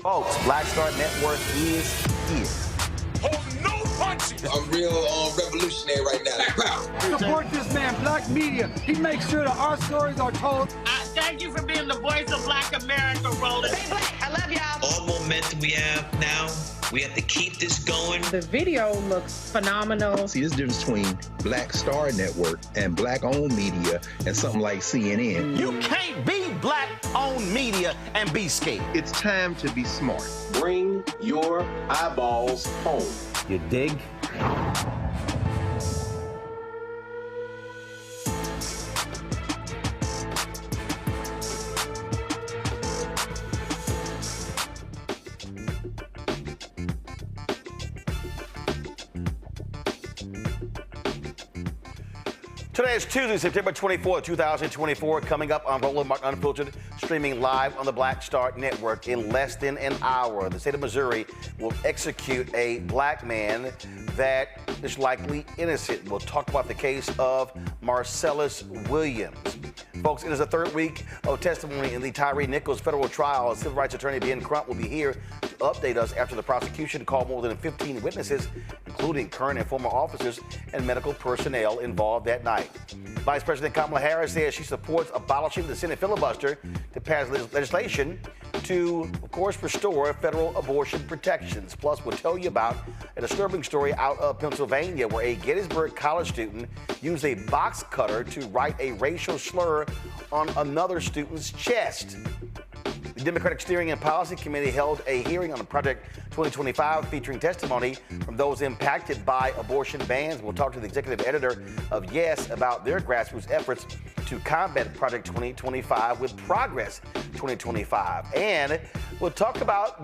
Folks, Black Star Network is here. Hold no punches. I'm real revolutionary right now. Black power. Support this man, Black media. He makes sure that our stories are told. Thank you for being the voice of Black America, Roland. Stay black. I love y'all. All momentum we have now, we have to keep this going. The video looks phenomenal. See, this difference between Black Star Network and Black-owned media and something like CNN. You can't be Black-owned media and be scared. It's time to be smart. Bring your eyeballs home. You dig? Today is Tuesday, September 24, 2024. Coming up on Roland Martin Unfiltered, streaming live on the Black Star Network in less than an hour. The state of Missouri will execute a black man that is likely innocent. We'll talk about the case of Marcellus Williams. Folks, it is the third week of testimony in the Tyre Nichols federal trial. Civil rights attorney Ben Crump will be here to update us after the prosecution called more than 15 witnesses, including current and former officers and medical personnel involved that night. Vice President Kamala Harris says she supports abolishing the Senate filibuster to pass legislation to, of course, restore federal abortion protections. Plus, we'll tell you about a disturbing story out of Pennsylvania where a Gettysburg College student used a box cutter to write a racial slur on another student's chest. The Democratic Steering and Policy Committee held a hearing on Project 2025 featuring testimony from those impacted by abortion bans. We'll talk to the executive editor of Yes about their grassroots efforts to combat Project 2025 with Progress 2025. And we'll talk about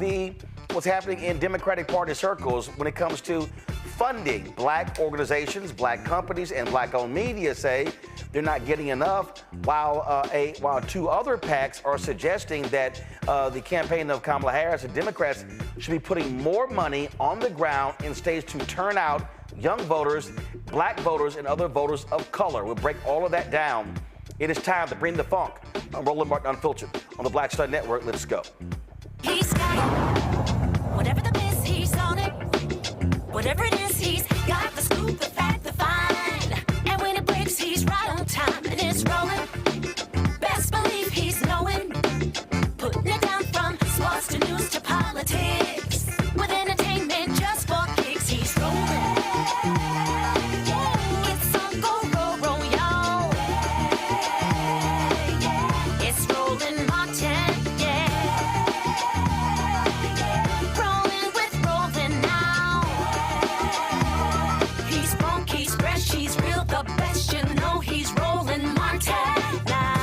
what's happening in Democratic Party circles when it comes to funding. Black organizations, black companies, and black-owned media say they're not getting enough, while two other PACs are suggesting that the campaign of Kamala Harris and Democrats should be putting more money on the ground in states to turn out young voters, black voters, and other voters of color. We'll break all of that down. It is time to bring the funk. I'm Roland Martin Unfiltered on the Black Star Network. Let's go. He's got it. Whatever the miss, he's on it. Whatever it is, he's got the scoop, the fact, the find. And when it breaks, he's right on time and it's rolling. Best believe he's knowing. Putting it down from sports to news to politics. With entertainment just for kicks, he's rolling. It's on go, roll, roll, y'all. It's Roland Martin, yeah. Rolling with Roland now. He's funky, he's fresh, he's real, the best, you know he's Roland Martin now.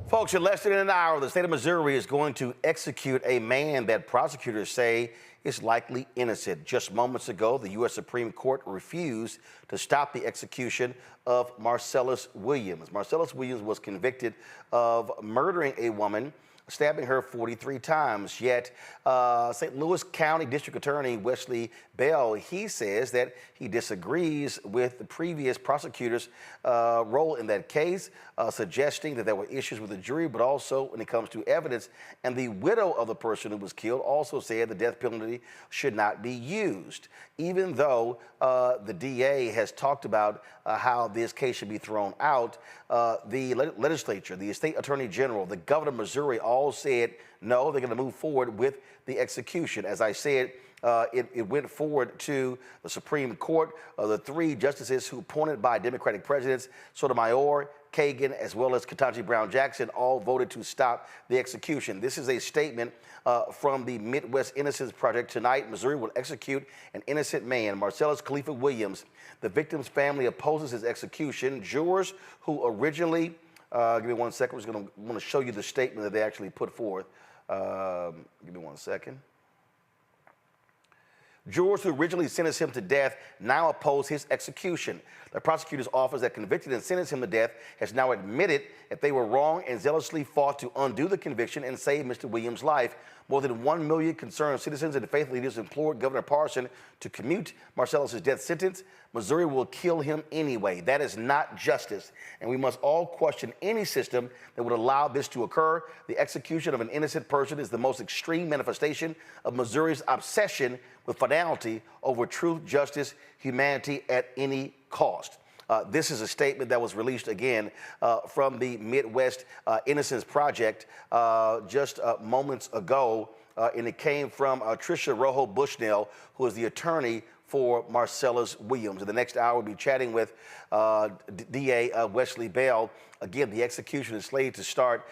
Folks, in less than an hour, the state of Missouri is going to execute a man that prosecutors say is likely innocent. Just moments ago, the U.S. Supreme Court refused to stop the execution of Marcellus Williams. Marcellus Williams was convicted of murdering a woman, stabbing her 43 times. Yet, St. Louis County District Attorney Wesley, he says that he disagrees with the previous prosecutor's role in that case, suggesting that there were issues with the jury, but also when it comes to evidence. And the widow of the person who was killed also said the death penalty should not be used, even though the DA has talked about how this case should be thrown out. The legislature, the state attorney general, the governor of Missouri all said no, they're going to move forward with the execution. As I said, it went forward to the Supreme Court. The three justices who appointed by Democratic presidents, Sotomayor, Kagan, as well as Ketanji Brown Jackson, all voted to stop the execution. This is a statement from the Midwest Innocence Project. Tonight, Missouri will execute an innocent man, Marcellus Khalifa Williams. The victim's family opposes his execution. Jurors who originally, give me 1 second, I'm just going to want to show you the statement that they actually put forth. Give me 1 second. Jurors who originally sentenced him to death now oppose his execution. The prosecutor's office that convicted and sentenced him to death has now admitted that they were wrong and zealously fought to undo the conviction and save Mr. Williams' life. More than 1 million concerned citizens and faith leaders implored Governor Parson to commute Marcellus' death sentence. Missouri will kill him anyway. That is not justice, and we must all question any system that would allow this to occur. The execution of an innocent person is the most extreme manifestation of Missouri's obsession with finality over truth, justice, humanity at any cost. This is a statement that was released again from the Midwest Innocence Project just moments ago, and it came from Tricia Rojo Bushnell, who is the attorney for Marcellus Williams. In the next hour, we'll be chatting with DA Wesley Bell. Again, the execution is slated to start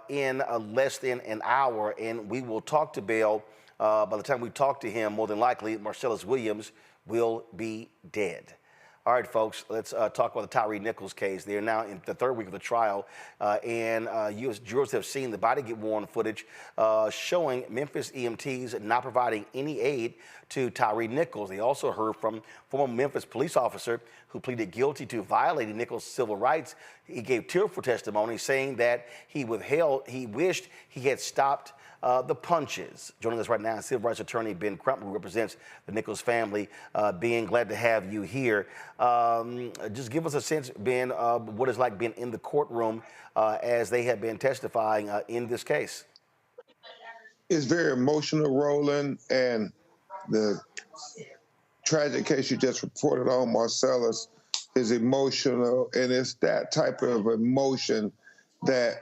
in less than an hour, and we will talk to Bell. By the time we talk to him, more than likely, Marcellus Williams will be dead. All right, folks, let's talk about the Tyre Nichols case. They are now in the third week of the trial, and U.S. jurors have seen the body-worn footage showing Memphis EMTs not providing any aid to Tyre Nichols. They also heard from former Memphis police officer who pleaded guilty to violating Nichols' civil rights. He gave tearful testimony saying that he wished he had stopped the punches. Joining us right now is civil rights attorney Ben Crump, who represents the Nichols family. Ben, glad to have you here. Just give us a sense, Ben, what it's like being in the courtroom as they have been testifying in this case. It's very emotional, Roland, and the tragic case you just reported on, Marcellus, is emotional, and it's that type of emotion that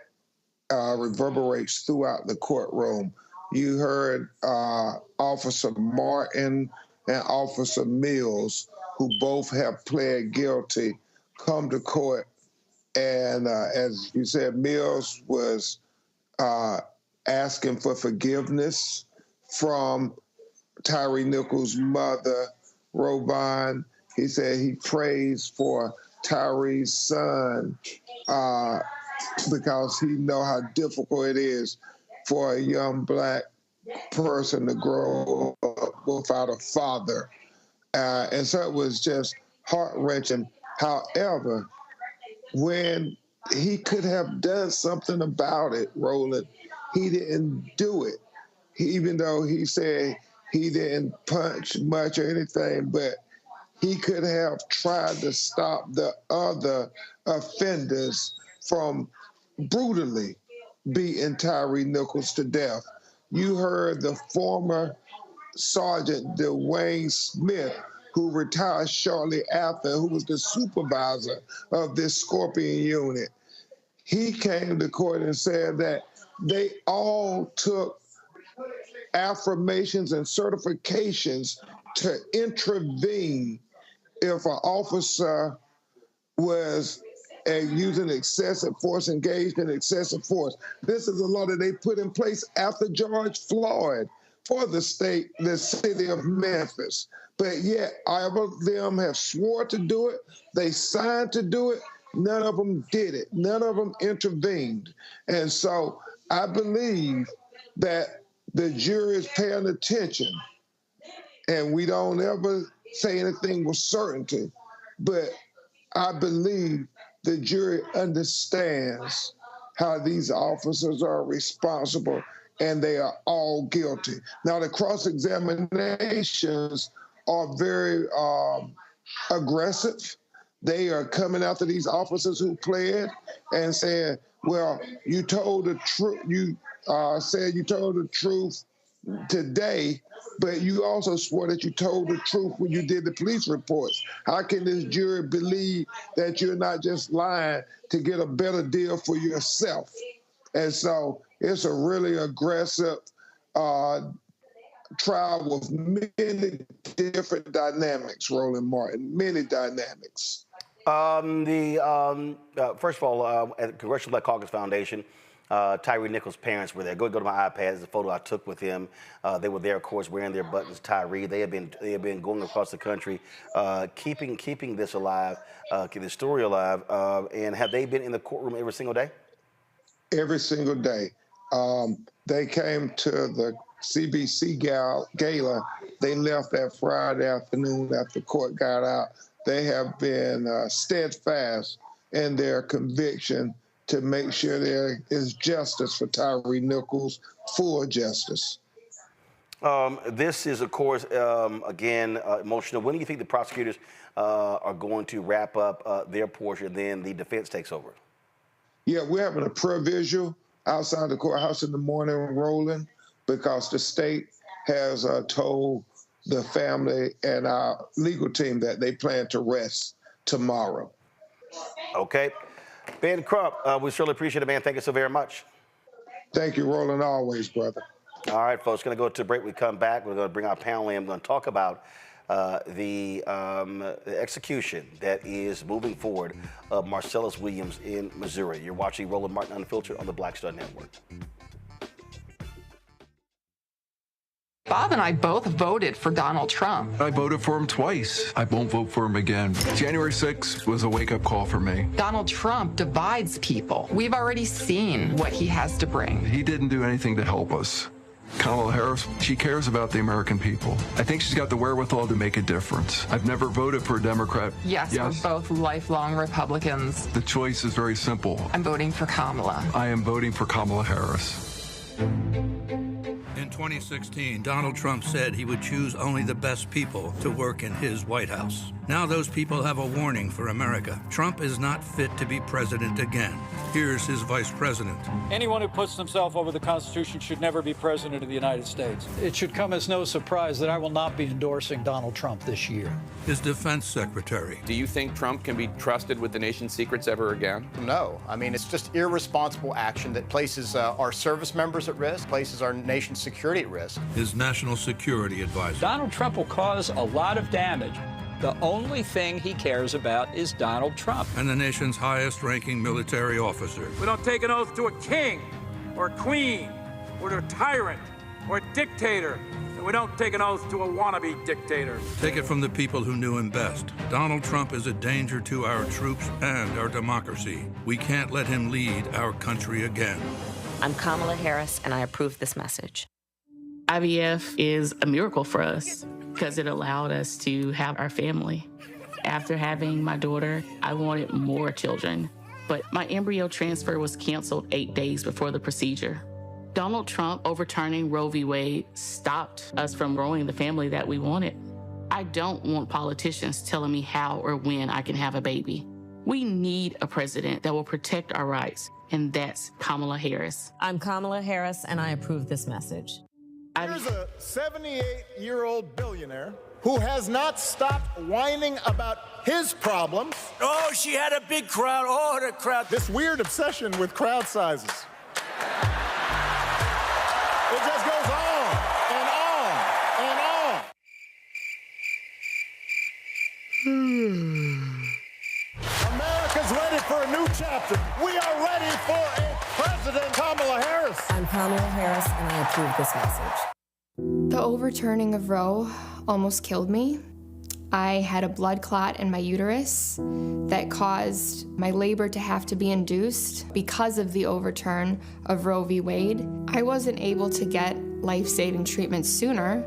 reverberates throughout the courtroom. You heard Officer Martin and Officer Mills, who both have pled guilty, come to court. And as you said, Mills was asking for forgiveness from Tyre Nichols' mother, Robin. He said he prays for Tyre's son because he know how difficult it is for a young black person to grow up without a father. And so it was just heart-wrenching. However, when he could have done something about it, Roland, he didn't do it. Even though he said he didn't punch much or anything, but he could have tried to stop the other offenders from brutally beating Tyre Nichols to death. You heard the former Sergeant Dwayne Smith, who retired shortly after, who was the supervisor of this Scorpion unit. He came to court and said that they all took affirmations and certifications to intervene if an officer was using excessive force, engaged in excessive force. This is a law that they put in place after George Floyd for the city of Memphis. But yet, all of them have swore to do it. They signed to do it. None of them did it. None of them intervened. And so I believe that the jury is paying attention, and we don't ever say anything with certainty, but I believe the jury understands how these officers are responsible, and they are all guilty. Now, the cross-examinations are very aggressive. They are coming after these officers who pled and saying, well, you told the truth. You said you told the truth today, but you also swore that you told the truth when you did the police reports. How can this jury believe that you're not just lying to get a better deal for yourself? And so it's a really aggressive trial with many different dynamics, Roland Martin, many dynamics. First of all, at the Congressional Black Caucus Foundation, Tyre Nichols' parents were there. Go to my iPad. It's a photo I took with him. They were there, of course, wearing their buttons. Tyre. They have been going across the country, keeping this alive, keeping this story alive. And have they been in the courtroom every single day? Every single day. They came to the CBC gala They left that Friday afternoon after court got out. They have been steadfast in their conviction to make sure there is justice for Tyre Nichols, full justice. This is, of course, again, emotional. When do you think the prosecutors are going to wrap up their portion, then the defense takes over? Yeah, we're having a pre-visual outside the courthouse in the morning rolling because the state has told the family and our legal team that they plan to rest tomorrow. Okay. Ben Crump, we surely appreciate it, man. Thank you so very much. Thank you, Roland, always, brother. All right, folks, going to go to a break. We come back. We're going to bring our panel in. We're going to talk about the execution that is moving forward of Marcellus Williams in Missouri. You're watching Roland Martin Unfiltered on the Black Star Network. Bob and I both voted for Donald Trump. I voted for him twice. I won't vote for him again. January 6th was a wake-up call for me. Donald Trump divides people. We've already seen what he has to bring. He didn't do anything to help us. Kamala Harris, she cares about the American people. I think she's got the wherewithal to make a difference. I've never voted for a Democrat. Yes, we're both lifelong Republicans. The choice is very simple. I'm voting for Kamala. I am voting for Kamala Harris. In 2016, Donald Trump said he would choose only the best people to work in his White House. Now those people have a warning for America. Trump is not fit to be president again. Here's his vice president. Anyone who puts himself over the Constitution should never be president of the United States. It should come as no surprise that I will not be endorsing Donald Trump this year. His defense secretary. Do you think Trump can be trusted with the nation's secrets ever again? No. I mean, it's just irresponsible action that places our service members at risk, places our nation's security at risk. His national security advisor. Donald Trump will cause a lot of damage. The only thing he cares about is Donald Trump. And the nation's highest-ranking military officer. We don't take an oath to a king or a queen or to a tyrant or a dictator. And we don't take an oath to a wannabe dictator. Take it from the people who knew him best. Donald Trump is a danger to our troops and our democracy. We can't let him lead our country again. I'm Kamala Harris, and I approve this message. IVF is a miracle for us because it allowed us to have our family. After having my daughter, I wanted more children, but my embryo transfer was canceled 8 days before the procedure. Donald Trump overturning Roe v. Wade stopped us from growing the family that we wanted. I don't want politicians telling me how or when I can have a baby. We need a president that will protect our rights, and that's Kamala Harris. I'm Kamala Harris, and I approve this message. Here's a 78-year-old billionaire who has not stopped whining about his problems. Oh, she had a big crowd. Oh, the crowd. This weird obsession with crowd sizes. It just goes on and on and on. America's ready for a new chapter. We are ready for a President Kamala Harris. I'm Kamala Harris, and I approve this message. The overturning of Roe almost killed me. I had a blood clot in my uterus that caused my labor to have to be induced because of the overturn of Roe v. Wade. I wasn't able to get life-saving treatment sooner.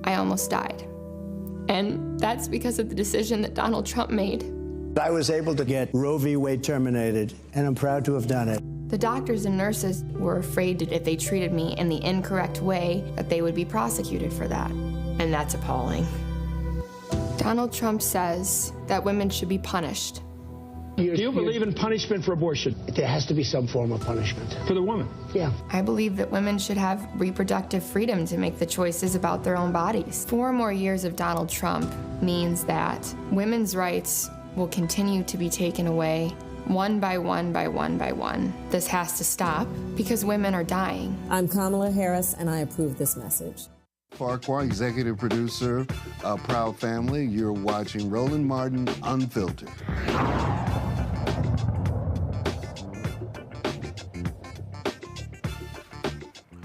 I almost died. And that's because of the decision that Donald Trump made. I was able to get Roe v. Wade terminated, and I'm proud to have done it. The doctors and nurses were afraid that if they treated me in the incorrect way, that they would be prosecuted for that. And that's appalling. Donald Trump says that women should be punished. Do you believe in punishment for abortion? There has to be some form of punishment. For the woman? Yeah. I believe that women should have reproductive freedom to make the choices about their own bodies. 4 more years of Donald Trump means that women's rights will continue to be taken away one by one by one by one. This has to stop because women are dying. I'm Kamala Harris, and I approve this message. Farquhar, executive producer of Proud Family. You're watching Roland Martin Unfiltered.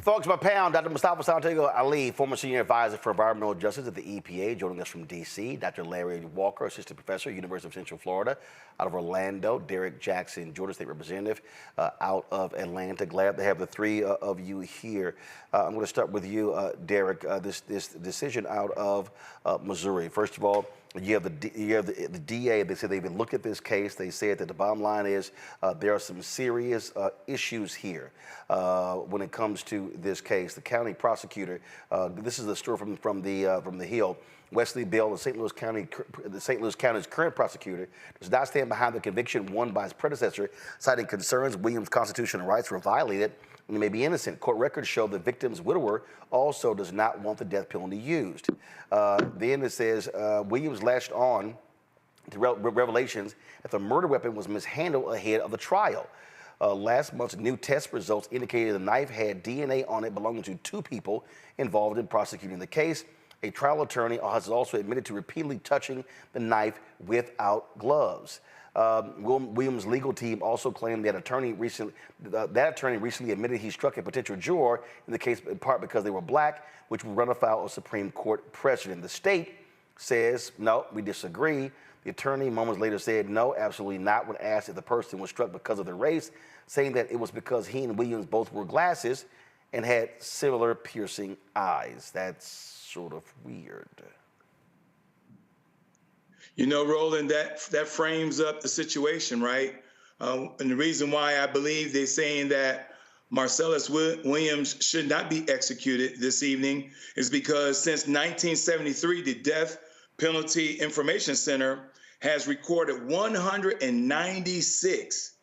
Folks, my pound, Dr. Mustafa Santiago Ali, former senior advisor for environmental justice at the EPA, joining us from D.C. Dr. Larry Walker, assistant professor, University of Central Florida, out of Orlando. Derek Jackson, Georgia State representative, out of Atlanta. Glad to have the three of you here. I'm going to start with you, Derek. This decision out of Missouri. First of all, you have the DA. They said they've been looked at this case. They said that the bottom line is there are some serious issues here when it comes to this case. The county prosecutor. This is the story from the Hill. Wesley Bill, the St. Louis County's current prosecutor, does not stand behind the conviction won by his predecessor, citing concerns Williams' constitutional rights were violated and he may be innocent. Court records show the victim's widower also does not want the death penalty used. Then it says Williams latched on to revelations that the murder weapon was mishandled ahead of the trial. Last month's new test results indicated the knife had DNA on it belonging to two people involved in prosecuting the case. A trial attorney has also admitted to repeatedly touching the knife without gloves. Williams' legal team also claimed that attorney recently admitted he struck a potential juror in the case in part because they were black, which would run afoul of Supreme Court precedent. The state says, no, we disagree. The attorney moments later said, no, absolutely not, when asked if the person was struck because of their race, saying that it was because he and Williams both wore glasses and had similar piercing eyes. That's sort of weird. You know, Roland, that frames up the situation, right? And the reason why I believe they're saying that Marcellus Williams should not be executed this evening is because since 1973, the Death Penalty Information Center has recorded 196.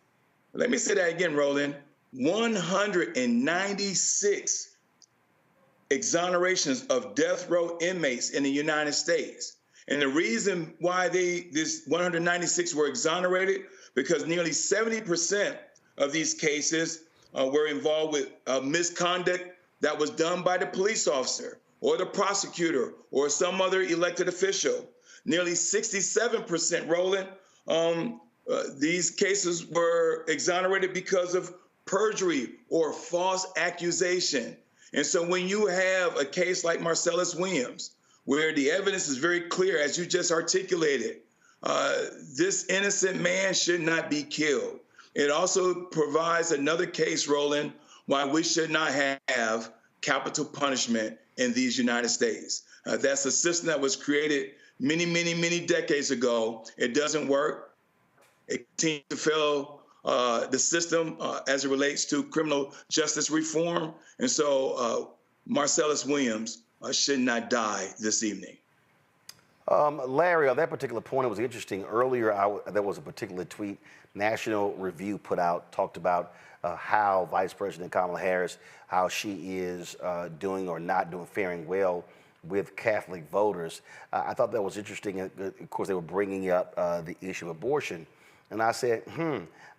Let me say that again, Roland. 196 exonerations of death row inmates in the United States. And the reason why this 196 were exonerated, because nearly 70% of these cases were involved with misconduct that was done by the police officer or the prosecutor or some other elected official. Nearly 67%, Roland, these cases were exonerated because of perjury or false accusation. And so when you have a case like Marcellus Williams, where the evidence is very clear, as you just articulated, this innocent man should not be killed. It also provides another case, Roland, why we should not have capital punishment in these United States. That's a system that was created many, many, many decades ago. It doesn't work. It continues to fail the system as it relates to criminal justice reform. And so Marcellus Williams should not die this evening. Larry, on that particular point, it was interesting. Earlier, there was a particular tweet National Review put out, talked about how Vice President Kamala Harris, how she is doing or not doing, faring well with Catholic voters. I thought that was interesting. Of course, they were bringing up the issue of abortion. And I said,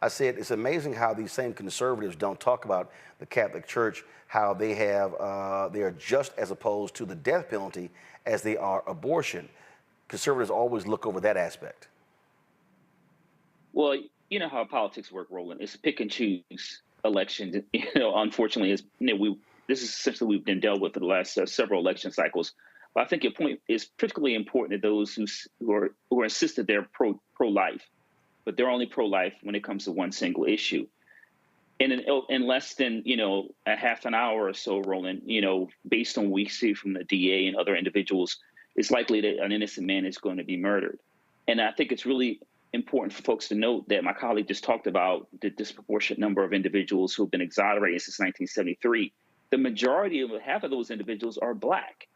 it's amazing how these same conservatives don't talk about the Catholic Church, how they are just as opposed to the death penalty as they are abortion. Conservatives always look over that aspect. Well, you know how politics work, Roland. It's a pick and choose election. Unfortunately, this is essentially we've been dealt with for the last several election cycles. But I think your point is particularly important to those who are insisted they're pro-life, but they're only pro-life when it comes to one single issue. And in less than, a half an hour or so, Roland, based on what we see from the DA and other individuals, it's likely that an innocent man is going to be murdered. And I think it's really important for folks to note that my colleague just talked about the disproportionate number of individuals who have been exonerated since 1973. The majority of half of those individuals are black.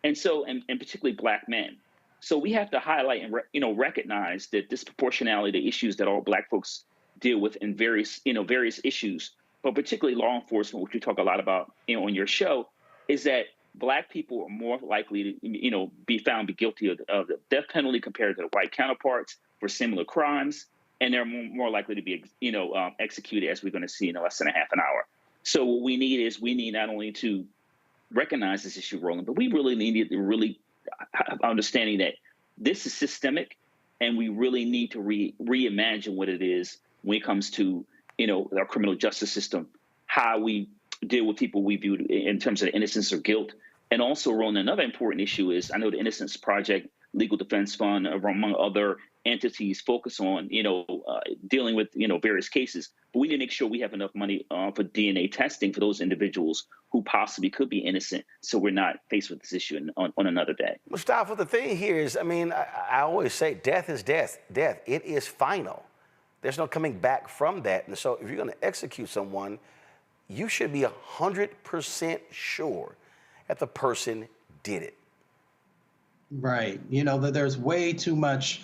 And so, and particularly black men. So we have to highlight and recognize the disproportionality, the issues that all black folks deal with in various issues, but particularly law enforcement, which we talk a lot about on your show, is that black people are more likely to be found guilty of the death penalty compared to their white counterparts for similar crimes, and they're more likely to be executed, as we're going to see in less than a half an hour. So what we need not only to recognize this issue, Roland, but we really need to really understanding that this is systemic, and we really need to reimagine what it is when it comes to our criminal justice system, how we deal with people we view in terms of innocence or guilt. And also, Roland, another important issue is I know the Innocence Project, Legal Defense Fund, among other entities focus on, dealing with, various cases. But we need to make sure we have enough money for DNA testing for those individuals who possibly could be innocent, so we're not faced with this issue on another day. Mustafa, the thing here is, I always say death is death. Death, it is final. There's no coming back from that. And so if you're going to execute someone, you should be 100% sure that the person did it. Right. There's way too much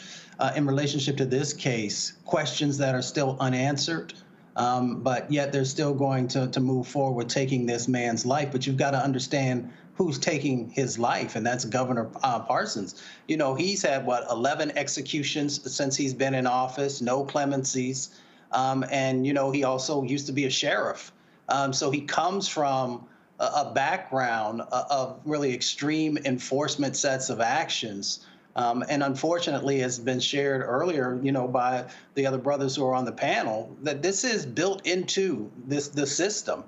in relationship to this case, questions that are still unanswered, but yet they're still going to move forward taking this man's life. But you've got to understand who's taking his life, and that's Governor Parsons. He's had, 11 executions since he's been in office, no clemencies, and, he also used to be a sheriff. So he comes from a background of really extreme enforcement sets of actions. And unfortunately, as has been shared earlier, by the other brothers who are on the panel, that this is built into the system,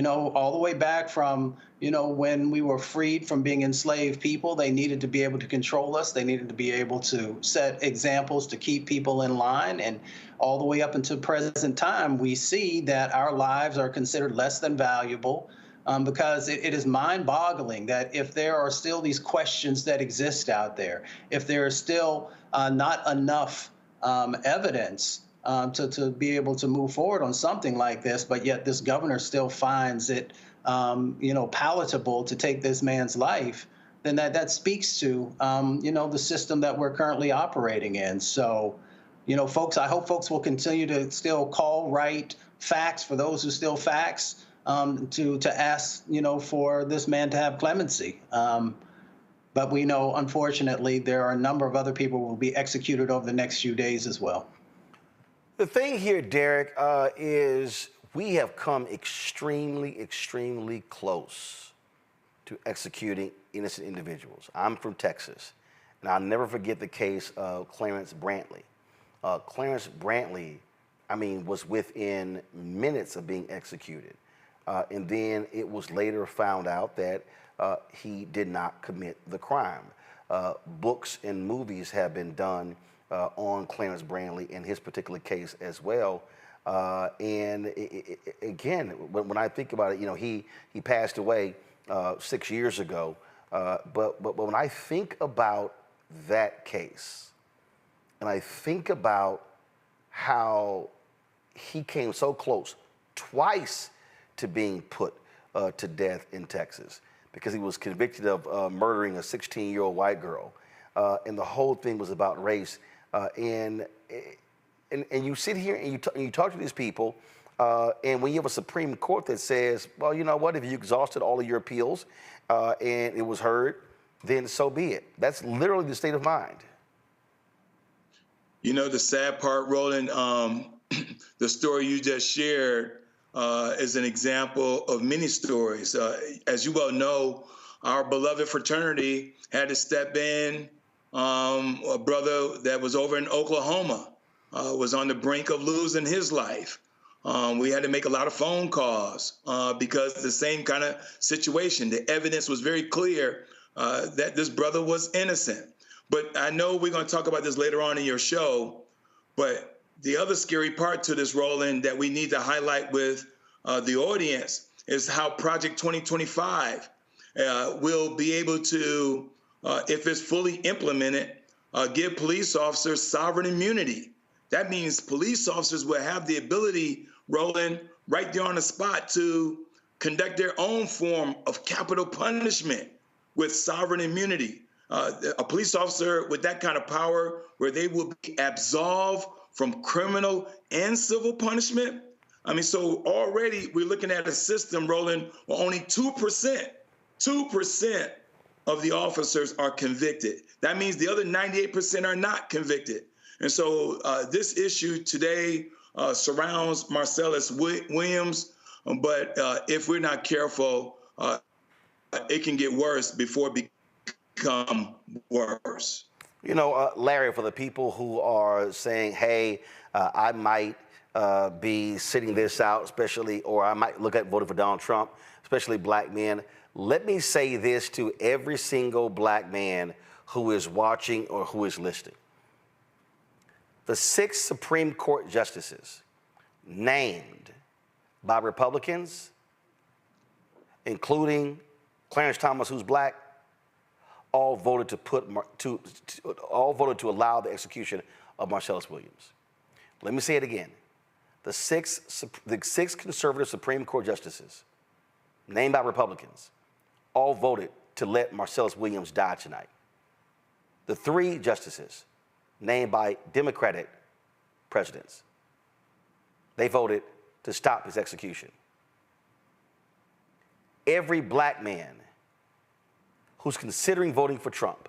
all the way back from, when we were freed from being enslaved people. They needed to be able to control us. They needed to be able to set examples to keep people in line. And all the way up until present time, we see that our lives are considered less than valuable. Because it is mind-boggling that if there are still these questions that exist out there, if there is still not enough evidence to be able to move forward on something like this, but yet this governor still finds it, palatable to take this man's life, then that speaks to, the system that we're currently operating in. So, folks, I hope folks will continue to still call, write facts for those who still facts. To ask, for this man to have clemency. But we know, unfortunately, there are a number of other people who will be executed over the next few days as well. The thing here, Derek, is we have come extremely, extremely close to executing innocent individuals. I'm from Texas, and I'll never forget the case of Clarence Brantley. Clarence Brantley, was within minutes of being executed. And then it was later found out that he did not commit the crime. Books and movies have been done on Clarence Brantley in his particular case as well. Again, when I think about it, he passed away 6 years ago. But when I think about that case, and I think about how he came so close twice to being put to death in Texas because he was convicted of murdering a 16-year-old white girl. And the whole thing was about race. And you sit here and you talk to these people, and when you have a Supreme Court that says, well, you know what, if you exhausted all of your appeals and it was heard, then so be it. That's literally the state of mind. The sad part, Roland, the story you just shared is an example of many stories. As you well know, our beloved fraternity had to step in. A brother that was over in Oklahoma was on the brink of losing his life. We had to make a lot of phone calls because the same kind of situation. The evidence was very clear that this brother was innocent. But I know we're going to talk about this later on in your show, but the other scary part to this, Roland, that we need to highlight with the audience is how Project 2025 will be able to, if it's fully implemented, give police officers sovereign immunity. That means police officers will have the ability, Roland, right there on the spot to conduct their own form of capital punishment with sovereign immunity. A police officer with that kind of power where they will be absolved from criminal and civil punishment. So already we're looking at a system, Roland, where only 2% of the officers are convicted. That means the other 98% are not convicted. And so this issue today surrounds Marcellus Williams, but if we're not careful, it can get worse before it become worse. Larry, for the people who are saying, hey, I might be sitting this out, especially, or I might look at voting for Donald Trump, especially black men. Let me say this to every single black man who is watching or who is listening. The 6 Supreme Court justices named by Republicans, including Clarence Thomas, who's black, all voted to allow the execution of Marcellus Williams. Let me say it again. The six conservative Supreme Court justices named by Republicans all voted to let Marcellus Williams die tonight. The 3 justices named by Democratic presidents, they voted to stop his execution. Every black man who's considering voting for Trump,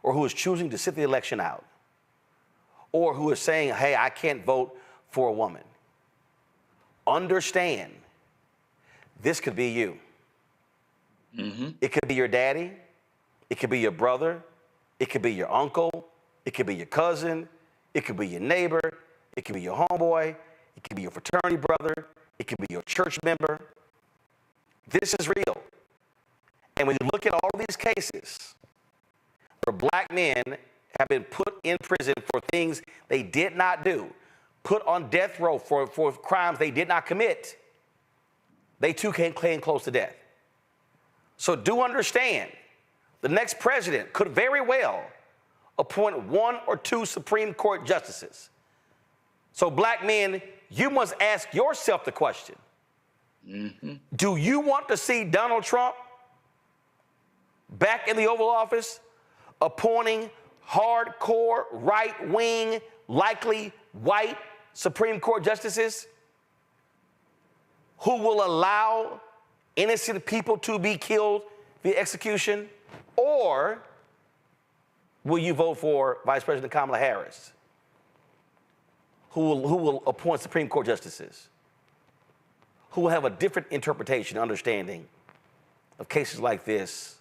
or who is choosing to sit the election out, or who is saying, hey, I can't vote for a woman, understand this could be you. It could be your daddy, it could be your brother, it could be your uncle, it could be your cousin, it could be your neighbor, it could be your homeboy, it could be your fraternity brother, it could be your church member. This is real. And when you look at all of these cases where black men have been put in prison for things they did not do, put on death row for crimes they did not commit, they too came close to death. So do understand, the next president could very well appoint 1 or 2 Supreme Court justices. So black men, you must ask yourself the question, do you want to see Donald Trump back in the Oval Office appointing hardcore, right-wing, likely white Supreme Court justices who will allow innocent people to be killed via execution? Or will you vote for Vice President Kamala Harris, who will appoint Supreme Court justices, who will have a different interpretation, understanding of cases like this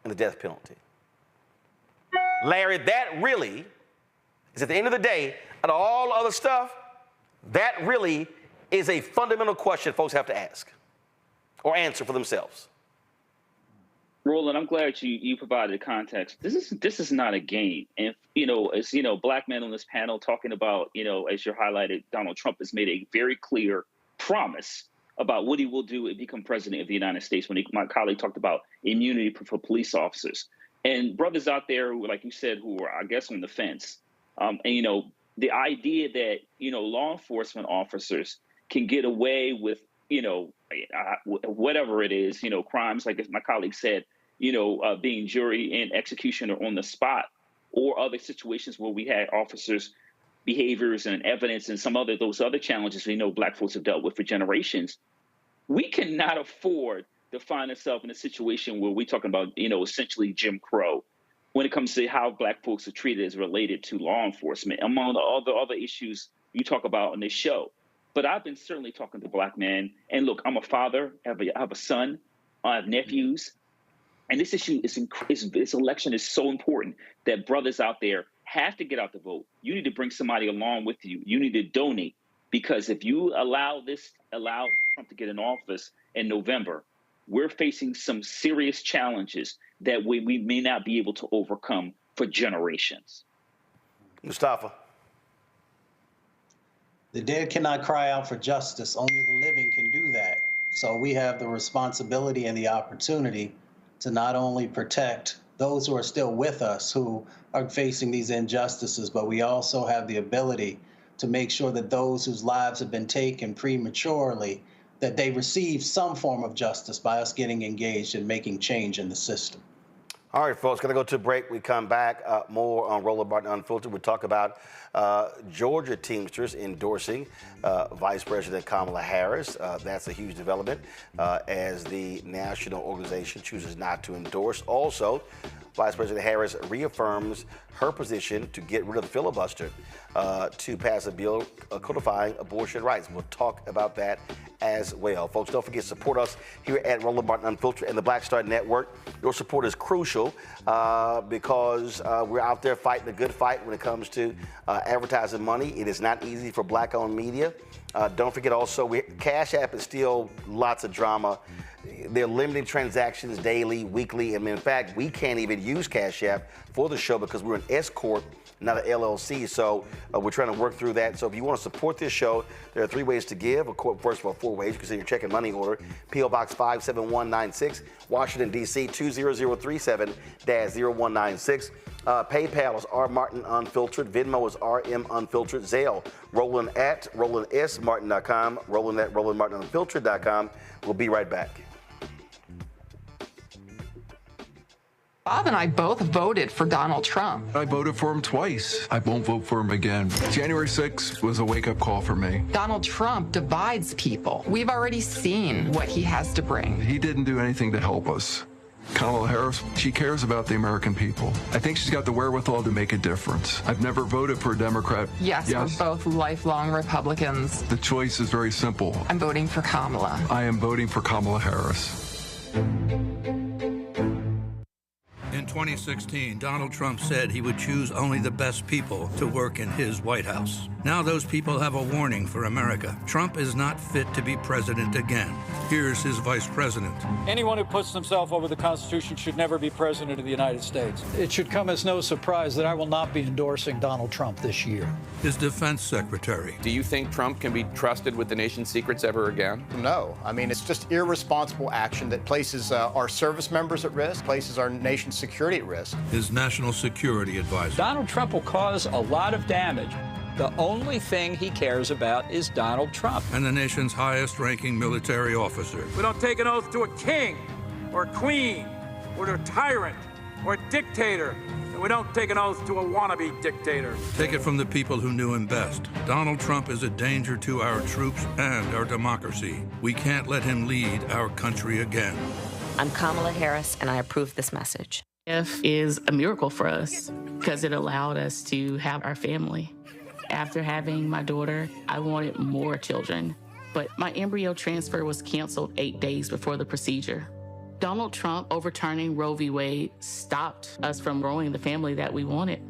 and the death penalty? Larry, that really is, at the end of the day, out of all other stuff, that really is a fundamental question folks have to ask or answer for themselves. Roland, I'm glad you provided context. This is not a game. And, as black men on this panel talking about, as you highlighted, Donald Trump has made a very clear promise about what he will do if he becomes president of the United States. When my colleague talked about immunity for police officers. And brothers out there who, like you said, who are, I guess, on the fence. The idea that, law enforcement officers can get away with, whatever it is, crimes, like as my colleague said, being jury and executioner on the spot, or other situations where we had officers' behaviors and evidence and those other challenges we know black folks have dealt with for generations. We cannot afford to find ourselves in a situation where we're talking about, essentially Jim Crow when it comes to how black folks are treated as related to law enforcement, among all the other issues you talk about on this show. But I've been certainly talking to black men, and look, I'm a father, I have a son, I have nephews, and this issue this election is so important that brothers out there have to get out the vote. You need to bring somebody along with you. You need to donate, because if you allow Trump to get in office in November, we're facing some serious challenges that we may not be able to overcome for generations. Mustafa. The dead cannot cry out for justice. Only the living can do that. So we have the responsibility and the opportunity to not only protect those who are still with us, who are facing these injustices, but we also have the ability to make sure that those whose lives have been taken prematurely, that they receive some form of justice by us getting engaged and making change in the system. All right, folks, gonna go to a break. We come back, more on Roland Martin Unfiltered. We'll talk about Georgia Teamsters endorsing Vice President Kamala Harris. That's a huge development as the national organization chooses not to endorse. Also, Vice President Harris reaffirms her position to get rid of the filibuster to pass a bill codifying abortion rights. We'll talk about that as well. Folks, don't forget to support us here at Roland Martin Unfiltered and the Black Star Network. Your support is crucial because we're out there fighting a good fight when it comes to advertising money. It is not easy for black-owned media. Don't forget also, Cash App is still lots of drama. They're limiting transactions daily, weekly, and in fact, we can't even use Cash App for the show because we're an S Corp, not an LLC, so we're trying to work through that. So if you want to support this show, there are 3 ways to give. First of all, 4 ways. You can send your check and money order. P.O. Box 57196, Washington, D.C. 20037-0196. PayPal is R Martin Unfiltered. Venmo is RM Unfiltered. Zelle, Roland at RolandSMartin.com. Roland at RolandMartinUnfiltered.com. We'll be right back. Bob and I both voted for Donald Trump. I voted for him twice. I won't vote for him again. January 6th was a wake-up call for me. Donald Trump divides people. We've already seen what he has to bring. He didn't do anything to help us. Kamala Harris, she cares about the American people. I think she's got the wherewithal to make a difference. I've never voted for a Democrat. Yes, we're both lifelong Republicans. The choice is very simple. I'm voting for Kamala. I am voting for Kamala Harris. In 2016, Donald Trump said he would choose only the best people to work in his White House. Now those people have a warning for America. Trump is not fit to be president again. Here's his vice president. Anyone who puts themselves over the Constitution should never be president of the United States. It should come as no surprise that I will not be endorsing Donald Trump this year. His defense secretary. Do you think Trump can be trusted with the nation's secrets ever again? No. I mean, it's just irresponsible action that places our service members at risk, places our nation's security at risk. His national security advisor. Donald Trump will cause a lot of damage. The only thing he cares about is Donald Trump. And the nation's highest-ranking military officer. We don't take an oath to a king or a queen or to a tyrant or a dictator. And we don't take an oath to a wannabe dictator. Take it from the people who knew him best. Donald Trump is a danger to our troops and our democracy. We can't let him lead our country again. I'm Kamala Harris, and I approve this message. Is a miracle for us because it allowed us to have our family. After having my daughter, I wanted more children, but my embryo transfer was canceled 8 days before the procedure. Donald Trump overturning Roe v. Wade stopped us from growing the family that we wanted.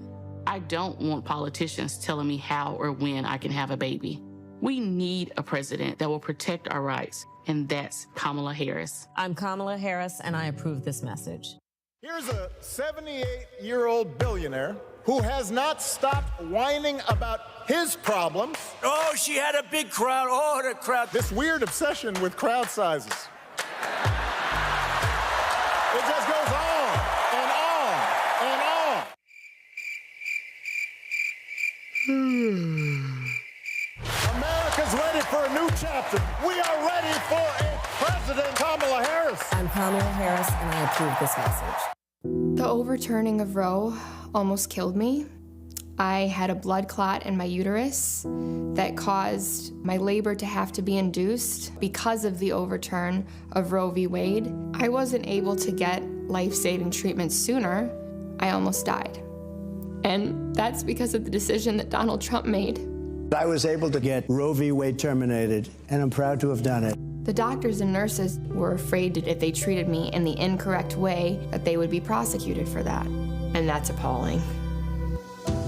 I don't want politicians telling me how or when I can have a baby. We need a president that will protect our rights, and that's Kamala Harris. I'm Kamala Harris, and I approve this message. Here's a 78-year-old billionaire who has not stopped whining about his problems. Oh, she had a big crowd. Oh, the crowd. This weird obsession with crowd sizes. It just goes on and on and on. America's ready for a new chapter. We are ready for a President Kamala Harris. I'm Kamala Harris, and I approve this message. The overturning of Roe almost killed me. I had a blood clot in my uterus that caused my labor to have to be induced because of the overturn of Roe v. Wade. I wasn't able to get life-saving treatment sooner. I almost died. And that's because of the decision that Donald Trump made. I was able to get Roe v. Wade terminated, and I'm proud to have done it. The doctors and nurses were afraid that if they treated me in the incorrect way, that they would be prosecuted for that. And that's appalling.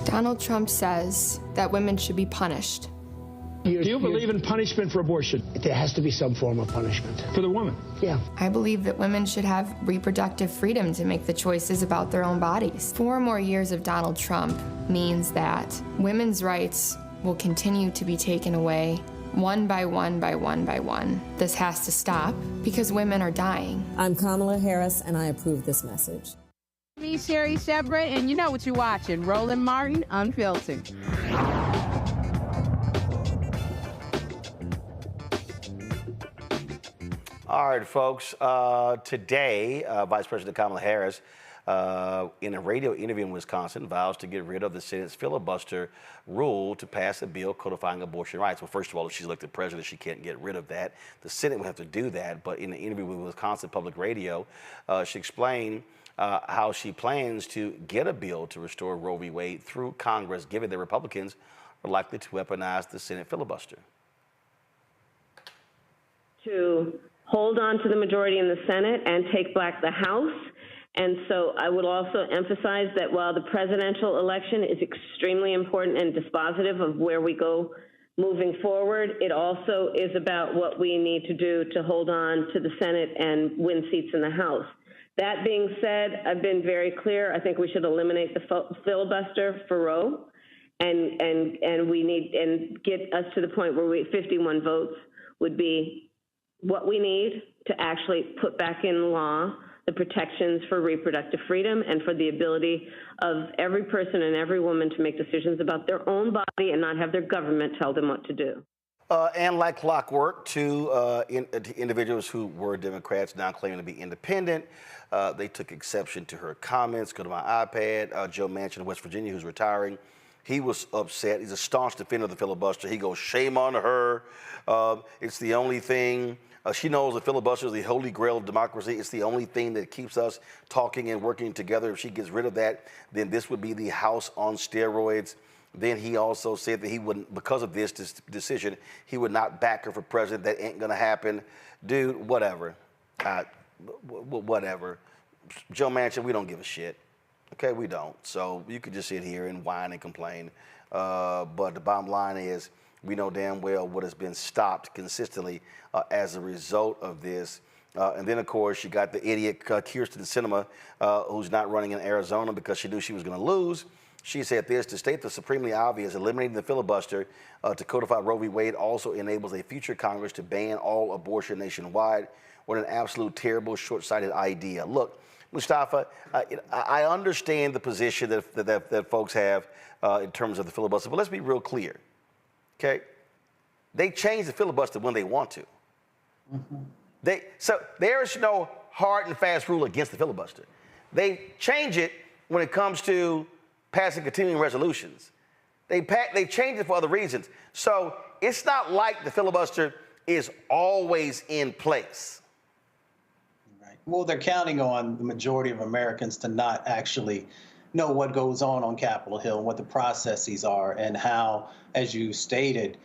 Donald Trump says that women should be punished. Do you believe in punishment for abortion? There has to be some form of punishment. For the woman? Yeah. I believe that women should have reproductive freedom to make the choices about their own bodies. 4 more years of Donald Trump means that women's rights will continue to be taken away one by one by one by one. This has to stop because women are dying. I'm Kamala Harris, and I approve this message. Me, Sherry Shepard, and you know what you're watching, Roland Martin Unfiltered. All right, folks. Today, Vice President Kamala Harris, in a radio interview in Wisconsin, vows to get rid of the Senate's filibuster rule to pass a bill codifying abortion rights. Well, first of all, if she's elected president, she can't get rid of that. The Senate will have to do that. But in an interview with Wisconsin Public Radio, she explained how she plans to get a bill to restore Roe v. Wade through Congress, given that Republicans are likely to weaponize the Senate filibuster. to hold on to the majority in the Senate and take back the House. And so I would also emphasize that while the presidential election is extremely important and dispositive of where we go moving forward, it also is about what we need to do to hold on to the Senate and win seats in the House. That being said, I've been very clear. I think we should eliminate the filibuster for Roe, and we need and get us to the point where 51 votes would be what we need to actually put back in law the protections for reproductive freedom and for the ability of every person and every woman to make decisions about their own body and not have their government tell them what to do. And like clockwork, two individuals who were Democrats now claiming to be independent. They took exception to her comments. Go to my iPad. Joe Manchin of West Virginia, who's retiring, he was upset. He's a staunch defender of the filibuster. He goes, shame on her. It's the only thing. She knows the filibuster is the holy grail of democracy. It's the only thing that keeps us talking and working together. If she gets rid of that, then this would be the House on steroids. Then he also said that he wouldn't, because of this decision, he would not back her for president. That ain't gonna happen. Dude, whatever. Whatever. Joe Manchin, we don't give a shit. Okay, we don't. So you could just sit here and whine and complain. But the bottom line is, we know damn well what has been stopped consistently as a result of this. And then, of course, you got the idiot Kyrsten Sinema, who's not running in Arizona because she knew she was going to lose. She said this: to state the supremely obvious, eliminating the filibuster to codify Roe v. Wade also enables a future Congress to ban all abortion nationwide. What an absolute terrible, short-sighted idea. Look, Mustafa, I understand the position that folks have in terms of the filibuster, but let's be real clear. Okay, they change the filibuster when they want to. Mm-hmm. So there is no hard and fast rule against the filibuster. They change it when it comes to passing continuing resolutions. They change it for other reasons. So it's not like the filibuster is always in place. Right. Well, they're counting on the majority of Americans to not actually know what goes on Capitol Hill, what the processes are, and how, as you stated,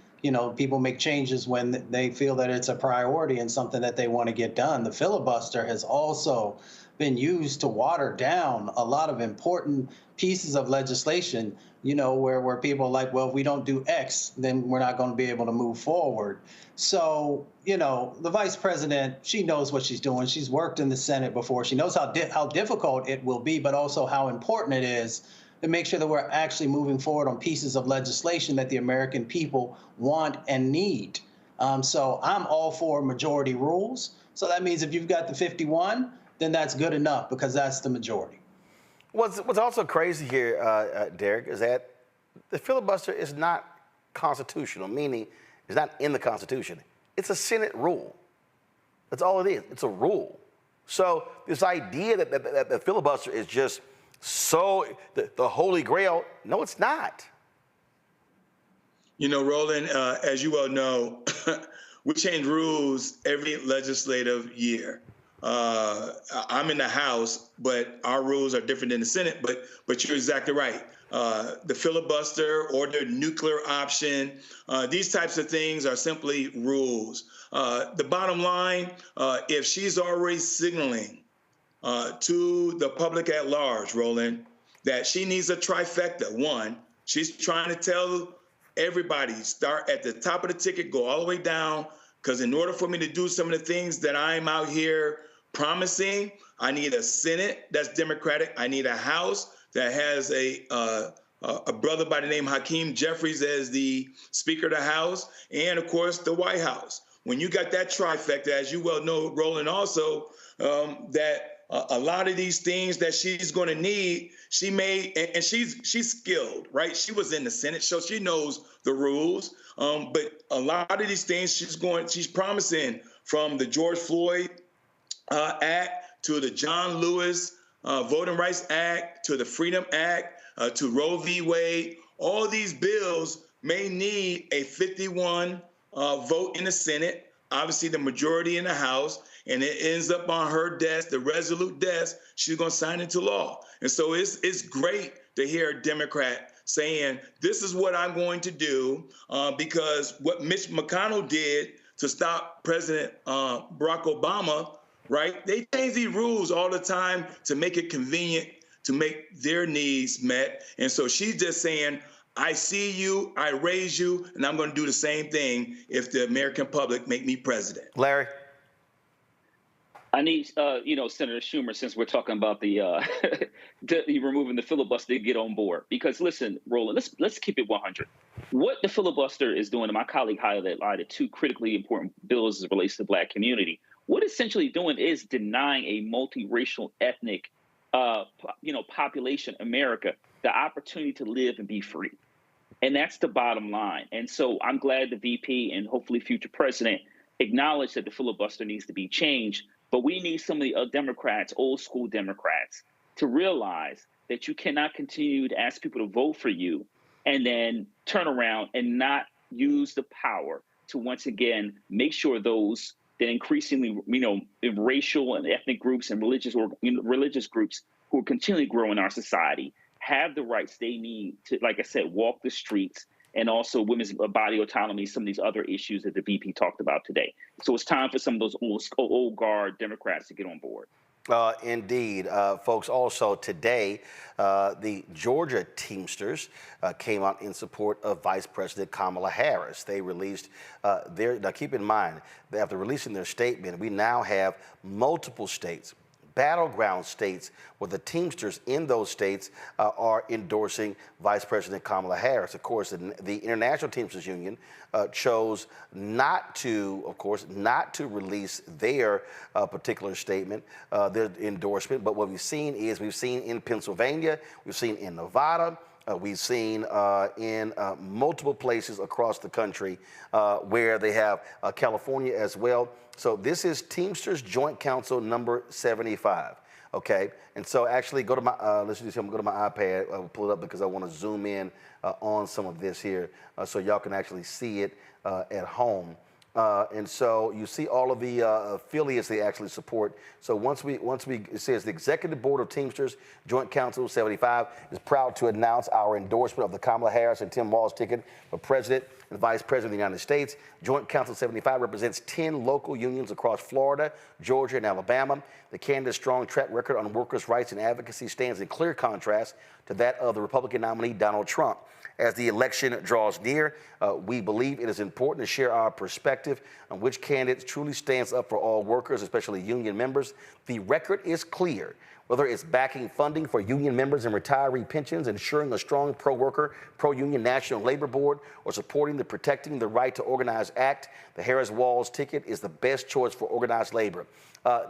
people make changes when they feel that it's a priority and something that they want to get done. The filibuster has also been used to water down a lot of important pieces of legislation, where people are like, well, if we don't do X, then we're not going to be able to move forward. So, the vice president, she knows what she's doing. She's worked in the Senate before. She knows how difficult it will be, but also how important it is to make sure that we're actually moving forward on pieces of legislation that the American people want and need. So I'm all for majority rules. So that means if you've got the 51, then that's good enough because that's the majority. What's also crazy here, Derek, is that the filibuster is not constitutional, meaning it's not in the Constitution. It's a Senate rule. That's all it is. It's a rule. So this idea that the filibuster is just the holy grail, no, it's not. Roland, as you well know, we change rules every legislative year. I'm in the House, but our rules are different than the Senate. But you're exactly right. The filibuster or the nuclear option, these types of things are simply rules. The bottom line, if she's already signaling to the public at large, Roland, that she needs a trifecta. One, she's trying to tell everybody, start at the top of the ticket, go all the way down, because in order for me to do some of the things that I'm out here promising, I need a Senate that's Democratic. I need a House that has a brother by the name Hakeem Jeffries as the Speaker of the House, and of course the White House. When you got that trifecta, as you well know, Roland, also that a lot of these things that she's going to need, she may, and she's skilled, right? She was in the Senate, so she knows the rules. But a lot of these things she's promising, from the George Floyd Act to the John Lewis Voting Rights Act to the Freedom Act to Roe v. Wade. All these bills may need a 51 vote in the Senate, obviously the majority in the House, and it ends up on her desk, the resolute desk. She's going to sign into law. And so it's great to hear a Democrat saying, this is what I'm going to do, because what Mitch McConnell did to stop President Barack Obama, right? They change these rules all the time to make it convenient to make their needs met. And so she's just saying, I see you, I raise you, and I'm going to do the same thing if the American public make me president. Larry? I need, Senator Schumer, since we're talking about the removing the filibuster, to get on board. Because listen, Roland, let's keep it 100. What the filibuster is doing, and my colleague highlighted two critically important bills as it relates to the Black community. What it's essentially doing is denying a multiracial, ethnic, population, America, the opportunity to live and be free. And that's the bottom line. And so I'm glad the VP and hopefully future president acknowledge that the filibuster needs to be changed. But we need some of the Democrats, old school Democrats, to realize that you cannot continue to ask people to vote for you and then turn around and not use the power to once again make sure those that increasingly, racial and ethnic groups and religious groups who are continually growing our society have the rights they need to, like I said, walk the streets, and also women's body autonomy, some of these other issues that the VP talked about today. So it's time for some of those old guard Democrats to get on board. Indeed, folks. Also today, the Georgia Teamsters came out in support of Vice President Kamala Harris. They released now keep in mind, after releasing their statement, we now have multiple states, battleground states, where the Teamsters in those states are endorsing Vice President Kamala Harris. Of course, the International Teamsters Union chose not to release their particular statement, their endorsement. But what we've seen in Pennsylvania, we've seen in Nevada, we've seen in multiple places across the country where they have California as well. So this is Teamsters Joint Council number 75. Okay, and so actually go to my let's do something. Go to my iPad. I'll pull it up because I want to zoom in on some of this here so y'all can actually see it at home. And so you see all of the affiliates they actually support. So it says the Executive Board of Teamsters Joint Council 75 is proud to announce our endorsement of the Kamala Harris and Tim Walz ticket for President and Vice President of the United States. Joint Council 75 represents 10 local unions across Florida, Georgia, and Alabama. The candidate's strong track record on workers' rights and advocacy stands in clear contrast to that of the Republican nominee, Donald Trump. As the election draws near, we believe it is important to share our perspective on which candidate truly stands up for all workers, especially union members. The record is clear. Whether it's backing funding for union members and retiree pensions, ensuring a strong pro-worker, pro-union National Labor Board, or supporting the Protecting the Right to Organize Act, the Harris-Walz ticket is the best choice for organized labor.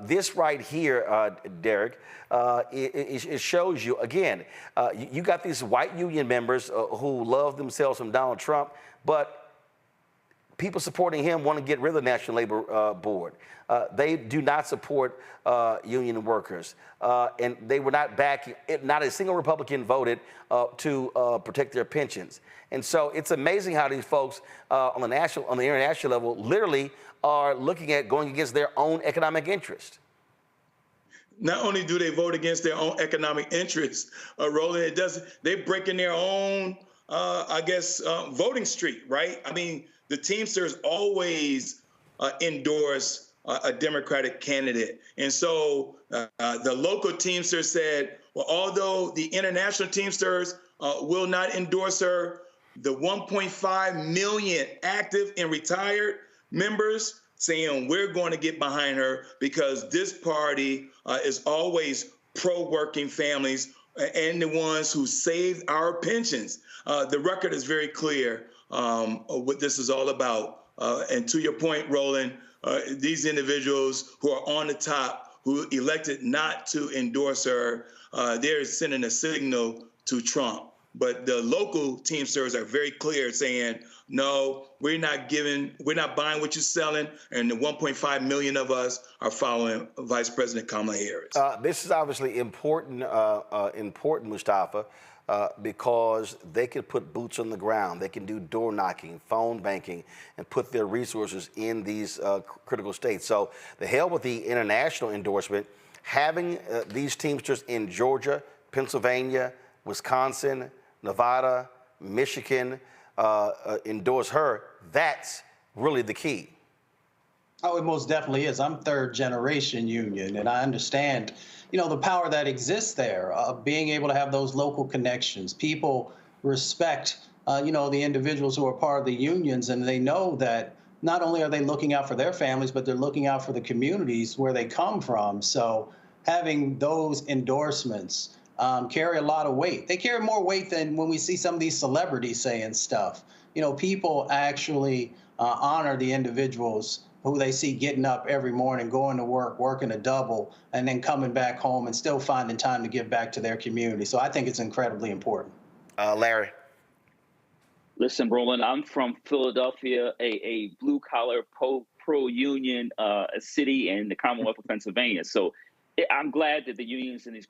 This right here, Derek, it shows you, again, you got these white union members who love themselves from Donald Trump, but people supporting him want to get rid of the National Labor Board. They do not support union workers, and they were not backing. Not a single Republican voted to protect their pensions. And so it's amazing how these folks on the international level, literally are looking at going against their own economic interest. Not only do they vote against their own economic interests, Roland, they're breaking their own, voting streak, right? I mean, the Teamsters always endorse a Democratic candidate. And so the local Teamsters said, well, although the international Teamsters will not endorse her, the 1.5 million active and retired members saying we're going to get behind her because this party is always pro-working families and the ones who saved our pensions. The record is very clear what this is all about. And to your point, Roland, these individuals who are on the top, who elected not to endorse her, they're sending a signal to Trump. But the local Teamsters are very clear saying, no, we're not buying what you're selling, and the 1.5 million of us are following Vice President Kamala Harris. This is obviously important, Mustafa, because they can put boots on the ground. They can do door knocking, phone banking, and put their resources in these critical states. So the hell with the international endorsement, having these Teamsters in Georgia, Pennsylvania, Wisconsin, Nevada, Michigan endorse her, that's really the key. Oh, it most definitely is. I'm third generation union, and I understand, the power that exists there, being able to have those local connections. People respect, the individuals who are part of the unions, and they know that not only are they looking out for their families, but they're looking out for the communities where they come from. So having those endorsements carry a lot of weight. They carry more weight than when we see some of these celebrities saying stuff. People actually honor the individuals who they see getting up every morning, going to work, working a double, and then coming back home and still finding time to give back to their community. So I think it's incredibly important. Larry. Listen, Roland, I'm from Philadelphia, a blue-collar, pro-union city in the Commonwealth of Pennsylvania. So I'm glad that the unions in these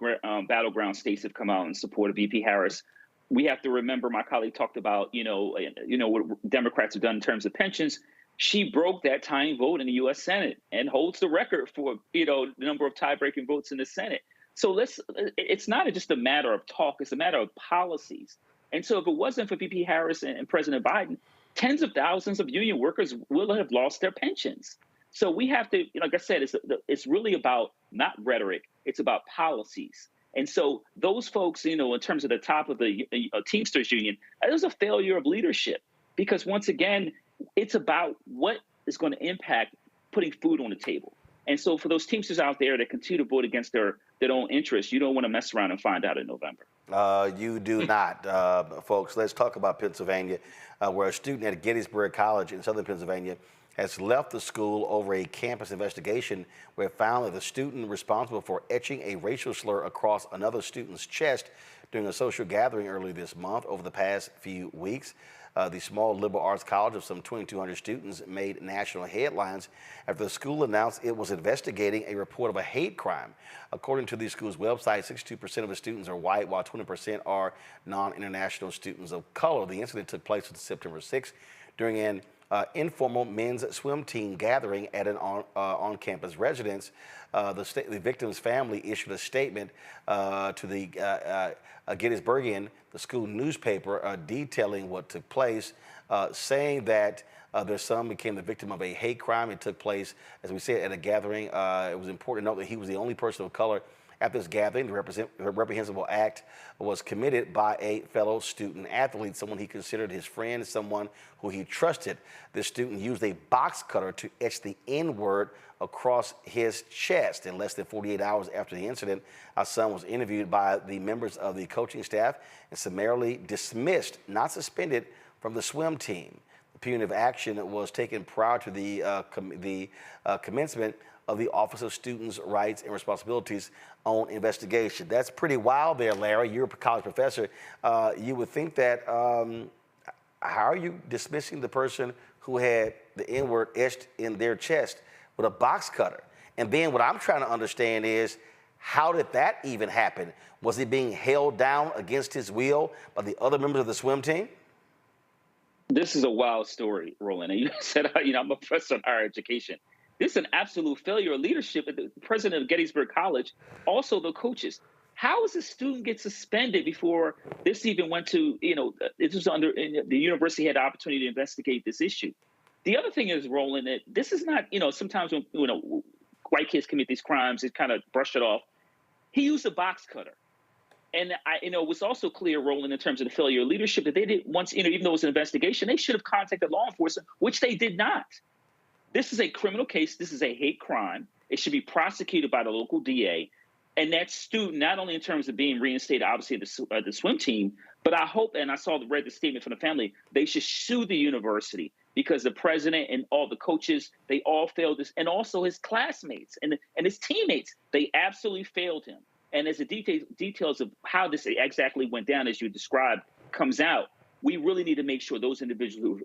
battleground states have come out in support of VP Harris. We have to remember, my colleague talked about, what Democrats have done in terms of pensions. She broke that tying vote in the U.S. Senate and holds the record for, the number of tie-breaking votes in the Senate. So it's not just a matter of talk, it's a matter of policies. And so if it wasn't for VP Harris and President Biden, tens of thousands of union workers will have lost their pensions. So we have to, like I said, it's really about not rhetoric, it's about policies. And so those folks, in terms of the top of the Teamsters union, it was a failure of leadership, because once again, it's about what is going to impact putting food on the table. And so for those Teamsters out there that continue to vote against their own interests, you don't want to mess around and find out in November. You do not, folks. Let's talk about Pennsylvania, where a student at Gettysburg College in southern Pennsylvania has left the school over a campus investigation where it found that the student responsible for etching a racial slur across another student's chest during a social gathering early this month. Over the past few weeks, the small liberal arts college of some 2,200 students made national headlines after the school announced it was investigating a report of a hate crime. According to the school's website, 62% of the students are white, while 20% are non-international students of color. The incident took place on September 6th during an informal men's swim team gathering at an on-campus residence. The victim's family issued a statement to the Gettysburgian, the school newspaper, detailing what took place, saying that their son became the victim of a hate crime. It took place, as we said, at a gathering. It was important to note that he was the only person of color at this gathering. The reprehensible act was committed by a fellow student athlete, someone he considered his friend, someone who he trusted. This student used a box cutter to etch the N-word across his chest. In less than 48 hours after the incident, our son was interviewed by the members of the coaching staff and summarily dismissed, not suspended, from the swim team. The punitive action was taken prior to the commencement of the Office of Students' Rights and Responsibilities on investigation. That's pretty wild there, Larry. You're a college professor. You would think that, how are you dismissing the person who had the N-word etched in their chest with a box cutter? And then what I'm trying to understand is, how did that even happen? Was he being held down against his will by the other members of the swim team? This is a wild story, Roland. And you said, I'm a professor in higher education. This is an absolute failure of leadership at the president of Gettysburg College, also the coaches. How does a student get suspended before this even went to, it was under, the university had the opportunity to investigate this issue? The other thing is, Roland, that this is not, sometimes when, white kids commit these crimes, they kind of brush it off. He used a box cutter. And it was also clear, Roland, in terms of the failure of leadership, that they didn't once, even though it was an investigation, they should have contacted law enforcement, which they did not. This is a criminal case. This is a hate crime. It should be prosecuted by the local DA. And that student, not only in terms of being reinstated, obviously, the swim team, but I hope, and I read the statement from the family, they should sue the university because the president and all the coaches, they all failed this, and also his classmates and his teammates, they absolutely failed him. And as the details of how this exactly went down, as you described, comes out, we really need to make sure those individuals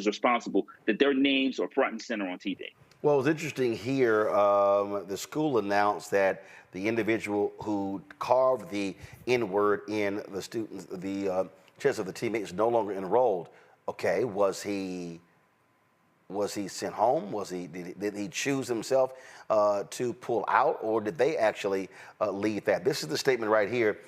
responsible, that their names are front and center on TV. Well, it's interesting here. The school announced that the individual who carved the N-word in the students, the chest of the teammate, is no longer enrolled. Okay, was he sent home? Did he choose himself to pull out, or did they actually leave that? This is the statement right here.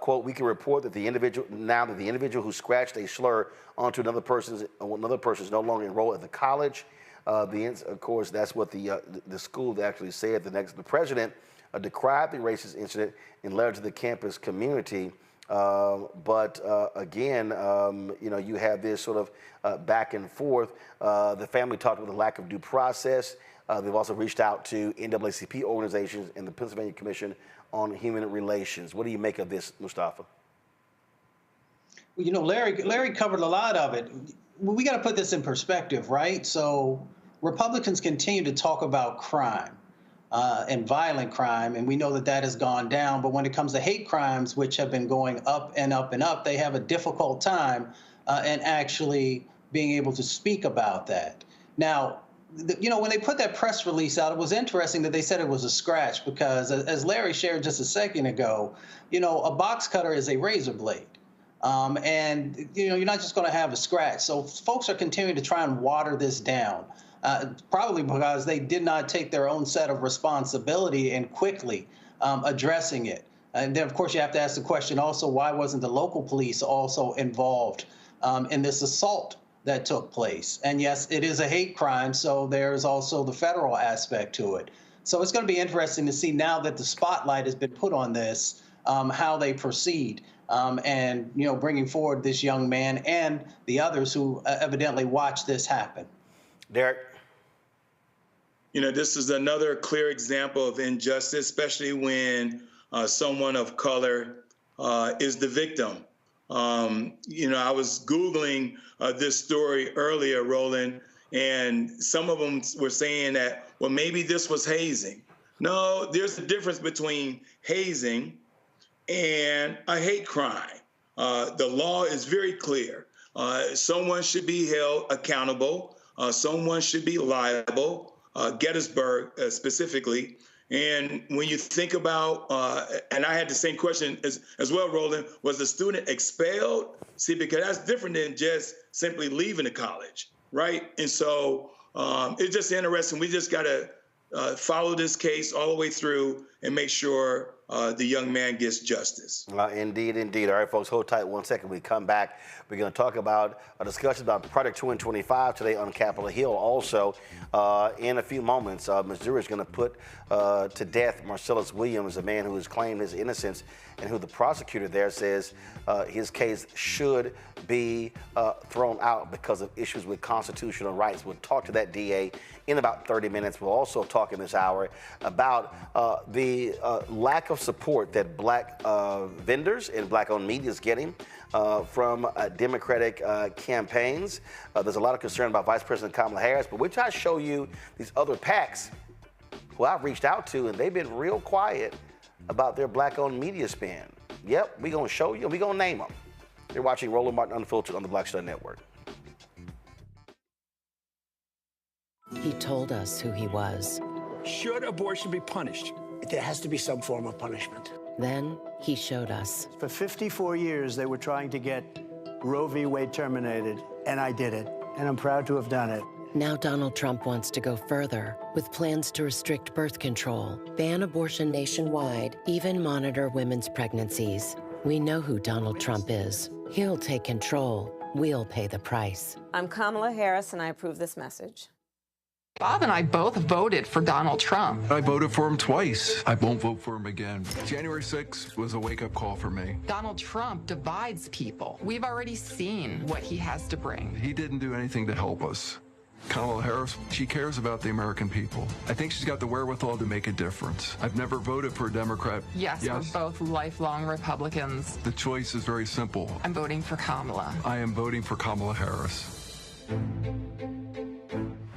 Quote, we can report that the individual who scratched a slur onto another person is no longer enrolled at the college. Of course, that's what the school actually said. The president decried the racist incident in a letter to the campus community. Again, you have this sort of back and forth. The family talked about the lack of due process. They've also reached out to NAACP organizations and the Pennsylvania Commission on Human Relations. What do you make of this, Mustafa? Well, Larry covered a lot of it. We got to put this in perspective, right? So Republicans continue to talk about crime and violent crime, and we know that has gone down. But when it comes to hate crimes, which have been going up and up and up, they have a difficult time in actually being able to speak about that. Now, when they put that press release out, it was interesting that they said it was a scratch because, as Larry shared just a second ago, a box cutter is a razor blade. And you're not just going to have a scratch. So folks are continuing to try and water this down, probably because they did not take their own set of responsibility and quickly addressing it. And then, of course, you have to ask the question also, why wasn't the local police also involved in this assault that took place? And yes, it is a hate crime, so there's also the federal aspect to it. So it's going to be interesting to see now that the spotlight has been put on this, how they proceed. And bringing forward this young man and the others who evidently watched this happen. Derek? This is another clear example of injustice, especially when someone of color is the victim. I was Googling this story earlier, Roland, and some of them were saying that, well, maybe this was hazing. No, there's a difference between hazing and a hate crime. The law is very clear. Someone should be held accountable. Someone should be liable, Gettysburg specifically. And when you think about, and I had the same question as well, Roland, was the student expelled? See, because that's different than just simply leaving the college, right? And so it's just interesting. We just got to follow this case all the way through and make sure the young man gets justice. Indeed, indeed. All right, folks, hold tight 1 second. We come back. We're going to talk about a discussion about Project 225 today on Capitol Hill. Also, in a few moments, Missouri is going to put to death Marcellus Williams, a man who has claimed his innocence and who the prosecutor there says his case should be thrown out because of issues with constitutional rights. We'll talk to that DA in about 30 minutes. We'll also talk in this hour about the lack of support that black vendors and black-owned media is getting from Democratic campaigns. There's a lot of concern about Vice President Kamala Harris, but we're trying to show you these other PACs who I've reached out to, and they've been real quiet about their black-owned media spend. Yep, we're going to show you, and we're going to name them. You're watching Roland Martin Unfiltered on the Black Star Network. He told us who he was. Should abortion be punished? There has to be some form of punishment. Then he showed us. For 54 years, they were trying to get Roe v. Wade terminated, and I did it, and I'm proud to have done it. Now Donald Trump wants to go further with plans to restrict birth control, ban abortion nationwide, even monitor women's pregnancies. We know who Donald Trump is. He'll take control. We'll pay the price. I'm Kamala Harris, and I approve this message. Bob and I both voted for Donald Trump. I voted for him twice. I won't vote for him again. January 6th was a wake-up call for me. Donald Trump divides people. We've already seen what he has to bring. He didn't do anything to help us. Kamala Harris, she cares about the American people. I think she's got the wherewithal to make a difference. I've never voted for a Democrat. Yes, we're both lifelong Republicans. The choice is very simple. I'm voting for Kamala. I am voting for Kamala Harris.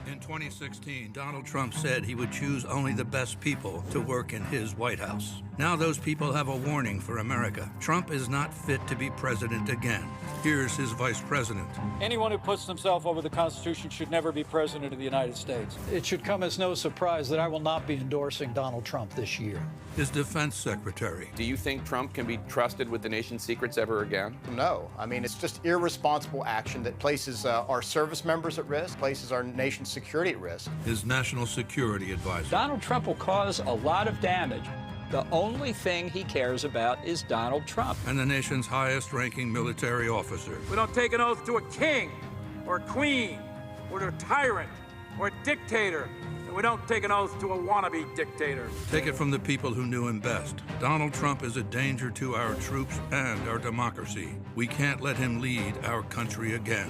In 2016, Donald Trump said he would choose only the best people to work in his White House. Now those people have a warning for America. Trump is not fit to be president again. Here's his vice president. Anyone who puts themselves over the Constitution should never be president of the United States. It should come as no surprise that I will not be endorsing Donald Trump this year. His defense secretary. Do you think Trump can be trusted with the nation's secrets ever again? No. I mean, it's just irresponsible action that places our service members at risk, places our nation's security at risk. His national security advisor. Donald Trump will cause a lot of damage. The only thing he cares about is Donald Trump. And the nation's highest-ranking military officer. We don't take an oath to a king or a queen or to a tyrant or dictator, and we don't take an oath to a wannabe dictator. Take it from the people who knew him best. Donald Trump is a danger to our troops and our democracy. We can't let him lead our country again.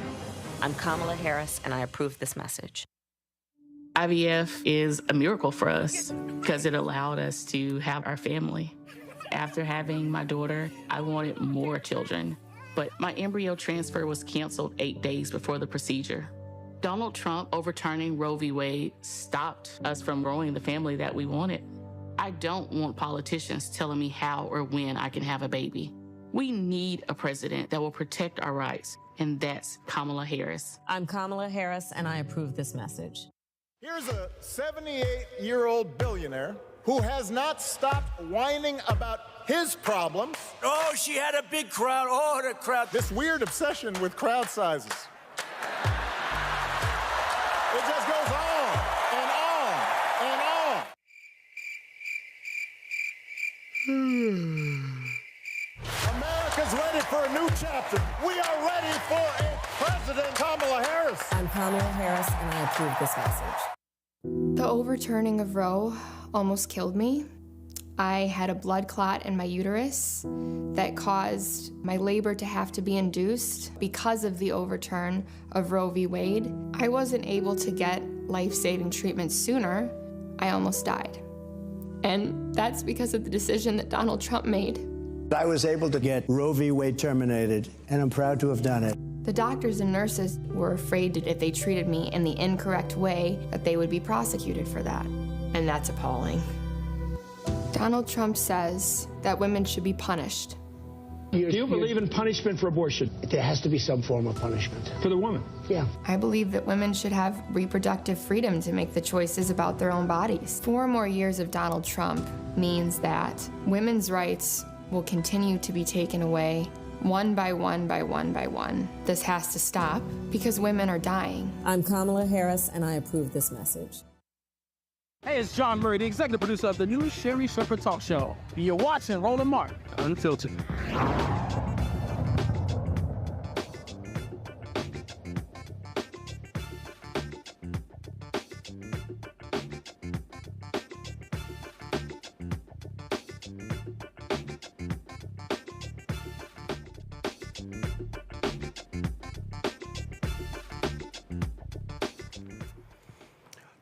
I'm Kamala Harris, and I approve this message. IVF is a miracle for us because it allowed us to have our family. After having my daughter, I wanted more children, but my embryo transfer was canceled 8 days before the procedure. Donald Trump overturning Roe v. Wade stopped us from growing the family that we wanted. I don't want politicians telling me how or when I can have a baby. We need a president that will protect our rights, and that's Kamala Harris. I'm Kamala Harris, and I approve this message. Here's a 78-year-old billionaire who has not stopped whining about his problems. Oh, she had a big crowd. Oh, the crowd. This weird obsession with crowd sizes. It just goes on and on and on. America's ready for a new chapter. We are ready for a President Kamala Harris. I'm Kamala Harris, and I approve this message. The overturning of Roe almost killed me. I had a blood clot in my uterus that caused my labor to have to be induced because of the overturn of Roe v. Wade. I wasn't able to get life-saving treatment sooner. I almost died. And that's because of the decision that Donald Trump made. I was able to get Roe v. Wade terminated, and I'm proud to have done it. The doctors and nurses were afraid that if they treated me in the incorrect way, that they would be prosecuted for that. And that's appalling. Donald Trump says that women should be punished. Do you believe in punishment for abortion? There has to be some form of punishment for the woman. Yeah. I believe that women should have reproductive freedom to make the choices about their own bodies. 4 more years of Donald Trump means that women's rights will continue to be taken away one by one by one by one. This has to stop because women are dying. I'm Kamala Harris, and I approve this message. Hey, it's John Murray, the executive producer of the new Sherry Shepherd Talk Show. You're watching Roland Martin Unfiltered.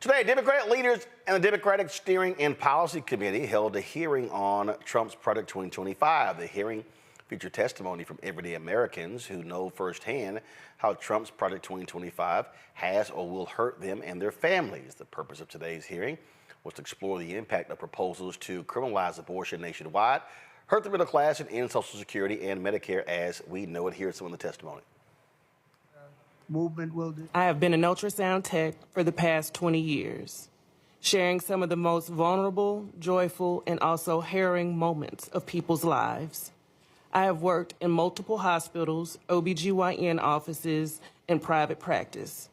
Today, Democratic leaders and the Democratic Steering and Policy Committee held a hearing on Trump's Project 2025. The hearing featured testimony from everyday Americans who know firsthand how Trump's Project 2025 has or will hurt them and their families. The purpose of today's hearing was to explore the impact of proposals to criminalize abortion nationwide, hurt the middle class, and end Social Security and Medicare as we know it. Here's some of the testimony. Movement will do. I have been an ultrasound tech for the past 20 years, sharing some of the most vulnerable, joyful, and also harrowing moments of people's lives. I have worked in multiple hospitals, OBGYN offices, and private practice.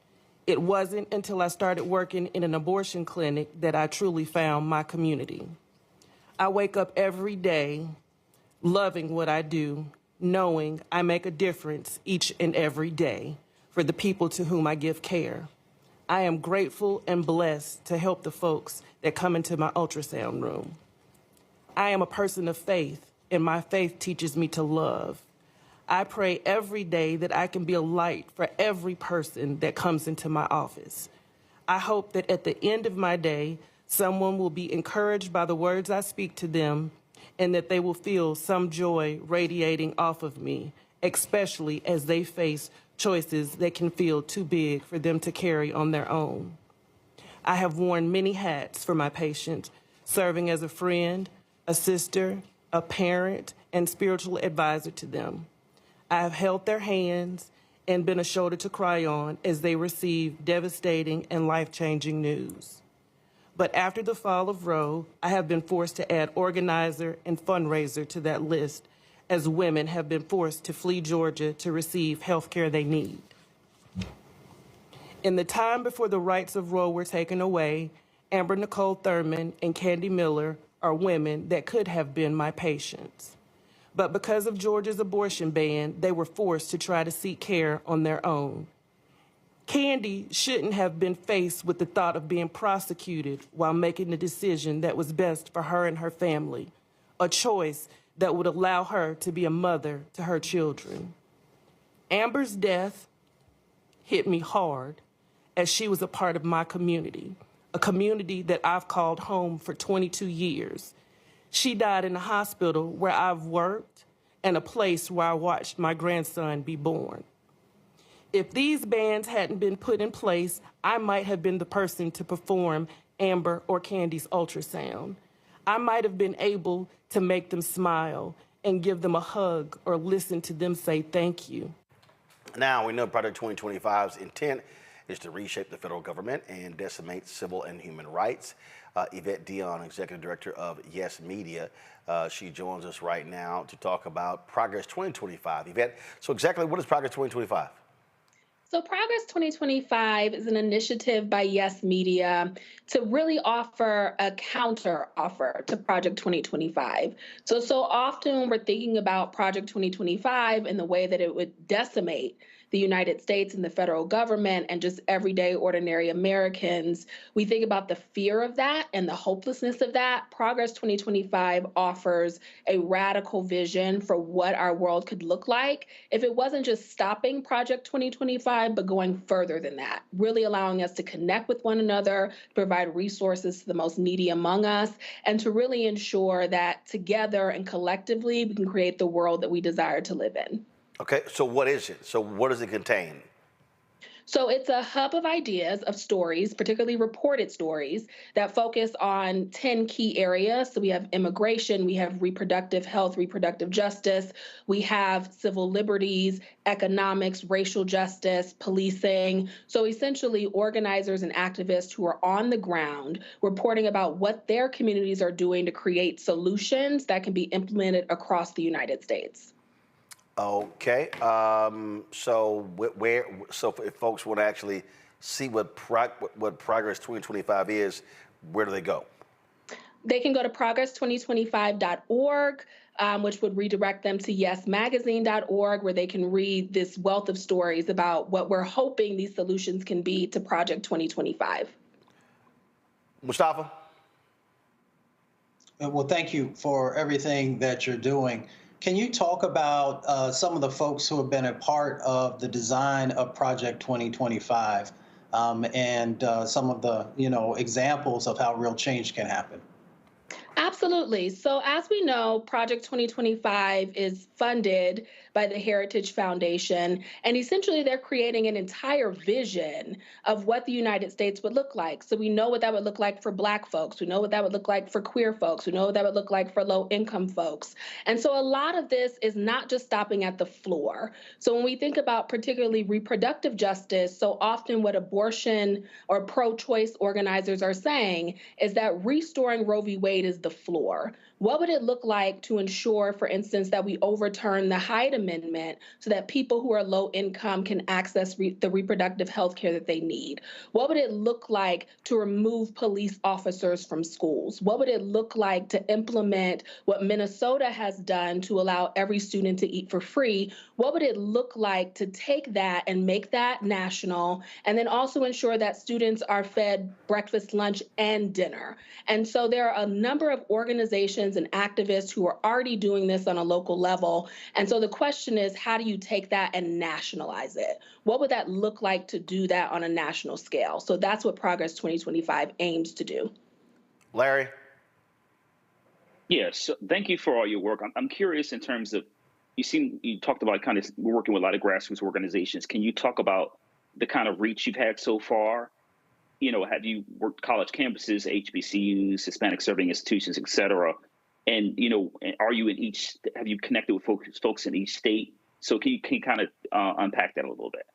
It wasn't until I started working in an abortion clinic that I truly found my community. I wake up every day loving what I do, knowing I make a difference each and every day for the people to whom I give care. I am grateful and blessed to help the folks that come into my ultrasound room. I am a person of faith, and my faith teaches me to love. I pray every day that I can be a light for every person that comes into my office. I hope that at the end of my day, someone will be encouraged by the words I speak to them, and that they will feel some joy radiating off of me, especially as they face choices that can feel too big for them to carry on their own. I have worn many hats for my patients, serving as a friend, a sister, a parent, and spiritual advisor to them. I have held their hands and been a shoulder to cry on as they receive devastating and life-changing news. But after the fall of Roe, I have been forced to add organizer and fundraiser to that list, as women have been forced to flee Georgia to receive health care they need. In the time before the rights of Roe were taken away, Amber Nicole Thurman and Candy Miller are women that could have been my patients. But because of Georgia's abortion ban, they were forced to try to seek care on their own. Candy shouldn't have been faced with the thought of being prosecuted while making the decision that was best for her and her family, a choice that would allow her to be a mother to her children. Amber's death hit me hard as she was a part of my community, a community that I've called home for 22 years. She died in a hospital where I've worked and a place where I watched my grandson be born. If these bans hadn't been put in place, I might have been the person to perform Amber or Candy's ultrasound. I might have been able to make them smile and give them a hug or listen to them say thank you. Now, we know Project 2025's intent is to reshape the federal government and decimate civil and human rights. Yvette Dion, Executive Director of Yes Media, she joins us right now to talk about Progress 2025. Yvette, so exactly what is Progress 2025? So Progress 2025 is an initiative by Yes Media to really offer a counter offer to Project 2025. So often when we're thinking about Project 2025 and the way that it would decimate the United States and the federal government and just everyday ordinary Americans, we think about the fear of that and the hopelessness of that. Progress 2025 offers a radical vision for what our world could look like if it wasn't just stopping Project 2025, but going further than that, really allowing us to connect with one another, provide resources to the most needy among us, and to really ensure that together and collectively we can create the world that we desire to live in. Okay, so what is it? So what does it contain? So it's a hub of ideas, of stories, particularly reported stories, that focus on 10 key areas. So we have immigration, we have reproductive health, reproductive justice, we have civil liberties, economics, racial justice, policing. So essentially organizers and activists who are on the ground reporting about what their communities are doing to create solutions that can be implemented across the United States. Okay, so if folks want to actually see what Progress 2025 is, where do they go? They can go to progress2025.org, which would redirect them to yesmagazine.org, where they can read this wealth of stories about what we're hoping these solutions can be to Project 2025. Mustafa? Well, thank you for everything that you're doing. Can you talk about some of the folks who have been a part of the design of Project 2025 and some of the, examples of how real change can happen? Absolutely. So as we know, Project 2025 is funded by the Heritage Foundation, and essentially they're creating an entire vision of what the United States would look like. So we know what that would look like for Black folks. We know what that would look like for queer folks. We know what that would look like for low-income folks. And so a lot of this is not just stopping at the floor. So when we think about particularly reproductive justice, so often what abortion or pro-choice organizers are saying is that restoring Roe v. Wade is the floor. What would it look like to ensure, for instance, that we overturn the Hyde Amendment so that people who are low income can access the reproductive health care that they need? What would it look like to remove police officers from schools? What would it look like to implement what Minnesota has done to allow every student to eat for free? What would it look like to take that and make that national, and then also ensure that students are fed breakfast, lunch, and dinner? And so there are a number of organizations and activists who are already doing this on a local level. And so the question is, how do you take that and nationalize it? What would that look like to do that on a national scale? So that's what Progress 2025 aims to do. Larry? Yes, thank you for all your work. I'm curious in terms of, you talked about kind of working with a lot of grassroots organizations. Can you talk about the kind of reach you've had so far? Have you worked college campuses, HBCUs, Hispanic serving institutions, et cetera? And, are you have you connected with folks in each state? So can you kind of unpack that a little bit?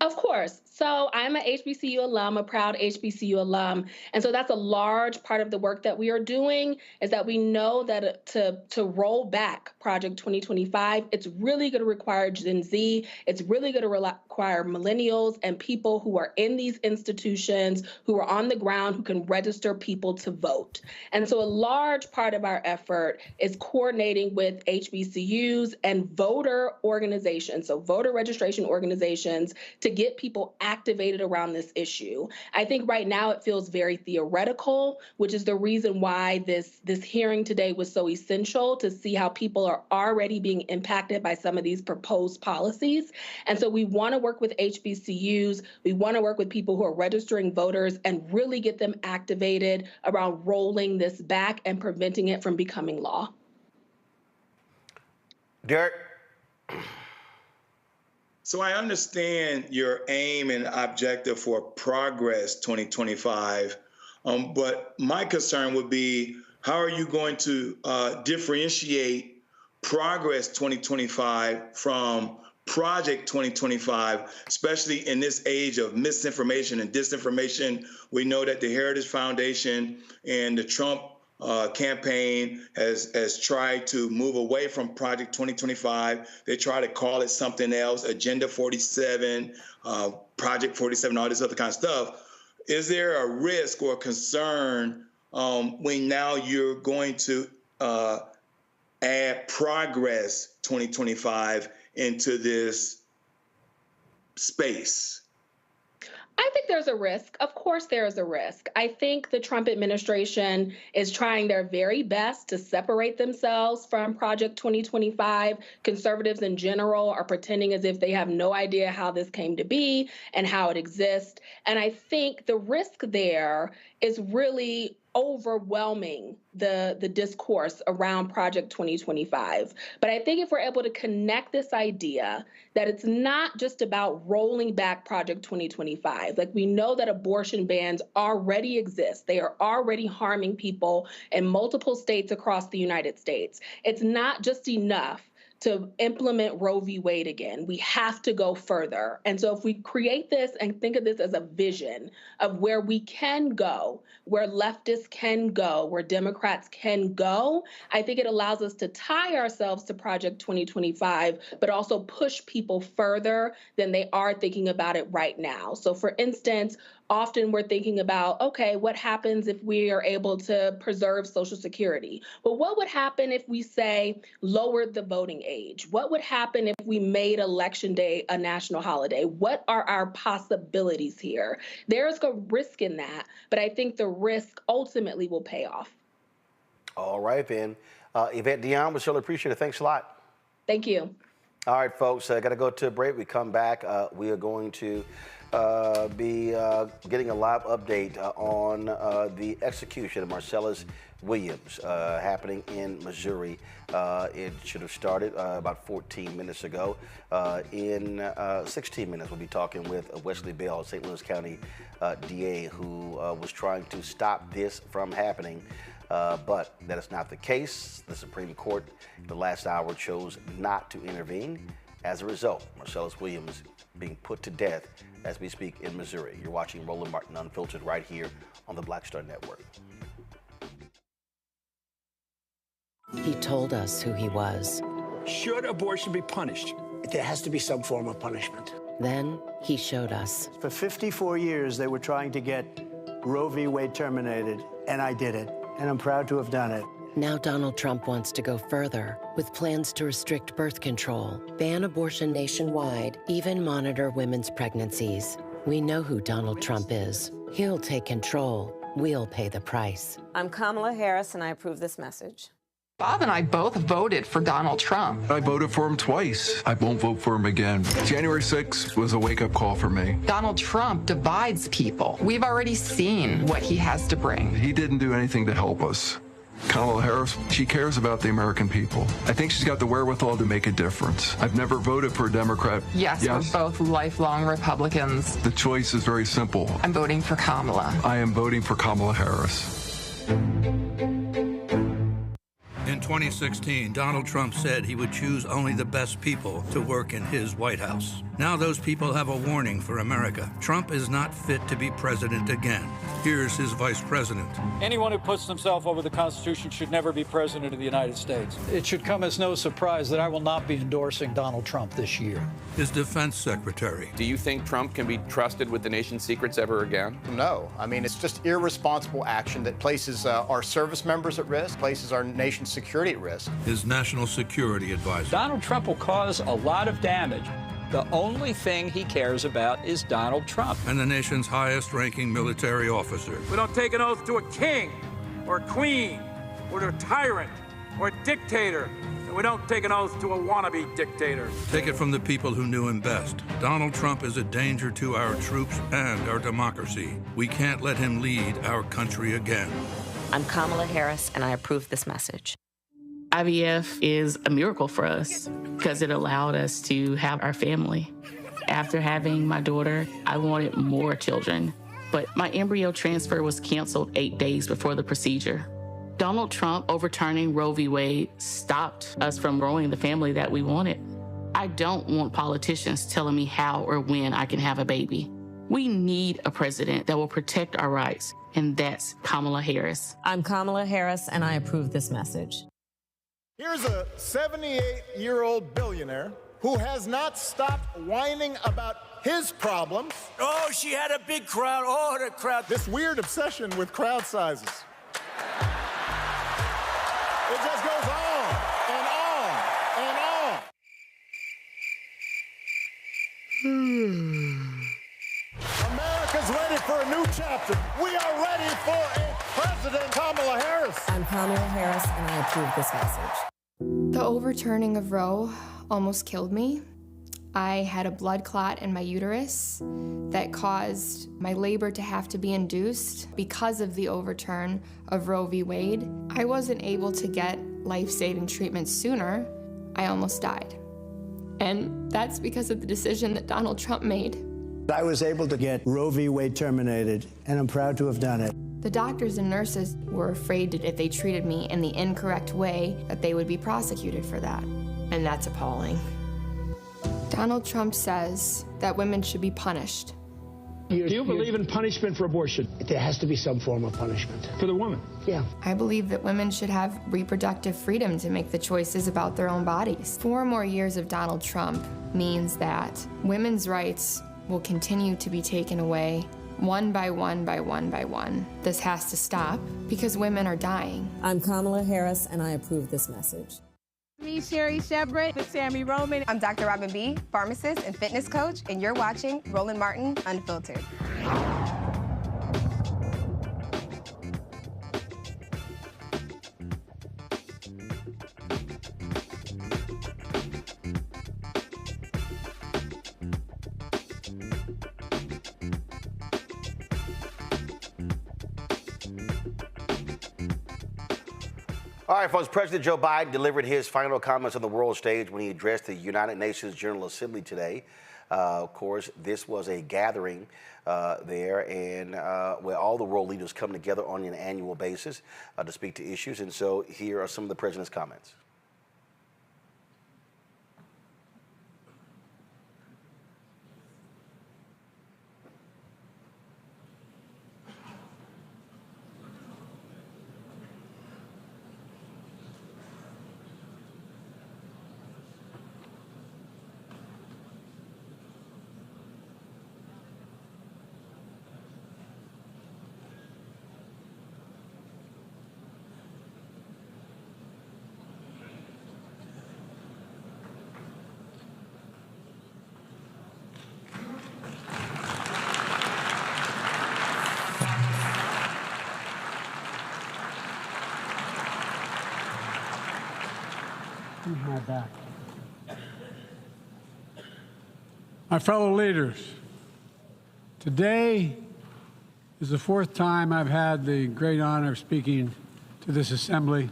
Of course. So I'm an HBCU alum, a proud HBCU alum. And so that's a large part of the work that we are doing, is that we know that to roll back Project 2025, it's really going to require Gen Z. It's really going to require millennials and people who are in these institutions, who are on the ground, who can register people to vote. And so a large part of our effort is coordinating with HBCUs and voter organizations, so voter registration organizations, to get people activated around this issue. I think right now it feels very theoretical, which is the reason why this hearing today was so essential, to see how people are already being impacted by some of these proposed policies. And so we want to work with HBCUs. We want to work with people who are registering voters and really get them activated around rolling this back and preventing it from becoming law. Derek? So I understand your aim and objective for Progress 2025, but my concern would be, how are you going to differentiate Progress 2025 from Project 2025, especially in this age of misinformation and disinformation? We know that the Heritage Foundation and the Trump campaign has tried to move away from Project 2025. They try to call it something else, Agenda 47, Project 47, all this other kind of stuff. Is there a risk or concern when now you're going to add Progress 2025 into this space? I think there's a risk. Of course, there is a risk. I think the Trump administration is trying their very best to separate themselves from Project 2025. Conservatives in general are pretending as if they have no idea how this came to be and how it exists. And I think the risk there is really overwhelming the discourse around Project 2025. But I think if we're able to connect this idea that it's not just about rolling back Project 2025, like we know that abortion bans already exist. They are already harming people in multiple states across the United States. It's not just enough to implement Roe v. Wade again. We have to go further. And so if we create this and think of this as a vision of where we can go, where leftists can go, where Democrats can go, I think it allows us to tie ourselves to Project 2025, but also push people further than they are thinking about it right now. So for instance, often we're thinking about, okay, what happens if we are able to preserve Social Security? But what would happen if we, say, lowered the voting age? What would happen if we made Election Day a national holiday? What are our possibilities here? There's a risk in that, but I think the risk ultimately will pay off. All right, then. Yvette Dion, we certainly appreciate it. Thanks a lot. Thank you. All right, folks, I got to go to a break. We come back. We are going to be getting a live update on the execution of Marcellus Williams happening in Missouri. It should have started about 14 minutes ago. In 16 minutes, we'll be talking with Wesley Bell, St. Louis County DA, who was trying to stop this from happening. But that is not the case. The Supreme Court, the last hour, chose not to intervene. As a result, Marcellus Williams being put to death as we speak in Missouri. You're watching Roland Martin Unfiltered right here on the Black Star Network. He told us who he was. Should abortion be punished? There has to be some form of punishment. Then he showed us. For 54 years, they were trying to get Roe v. Wade terminated, and I did it, and I'm proud to have done it. Now Donald Trump wants to go further with plans to restrict birth control, ban abortion nationwide, even monitor women's pregnancies. We know who Donald Trump is. He'll take control. We'll pay the price. I'm Kamala Harris, and I approve this message. Bob and I both voted for Donald Trump. I voted for him twice. I won't vote for him again. January 6th was a wake-up call for me. Donald Trump divides people. We've already seen what he has to bring. He didn't do anything to help us. Kamala Harris, she cares about the American people. I think she's got the wherewithal to make a difference. I've never voted for a Democrat. Yes, we're both lifelong Republicans. The choice is very simple. I'm voting for Kamala. I am voting for Kamala Harris. In 2016, Donald Trump said he would choose only the best people to work in his White House. Now those people have a warning for America. Trump is not fit to be president again. Here's his vice president. Anyone who puts themselves over the Constitution should never be president of the United States. It should come as no surprise that I will not be endorsing Donald Trump this year. His defense secretary. Do you think Trump can be trusted with the nation's secrets ever again? No. I mean, it's just irresponsible action that places our service members at risk, places our nation's security at risk. His national security advisor. Donald Trump will cause a lot of damage. The only thing he cares about is Donald Trump. And the nation's highest-ranking military officer. We don't take an oath to a king or a queen or to a tyrant or a dictator. And we don't take an oath to a wannabe dictator. Take it from the people who knew him best. Donald Trump is a danger to our troops and our democracy. We can't let him lead our country again. I'm Kamala Harris, and I approve this message. IVF is a miracle for us because it allowed us to have our family. After having my daughter, I wanted more children, but my embryo transfer was canceled 8 days before the procedure. Donald Trump overturning Roe v. Wade stopped us from growing the family that we wanted. I don't want politicians telling me how or when I can have a baby. We need a president that will protect our rights, and that's Kamala Harris. I'm Kamala Harris, and I approve this message. Here's a 78-year-old billionaire who has not stopped whining about his problems. Oh, she had a big crowd. Oh, the crowd. This weird obsession with crowd sizes. It just goes on and on and on. America's ready for a new chapter. We are ready for a President Kamala Harris. I'm Kamala Harris, and I approve this message. The overturning of Roe almost killed me. I had a blood clot in my uterus that caused my labor to have to be induced because of the overturn of Roe v. Wade. I wasn't able to get life-saving treatment sooner. I almost died. And that's because of the decision that Donald Trump made. I was able to get Roe v. Wade terminated, and I'm proud to have done it. The doctors and nurses were afraid that if they treated me in the incorrect way, that they would be prosecuted for that. And that's appalling. Donald Trump says that women should be punished. Do you believe in punishment for abortion? There has to be some form of punishment for the woman. Yeah. I believe that women should have reproductive freedom to make the choices about their own bodies. 4 more years of Donald Trump means that women's rights will continue to be taken away one by one by one by one. This has to stop because women are dying. I'm Kamala Harris, and I approve this message. Me, Sherry Shepard, with Sammy Roman. I'm Dr. Robin B., pharmacist and fitness coach, and you're watching Roland Martin Unfiltered. All right, folks, President Joe Biden delivered his final comments on the world stage when he addressed the United Nations General Assembly today. Of course, this was a gathering there and where all the world leaders come together on an annual basis to speak to issues. And so here are some of the president's comments. My back. My fellow leaders, today is the 4th time I've had the great honor of speaking to this assembly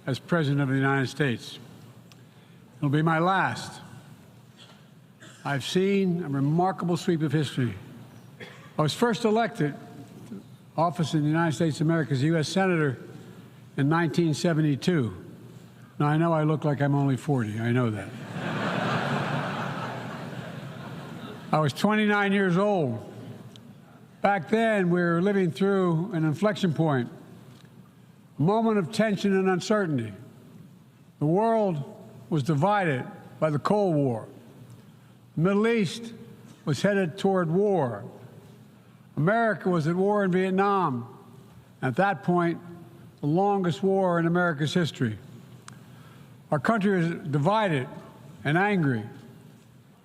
as President of the United States. It'll be my last. I've seen a remarkable sweep of history. I was first elected to office in the United States of America as a U.S. Senator in 1972. Now, I know I look like I'm only 40. I know that. I was 29 years old. Back then, we were living through an inflection point, a moment of tension and uncertainty. The world was divided by the Cold War. The Middle East was headed toward war. America was at war in Vietnam. At that point, the longest war in America's history. Our country was divided and angry.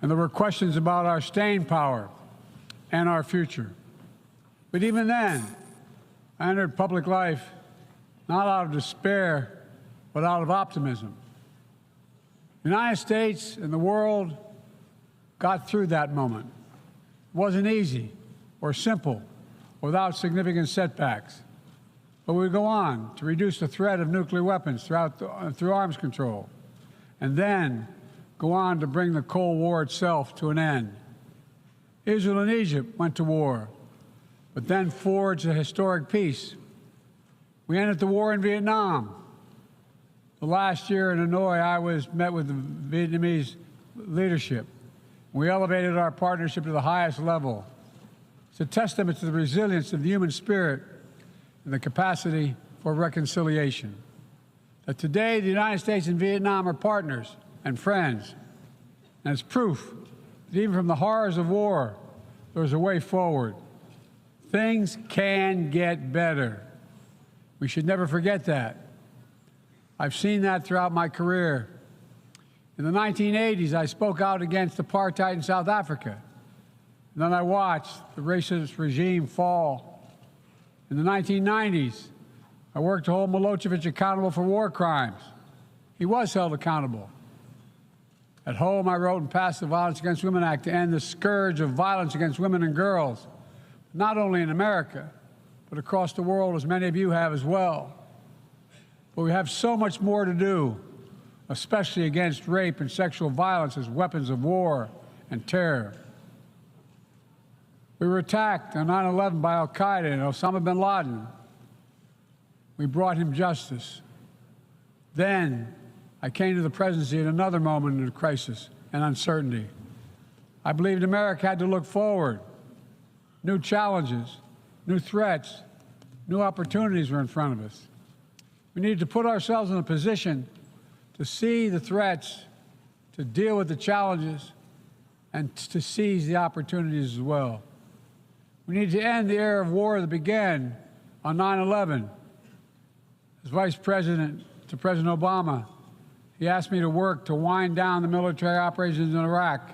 And there were questions about our staying power and our future. But even then, I entered public life not out of despair, but out of optimism. The United States and the world got through that moment. It wasn't easy or simple, without significant setbacks. But we go on to reduce the threat of nuclear weapons through arms control, and then go on to bring the Cold War itself to an end. Israel and Egypt went to war, but then forged a historic peace. We ended the war in Vietnam. The last year in Hanoi, I met with the Vietnamese leadership. We elevated our partnership to the highest level. It's a testament to the resilience of the human spirit and the capacity for reconciliation. That today, the United States and Vietnam are partners and friends. And it's proof that even from the horrors of war, there's a way forward. Things can get better. We should never forget that. I've seen that throughout my career. In the 1980s, I spoke out against apartheid in South Africa. And then I watched the racist regime fall. In the 1990s, I worked to hold Milosevic accountable for war crimes. He was held accountable. At home, I wrote and passed the Violence Against Women Act to end the scourge of violence against women and girls, not only in America, but across the world, as many of you have as well. But we have so much more to do, especially against rape and sexual violence as weapons of war and terror. We were attacked on 9/11 by al-Qaeda and Osama bin Laden. We brought him justice. Then I came to the presidency at another moment of crisis and uncertainty. I believed America had to look forward. New challenges, new threats, new opportunities were in front of us. We needed to put ourselves in a position to see the threats, to deal with the challenges, and to seize the opportunities as well. We need to end the era of war that began on 9/11. As Vice President to President Obama, he asked me to work to wind down the military operations in Iraq,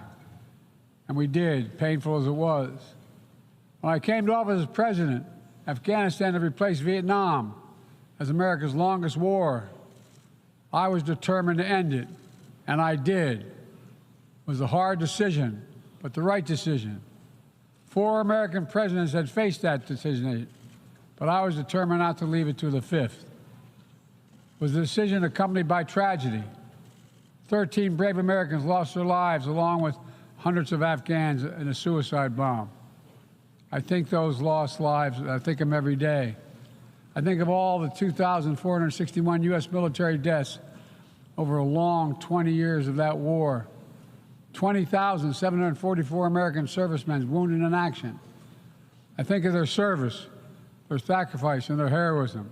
and we did, painful as it was. When I came to office as president, Afghanistan had replaced Vietnam as America's longest war. I was determined to end it, and I did. It was a hard decision, but the right decision. 4 American presidents had faced that decision, but I was determined not to leave it to the 5th. It was a decision accompanied by tragedy. 13 brave Americans lost their lives, along with hundreds of Afghans in a suicide bomb. I think those lost lives, I think of them every day. I think of all the 2,461 U.S. military deaths over a long 20 years of that war. 20,744 American servicemen wounded in action. I think of their service, their sacrifice, and their heroism.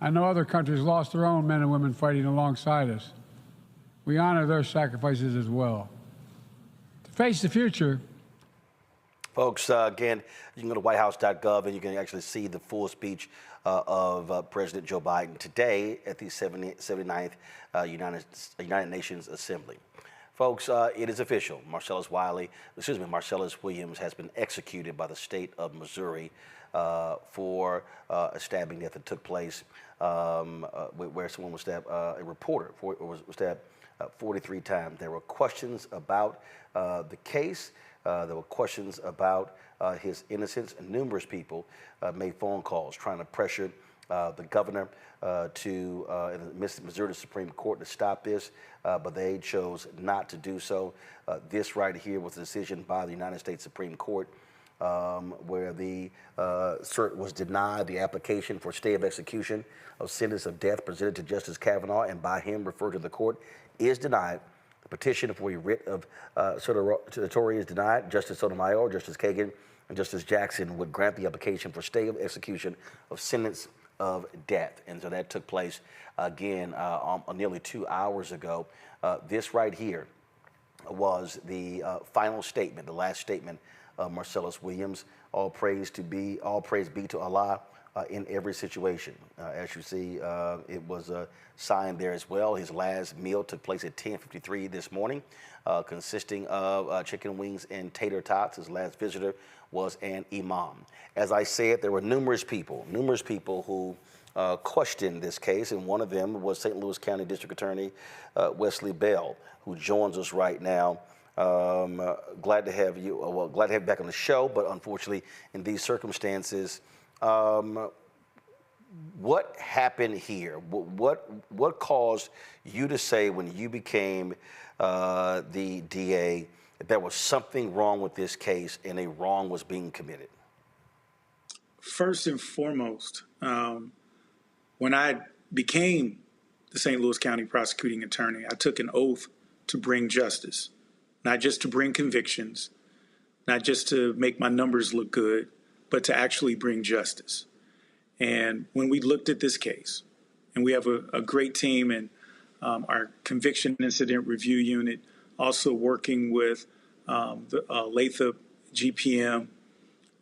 I know other countries lost their own men and women fighting alongside us. We honor their sacrifices as well. To face the future. Folks, again, you can go to whitehouse.gov and you can actually see the full speech of President Joe Biden today at the 79th United Nations Assembly. Folks, it is official. Marcellus Williams has been executed by the state of Missouri for a stabbing death that took place where someone was stabbed, a reporter was stabbed 43 times. There were questions about the case. There were questions about his innocence, and numerous people made phone calls trying to pressure the governor to Missouri Supreme Court to stop this, but they chose not to do so. This right here was a decision by the United States Supreme Court where the cert was denied. The application for stay of execution of sentence of death presented to Justice Kavanaugh and by him referred to the court is denied. The petition for a writ of certiorari is denied. Justice Sotomayor, Justice Kagan, and Justice Jackson would grant the application for stay of execution of sentence of death. And so that took place again nearly 2 hours ago. This right here was the final statement, the last statement of Marcellus Williams. All praise be to Allah. in every situation. As you see, it was signed there as well. His last meal took place at 10:53 this morning, consisting of chicken wings and tater tots. His last visitor was an imam. As I said, there were numerous people who questioned this case, and one of them was St. Louis County District Attorney Wesley Bell, who joins us right now. Glad to have you. Glad to have you back on the show, but unfortunately, in these circumstances, what happened here? What caused you to say when you became the DA that there was something wrong with this case and a wrong was being committed? First and foremost, when I became the St. Louis County prosecuting attorney, I took an oath to bring justice, not just to bring convictions, not just to make my numbers look good, but to actually bring justice. And when we looked at this case, and we have a great team in our conviction incident review unit, also working with the Lathrop GPM,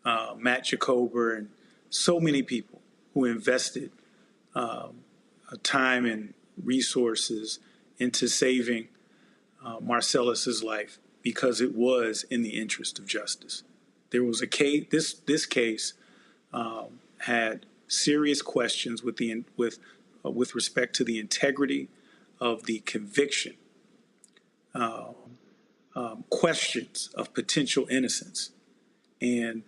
Matt Jacober, and so many people who invested time and resources into saving Marcellus's life because it was in the interest of justice. There was a case. This case had serious questions with respect to the integrity of the conviction, questions of potential innocence, and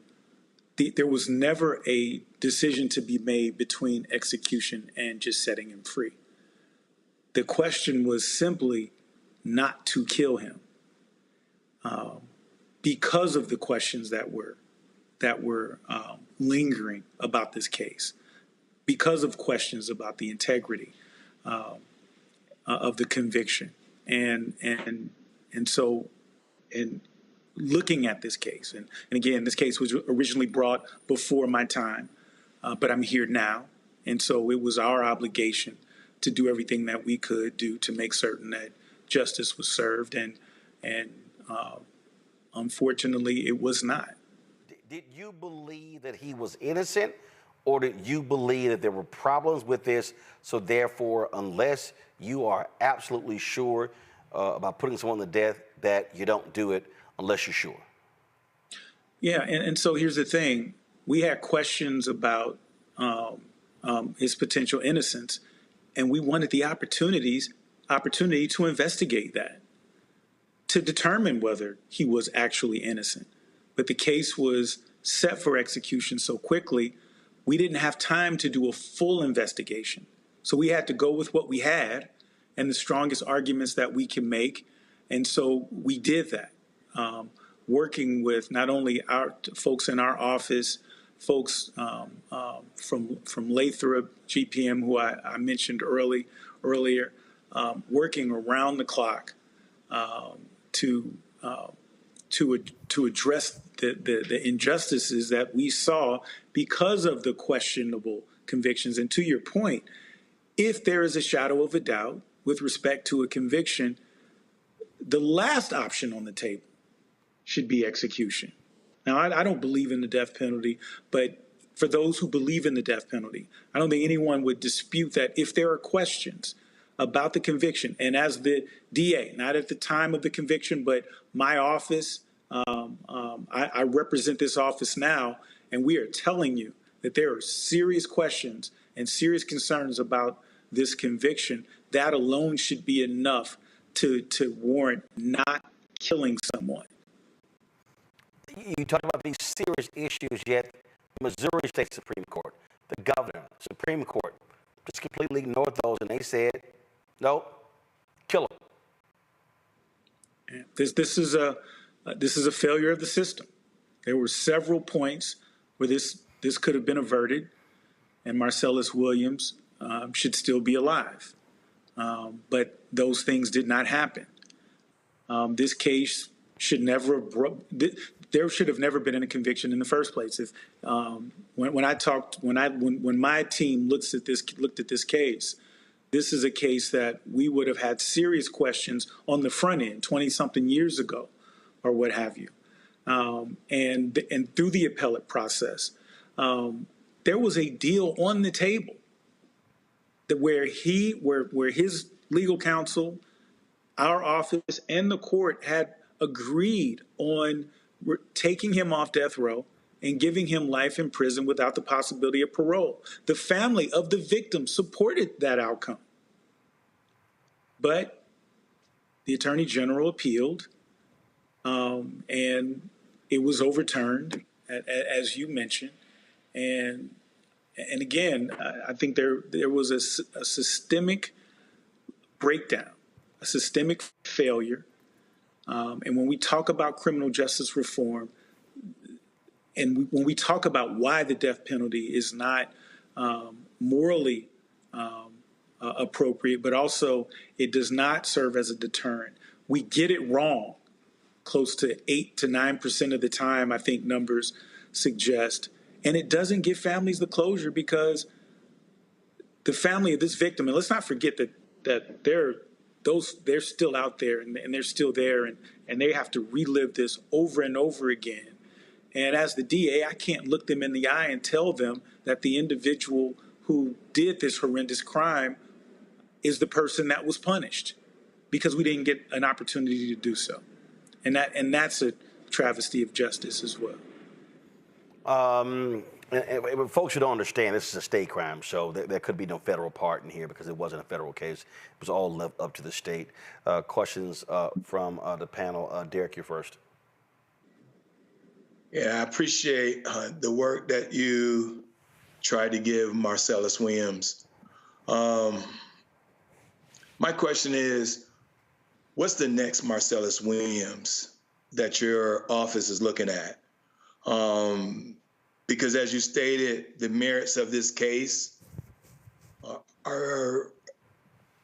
there was never a decision to be made between execution and just setting him free. The question was simply not to kill him because of the questions that were lingering about this case, because of questions about the integrity of the conviction, and so looking at this case, and again, this case was originally brought before my time, but I'm here now, and so it was our obligation to do everything that we could do to make certain that justice was served, and unfortunately, it was not. Did you believe that he was innocent, or did you believe that there were problems with this, so therefore, unless you are absolutely sure about putting someone to death, that you don't do it unless you're sure? Yeah, and so here's the thing. We had questions about his potential innocence, and we wanted the opportunity to investigate that, to determine whether he was actually innocent. But the case was set for execution so quickly, we didn't have time to do a full investigation. So we had to go with what we had and the strongest arguments that we can make. And so we did that, working with not only our folks in our office, folks from Lathrop GPM, who I mentioned earlier, working around the clock to address the injustices that we saw because of the questionable convictions. And to your point, if there is a shadow of a doubt with respect to a conviction, the last option on the table should be execution. Now, I don't believe in the death penalty, but for those who believe in the death penalty, I don't think anyone would dispute that if there are questions about the conviction, and as the DA, not at the time of the conviction, but my office, I represent this office now, and we are telling you that there are serious questions and serious concerns about this conviction. That alone should be enough to warrant not killing someone. You talk about these serious issues, yet the Missouri State Supreme Court, the governor, Supreme Court, just completely ignored those, and they said, no, kill him. This is a failure of the system. There were several points where this could have been averted, and Marcellus Williams should still be alive. But those things did not happen. This case should never have there should have never been a conviction in the first place. If when my team looked at this case, this is a case that we would have had serious questions on the front end 20-something years ago, or what have you, and through the appellate process. there was a deal on the table that where his legal counsel, our office, and the court had agreed on taking him off death row and giving him life in prison without the possibility of parole. The family of the victim supported that outcome. But the Attorney General appealed, and it was overturned, as you mentioned. And again, I think there was a systemic breakdown, a systemic failure. And when we talk about criminal justice reform, and when we talk about why the death penalty is not morally appropriate, but also it does not serve as a deterrent, we get it wrong close to 8 to 9% of the time, I think numbers suggest. And it doesn't give families the closure because the family of this victim, and let's not forget that they're still out there and they're still there and they have to relive this over and over again. And as the DA, I can't look them in the eye and tell them that the individual who did this horrendous crime is the person that was punished because we didn't get an opportunity to do so. And that's a travesty of justice as well. And folks who don't understand, this is a state crime, so there could be no federal part in here because it wasn't a federal case. It was all left up to the state. Questions from the panel. Derek, you're first. Yeah, I appreciate the work that you tried to give Marcellus Williams. My question is, what's the next Marcellus Williams that your office is looking at? Because as you stated, the merits of this case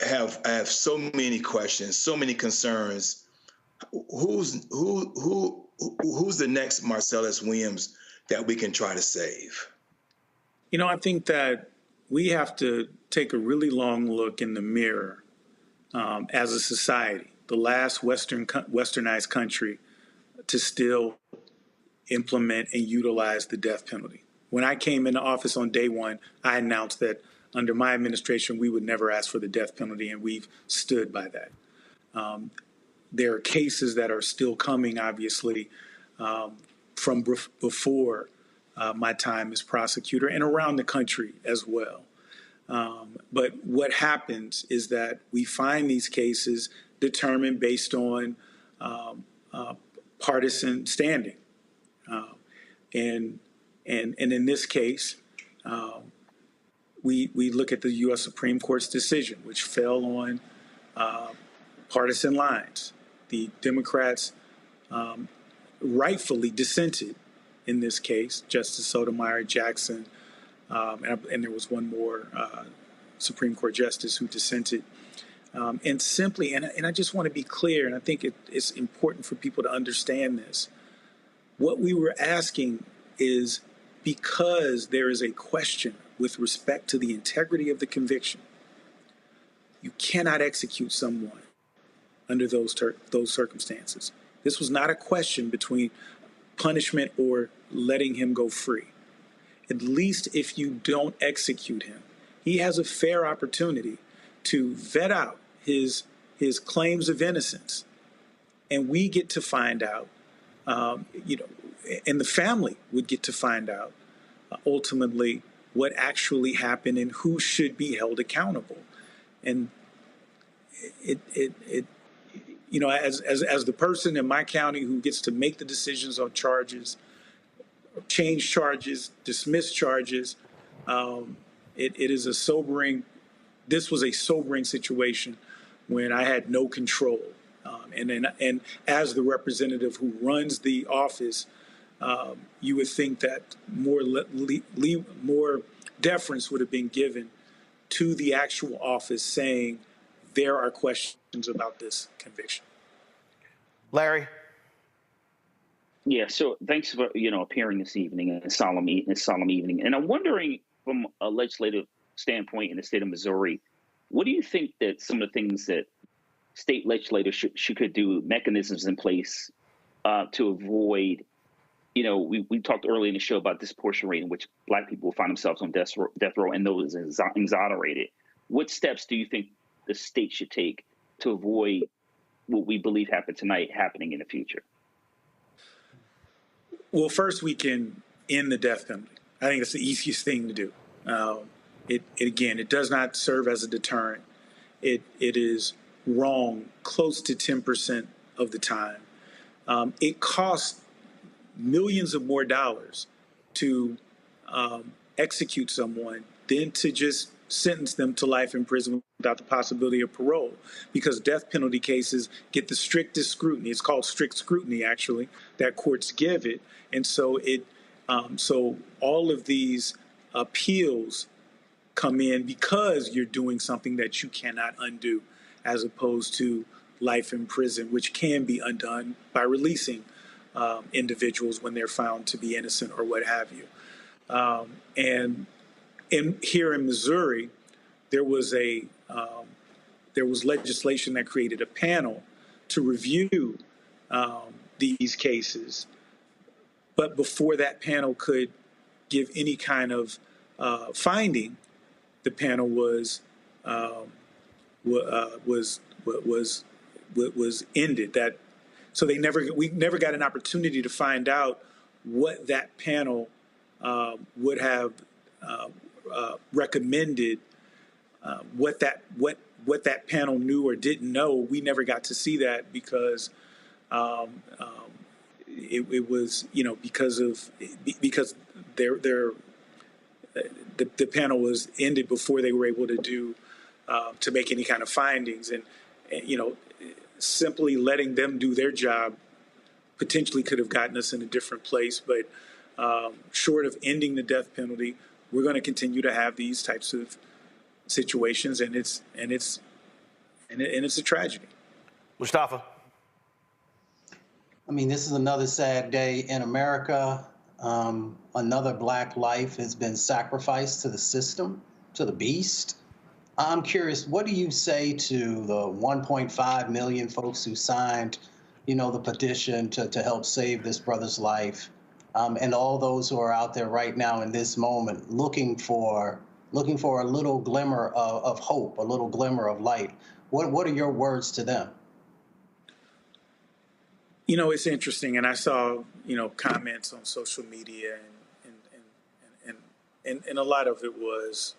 have so many questions, so many concerns. Who's the next Marcellus Williams that we can try to save? You know, I think that we have to take a really long look in the mirror as a society, the last westernized country to still implement and utilize the death penalty. When I came into office on day one, I announced that under my administration, we would never ask for the death penalty, and we've stood by that. There are cases that are still coming, obviously, from before my time as prosecutor and around the country as well. But what happens is that we find these cases determined based on partisan standing. And in this case, we look at the U.S. Supreme Court's decision, which fell on partisan lines. The Democrats rightfully dissented in this case, Justice Sotomayor, Jackson, and there was one more Supreme Court justice who dissented. And simply, and I just want to be clear, and I think it's important for people to understand this. What we were asking is because there is a question with respect to the integrity of the conviction, you cannot execute someone under those circumstances. This was not a question between punishment or letting him go free. At least if you don't execute him, he has a fair opportunity to vet out his claims of innocence. And we get to find out, and the family would get to find out ultimately what actually happened and who should be held accountable. And as the person in my county who gets to make the decisions on charges, change charges, dismiss charges, this was a sobering situation when I had no control. And as the representative who runs the office, you would think that more deference would have been given to the actual office saying there are questions about this conviction. Larry? Yeah, so thanks for appearing this evening in a solemn evening. And I'm wondering from a legislative standpoint in the state of Missouri, what do you think that some of the things that state legislators should do, mechanisms in place to avoid we talked earlier in the show about disproportionate rate in which Black people find themselves on death row and those exonerated. What steps do you think the state should take to avoid what we believe happened tonight happening in the future? Well, first we can end the death penalty. I think that's the easiest thing to do. It does not serve as a deterrent. It is wrong close to 10% of the time. It costs millions of more dollars to execute someone than to just sentence them to life in prison without the possibility of parole, because death penalty cases get the strictest scrutiny. It's called strict scrutiny, actually, that courts give it. And so so all of these appeals come in because you're doing something that you cannot undo, as opposed to life in prison, which can be undone by releasing individuals when they're found to be innocent or what have you. And here in Missouri, there was legislation that created a panel to review these cases. But before that panel could give any kind of finding, the panel was ended. So we never got an opportunity to find out what that panel would have recommended, what that panel knew or didn't know. We never got to see that because it was because the panel was ended before they were able to make any kind of findings, and simply letting them do their job potentially could have gotten us in a different place. But short of ending the death penalty, we're going to continue to have these types of situations, and it's a tragedy. Mustafa. I mean, this is another sad day in America. Another Black life has been sacrificed to the system, to the beast. I'm curious, what do you say to the 1.5 million folks who signed, the petition to help save this brother's life, and all those who are out there right now in this moment looking for a little glimmer of hope, a little glimmer of light? What are your words to them? It's interesting, and I saw, comments on social media, and a lot of it was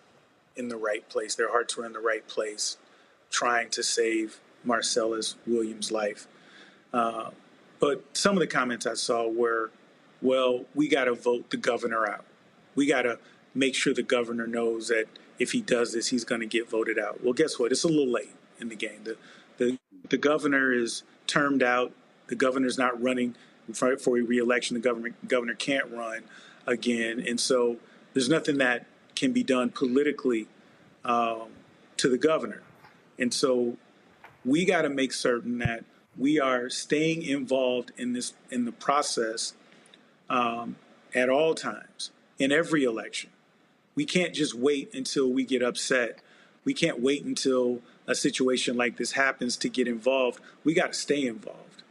in the right place. Their hearts were in the right place, trying to save Marcellus Williams' life. But some of the comments I saw were, well, we got to vote the governor out. We got to make sure the governor knows that if he does this, he's going to get voted out. Well, guess what? It's a little late in the game. The governor is termed out. The governor's not running for a re-election. The governor can't run again. And so there's nothing that can be done politically to the governor. And so we got to make certain that we are staying involved in the process at all times, in every election. We can't just wait until we get upset. We can't wait until a situation like this happens to get involved. We got to stay involved.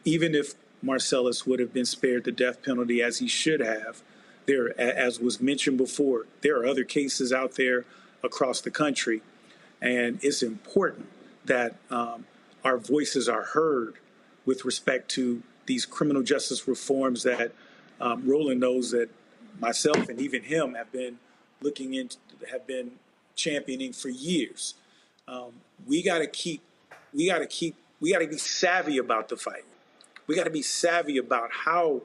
Even if Marcellus would have been spared the death penalty, as he should have, as was mentioned before, there are other cases out there across the country, and it's important that our voices are heard with respect to these criminal justice reforms that Roland knows that myself and even him have been championing for years. We got to be savvy about the fight. We got to be savvy about how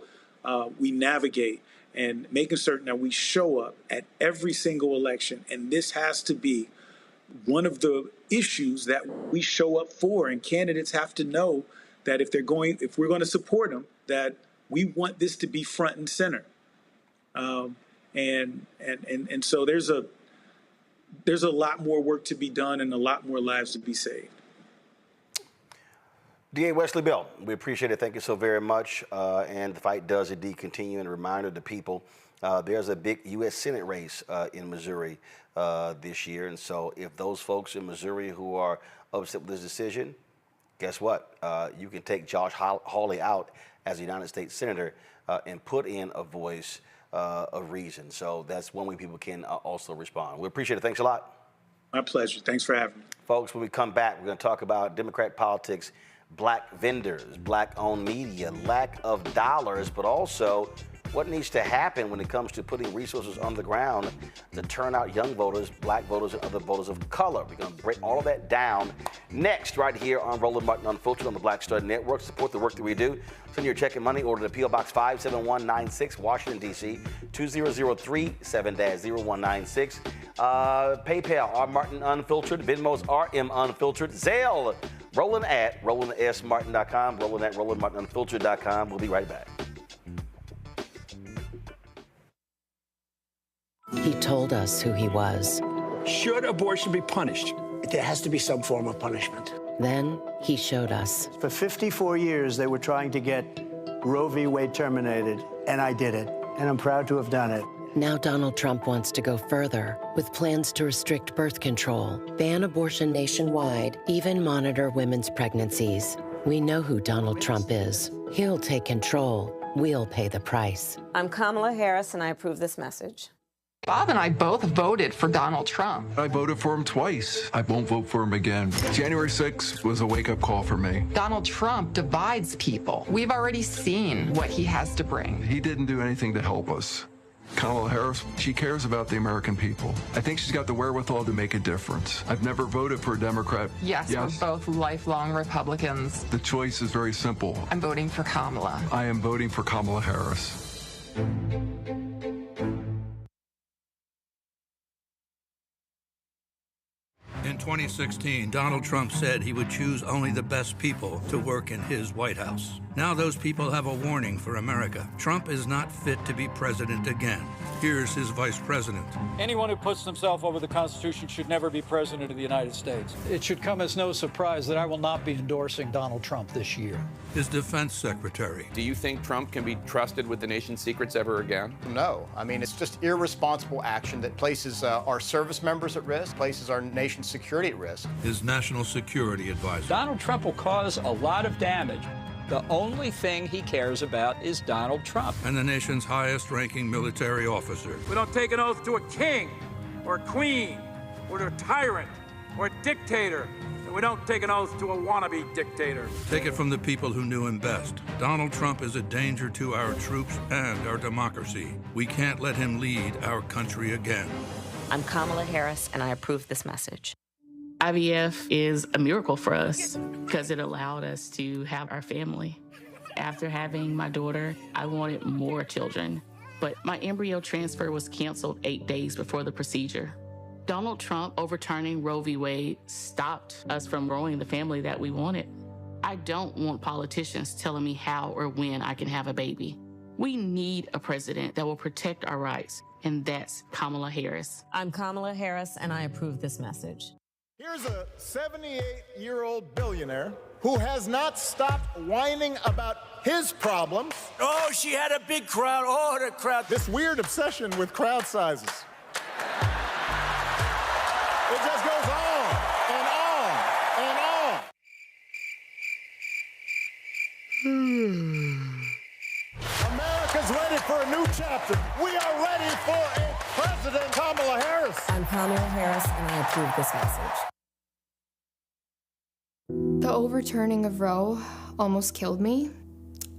we navigate and making certain that we show up at every single election. And this has to be one of the issues that we show up for. And candidates have to know that if we're going to support them, that we want this to be front and center. And so there's a lot more work to be done and a lot more lives to be saved. DA Wesley Bell, we appreciate it. Thank you so very much. And the fight does indeed continue. And a reminder to people, there's a big U.S. Senate race in Missouri this year. And so if those folks in Missouri who are upset with this decision, guess what? You can take Josh Hawley out as a United States Senator and put in a voice of reason. So that's one way people can also respond. We appreciate it. Thanks a lot. My pleasure. Thanks for having me. Folks, when we come back, we're going to talk about Democrat politics, black vendors, black-owned media, lack of dollars, but also what needs to happen when it comes to putting resources on the ground to turn out young voters, black voters, and other voters of color. We're going to break all of that down next, right here on Roland Martin Unfiltered on the Black Star Network. Support the work that we do. Send your check and money order to P.O. Box 57196, Washington, D.C., 20037 7-0196. PayPal, R. Martin Unfiltered. Venmo's RM Unfiltered. Zelle, Roland at RolandSMartin.com, Roland at RolandMartinUnfiltered.com. We'll be right back. He told us who he was. Should abortion be punished? There has to be some form of punishment. Then he showed us. For 54 years, they were trying to get Roe v. Wade terminated, and I did it, and I'm proud to have done it. Now Donald Trump wants to go further with plans to restrict birth control, ban abortion nationwide, even monitor women's pregnancies. We know who Donald Trump is. He'll take control. We'll pay the price. I'm Kamala Harris, and I approve this message. Bob and I both voted for Donald Trump. I voted for him twice. I won't vote for him again. January 6th was a wake-up call for me. Donald Trump divides people. We've already seen what he has to bring. He didn't do anything to help us. Kamala Harris, she cares about the American people. I think she's got the wherewithal to make a difference. I've never voted for a Democrat. Yes, we're both lifelong Republicans. The choice is very simple. I'm voting for Kamala. I am voting for Kamala Harris. In 2016, Donald Trump said he would choose only the best people to work in his White House. Now those people have a warning for America. Trump is not fit to be president again. Here's his vice president. Anyone who puts themselves over the Constitution should never be president of the United States. It should come as no surprise that I will not be endorsing Donald Trump this year. His defense secretary. Do you think Trump can be trusted with the nation's secrets ever again? No. I mean, it's just irresponsible action that places our service members at risk, places our nation's security at risk. His national security advisor. Donald Trump will cause a lot of damage. The only thing he cares about is Donald Trump. And the nation's highest-ranking military officer. We don't take an oath to a king or a queen or to a tyrant or a dictator. And we don't take an oath to a wannabe dictator. Take it from the people who knew him best. Donald Trump is a danger to our troops and our democracy. We can't let him lead our country again. I'm Kamala Harris, and I approve this message. IVF is a miracle for us because it allowed us to have our family. After having my daughter, I wanted more children, but my embryo transfer was canceled 8 days before the procedure. Donald Trump overturning Roe v. Wade stopped us from growing the family that we wanted. I don't want politicians telling me how or when I can have a baby. We need a president that will protect our rights, and that's Kamala Harris. I'm Kamala Harris, and I approve this message. Here's a 78-year-old billionaire who has not stopped whining about his problems. Oh, she had a big crowd. Oh, the crowd. This weird obsession with crowd sizes. It just goes on and on and on. America's ready for a new chapter. We are ready for a President Kamala Harris. I'm Kamala Harris, and I approve this message. The overturning of Roe almost killed me.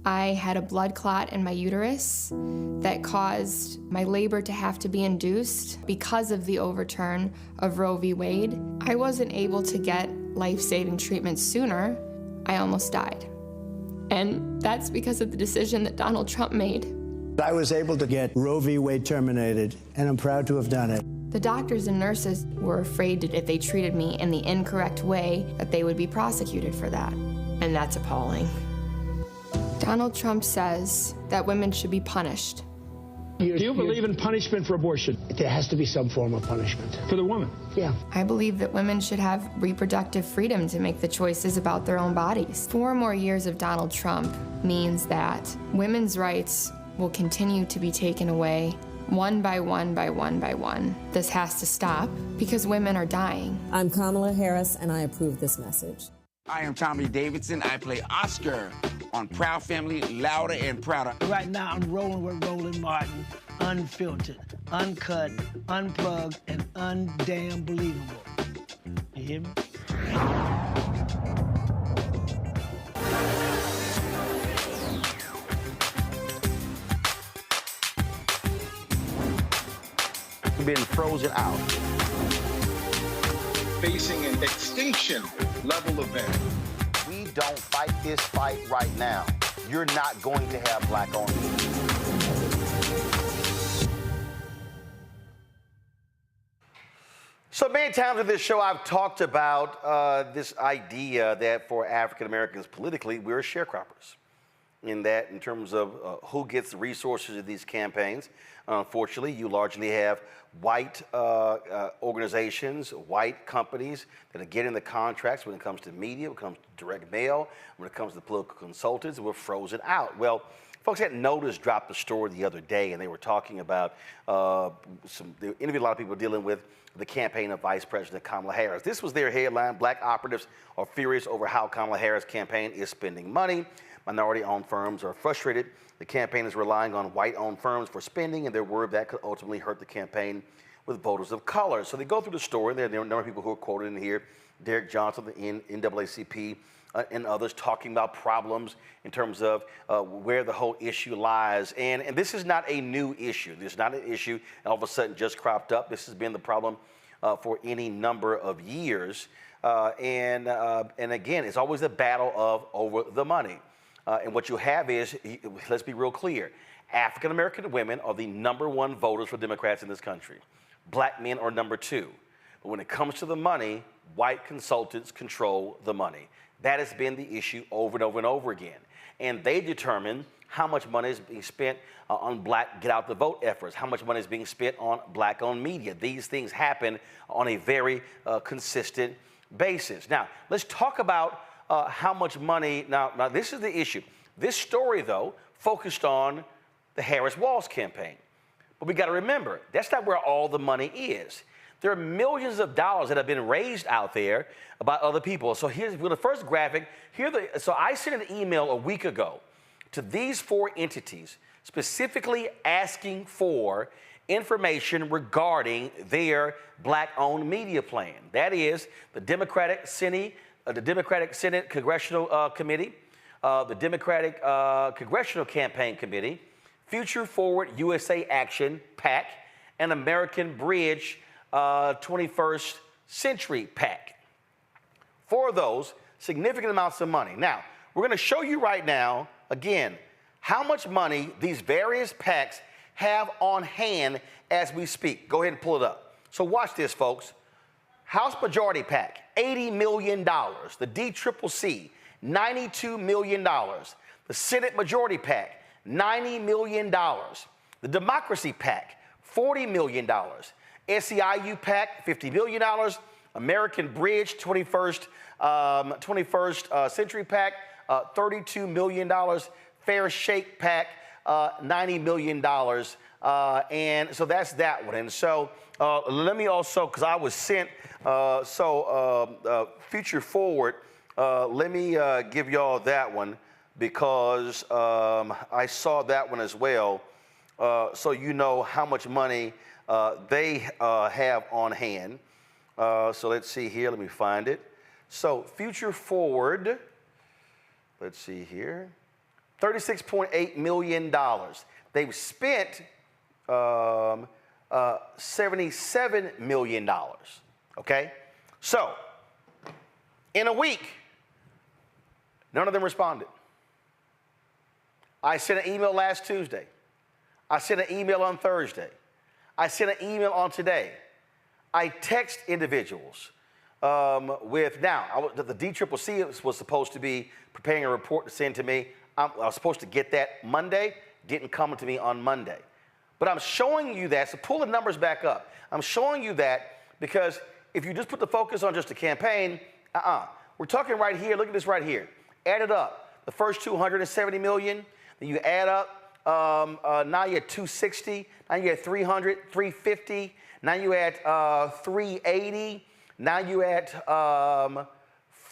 I had a blood clot in my uterus that caused my labor to have to be induced because of the overturn of Roe v. Wade. I wasn't able to get life-saving treatment sooner. I almost died. And that's because of the decision that Donald Trump made. I was able to get Roe v. Wade terminated, and I'm proud to have done it. The doctors and nurses were afraid that if they treated me in the incorrect way, that they would be prosecuted for that. And that's appalling. Donald Trump says that women should be punished. Do you believe in punishment for abortion? There has to be some form of punishment for the woman. Yeah. I believe that women should have reproductive freedom to make the choices about their own bodies. 4 more years of Donald Trump means that women's rights will continue to be taken away one by one by one by one. This has to stop because women are dying. I'm Kamala Harris, and I approve this message. I am Tommy Davidson. I play Oscar on Proud Family, Louder and Prouder. Right now, I'm rolling with Roland Martin, unfiltered, uncut, unplugged, and undamn believable. You hear me? We've been frozen out. Facing an extinction level event. We don't fight this fight right now, you're not going to have black-owned media. So many times in this show, I've talked about this idea that for African Americans politically, we're sharecroppers. In terms of who gets the resources of these campaigns. Unfortunately, you largely have white organizations, white companies that are getting the contracts when it comes to media, when it comes to direct mail, when it comes to political consultants, we're frozen out. Well, folks at Notice dropped a story the other day, and they were talking about they interviewed a lot of people dealing with the campaign of Vice President Kamala Harris. This was their headline: Black operatives are furious over how Kamala Harris' campaign is spending money. Minority-owned firms are frustrated. The campaign is relying on white-owned firms for spending, and they're worried that could ultimately hurt the campaign with voters of color. So they go through the story. There are a number of people who are quoted in here. Derek Johnson, the NAACP, and others talking about problems in terms of where the whole issue lies. And this is not a new issue. This is not an issue all of a sudden just cropped up. This has been the problem for any number of years. And again, it's always a battle over the money. And what you have is, let's be real clear, African-American women are the #1 voters for Democrats in this country. Black men are #2. But when it comes to the money, white consultants control the money. That has been the issue over and over and over again. And they determine how much money is being spent on black get-out-the-vote efforts, how much money is being spent on black-owned media. These things happen on a very consistent basis. Now, let's talk about how much money. Now, this is the issue. This story, though, focused on the Harris-Walz campaign. But we got to remember, that's not where all the money is. There are millions of dollars that have been raised out there by other people. So here's the first graphic. So I sent an email a week ago to these 4 entities, specifically asking for information regarding their black-owned media plan. That is the Democratic Senate Congressional Committee, the Democratic Congressional Campaign Committee, Future Forward USA Action, PAC, and American Bridge 21st Century, PAC. 4 of those, significant amounts of money. Now, we're going to show you right now, again, how much money these various PACs have on hand as we speak. Go ahead and pull it up. So watch this, folks. House Majority PAC, $80 million. The DCCC, $92 million. The Senate Majority PAC, $90 million. The Democracy PAC, $40 million. SEIU PAC, $50 million. American Bridge 21st Century PAC, $32 million. Fair Shake PAC, $90 million. And so that's that one. And so let me also, because I was sent, Future Forward, let me give y'all that one because I saw that one as well. So you know how much money they have on hand. So let's see here. Let me find it. So Future Forward, let's see here, $36.8 million. They've spent $77 million, okay? So, in a week, none of them responded. I sent an email last Tuesday. I sent an email on Thursday. I sent an email on today. I text individuals the DCCC was supposed to be preparing a report to send to me. I was supposed to get that Monday, didn't come to me on Monday. But I'm showing you that, so pull the numbers back up. I'm showing you that because if you just put the focus on just the campaign, we're talking right here, look at this right here. Add it up, the first 270 million, then you add up, now you're at 260, now you're at 300, 350, now you're at 380, now you're at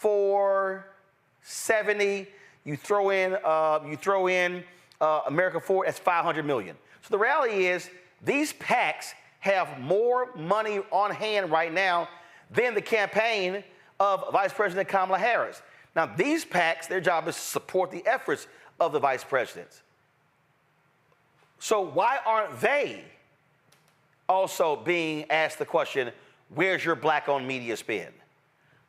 $470. You throw in America Forward, that's $500 million. So the reality is these PACs have more money on hand right now than the campaign of Vice President Kamala Harris. Now, these PACs, their job is to support the efforts of the vice presidents. So why aren't they also being asked the question, where's your black-owned media spend?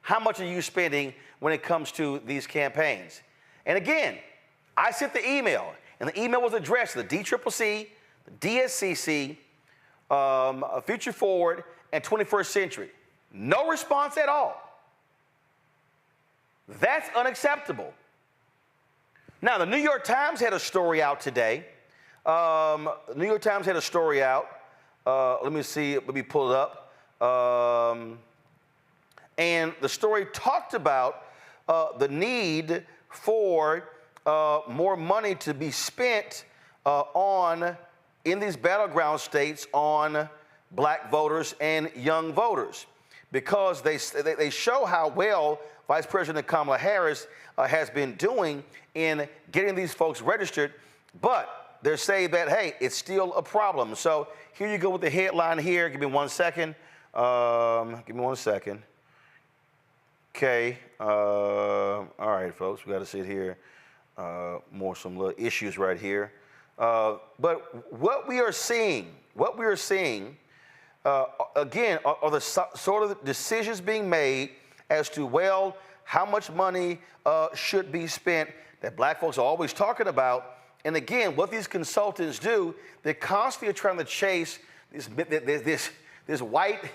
How much are you spending when it comes to these campaigns? And again, I sent the email, and the email was addressed to the DCCC, the DSCC, Future Forward, and 21st Century. No response at all. That's unacceptable. Now, the New York Times had a story out today. The New York Times had a story out. Let me see, let me pull it up. And the story talked about the need for more money to be spent in these battleground states on black voters and young voters, because they show how well Vice President Kamala Harris has been doing in getting these folks registered, but they're saying that, hey, it's still a problem. So here you go with the headline here. Give me 1 second. Give me 1 second. Okay. All right, folks, we got to sit here. Some little issues right here. But what we are seeing, again, are the sort of decisions being made as to, well, how much money should be spent that black folks are always talking about. And again, what these consultants do, they constantly are trying to chase this white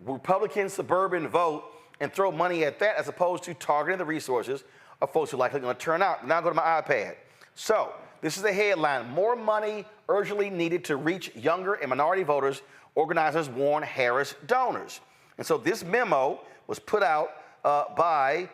Republican suburban vote and throw money at that, as opposed to targeting the resources of folks who are likely going to turn out. Now go to my iPad. So this is the headline: more money urgently needed to reach younger and minority voters, organizers warn Harris donors. And so this memo was put out by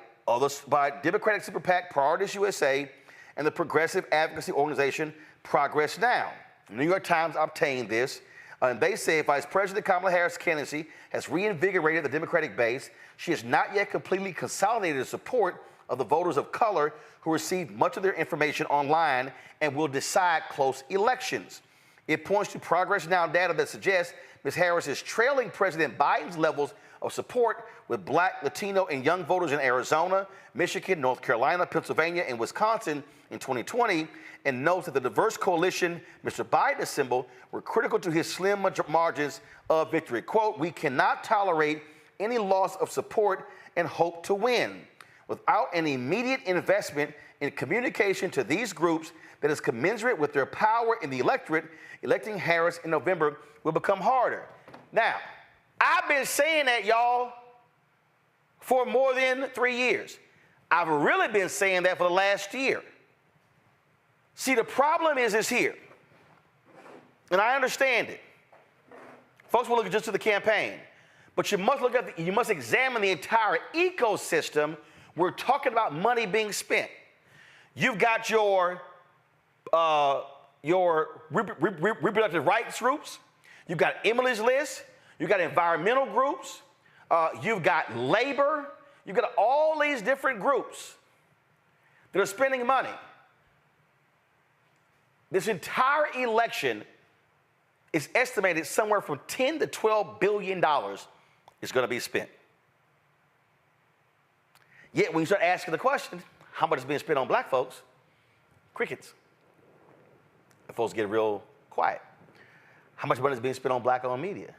Democratic Super PAC Priorities USA and the progressive advocacy organization Progress Now. The New York Times obtained this, and they say Vice President Kamala Harris' candidacy has reinvigorated the Democratic base. She has not yet completely consolidated the support of the voters of color who receive much of their information online and will decide close elections. It points to Progress Now data that suggests Ms. Harris is trailing President Biden's levels of support with black, Latino, and young voters in Arizona, Michigan, North Carolina, Pennsylvania, and Wisconsin in 2020, and notes that the diverse coalition Mr. Biden assembled were critical to his slim margins of victory. Quote, "We cannot tolerate any loss of support and hope to win. Without an immediate investment in communication to these groups that is commensurate with their power in the electorate, electing Harris in November will become harder." Now, I've been saying that, y'all, for more than 3 years. I've really been saying that for the last year. See, the problem is here, and I understand it. Folks will look just to the campaign, but you must examine the entire ecosystem. We're talking about money being spent. You've got your reproductive rights groups. You've got Emily's List. You've got environmental groups. You've got labor. You've got all these different groups that are spending money. This entire election is estimated somewhere from $10 to $12 billion is going to be spent. Yet when you start asking the question, how much is being spent on black folks? Crickets. And folks get real quiet. How much money is being spent on black-owned media?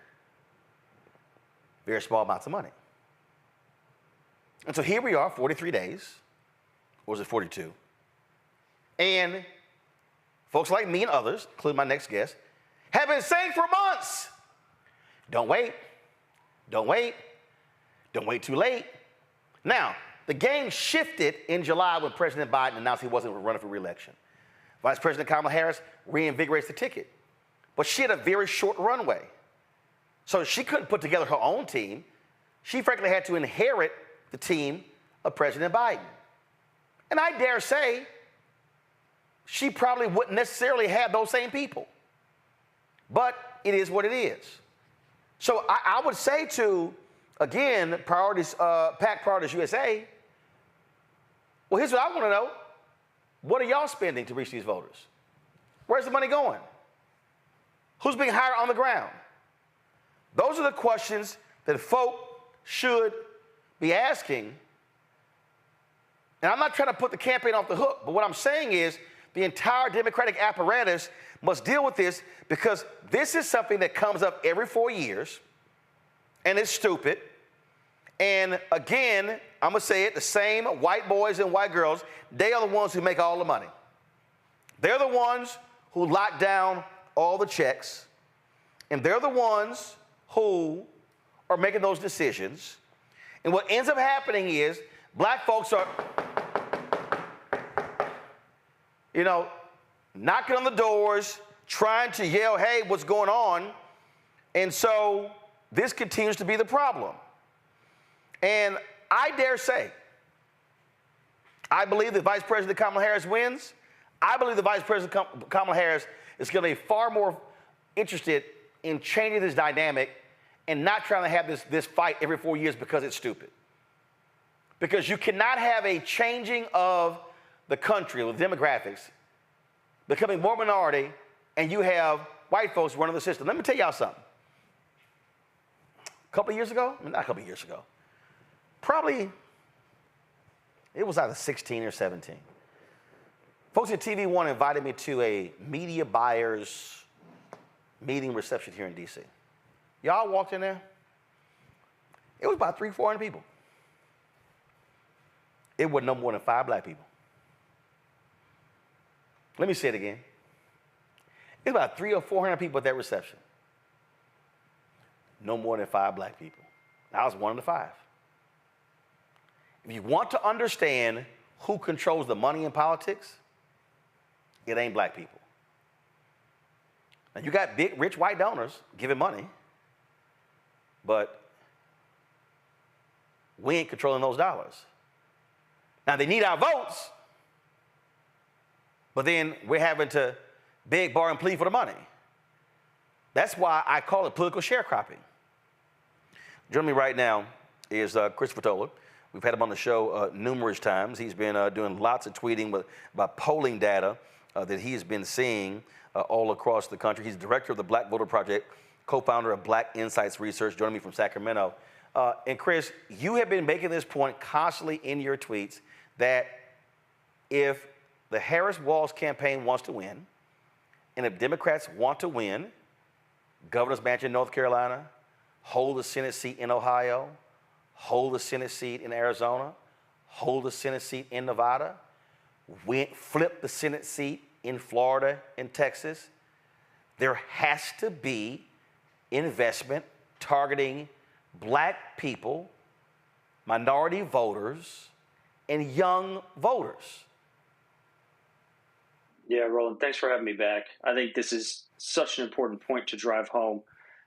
Very small amounts of money. And so here we are, 43 days, or was it 42? And folks like me and others, including my next guest, have been saying for months, don't wait, don't wait, don't wait too late. Now, the game shifted in July when President Biden announced he wasn't running for re-election. Vice President Kamala Harris reinvigorates the ticket, but she had a very short runway. So she couldn't put together her own team. She frankly had to inherit the team of President Biden. And I dare say she probably wouldn't necessarily have those same people. But it is what it is. So I would say to, again, PAC Priorities USA, Well, here's what I want to know. What are y'all spending to reach these voters? Where's the money going? Who's being hired on the ground? Those are the questions that folk should be asking. And I'm not trying to put the campaign off the hook, but what I'm saying is the entire Democratic apparatus must deal with this, because this is something that comes up every 4 years, and it's stupid. And again, I'm going to say it, the same white boys and white girls, they are the ones who make all the money. They're the ones who lock down all the checks, and they're the ones who are making those decisions. And what ends up happening is black folks are, knocking on the doors, trying to yell, hey, what's going on? And so this continues to be the problem. And I dare say, I believe that Vice President Kamala Harris wins. I believe that Vice President Kamala Harris is going to be far more interested in changing this dynamic and not trying to have this fight every 4 years because it's stupid. Because you cannot have a changing of the country with demographics becoming more minority and you have white folks running the system. Let me tell y'all something. A couple of years ago, not a couple of years ago, probably it was either 16 or 17. Folks at TV One invited me to a media buyers meeting reception here in D.C. Y'all walked in there. It was about 300-400 people. It was no more than 5 black people. Let me say it again. It's about 300 or 400 people at that reception. No more than 5 black people. I was one of the 5. If you want to understand who controls the money in politics, it ain't black people. Now, you got big, rich white donors giving money, but we ain't controlling those dollars. Now, they need our votes, but then we're having to beg, borrow, and plead for the money. That's why I call it political sharecropping. Joining me right now is Christopher Toller. We've had him on the show numerous times. He's been doing lots of tweeting about polling data that he has been seeing all across the country. He's director of the Black Voter Project, co-founder of Black Insights Research, joining me from Sacramento. And Chris, you have been making this point constantly in your tweets that if the Harris-Walz campaign wants to win, and if Democrats want to win governor's mansion in North Carolina, hold the Senate seat in Ohio, hold the Senate seat in Arizona, hold the Senate seat in Nevada, flip the Senate seat in Florida and Texas, there has to be investment targeting black people, minority voters, and young voters. Yeah, Roland, thanks for having me back. I think this is such an important point to drive home.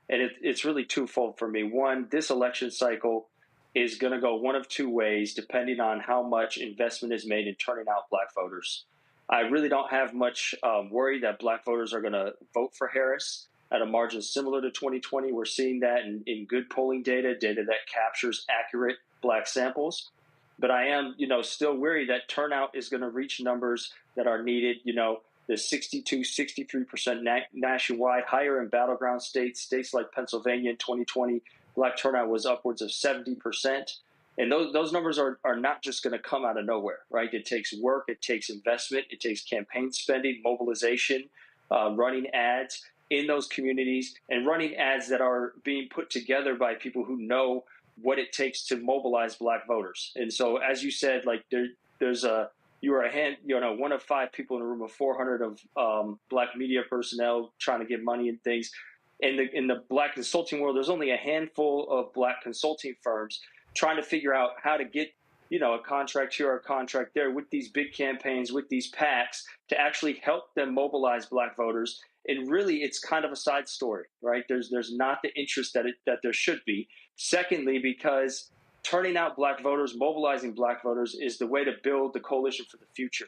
And it's really twofold for me. One, this election cycle is going to go one of two ways, depending on how much investment is made in turning out black voters. I really don't have much worry that black voters are going to vote for Harris at a margin similar to 2020. We're seeing that in good polling data that captures accurate black samples. But I am, still worried that turnout is going to reach numbers that are needed, the 62, 63% nationwide, higher in battleground states like Pennsylvania in 2020, black turnout was upwards of 70%. And those numbers are not just going to come out of nowhere, right? It takes work, it takes investment, it takes campaign spending, mobilization, running ads in those communities, and running ads that are being put together by people who know what it takes to mobilize black voters. And so, as you said, like you are one of 5 people in a room of 400 of black media personnel trying to get money and things. In the black consulting world, there's only a handful of black consulting firms trying to figure out how to get, a contract here or a contract there with these big campaigns, with these PACs, to actually help them mobilize black voters. And really, it's kind of a side story, right? There's not the interest that there should be. Secondly, because turning out black voters, mobilizing black voters is the way to build the coalition for the future.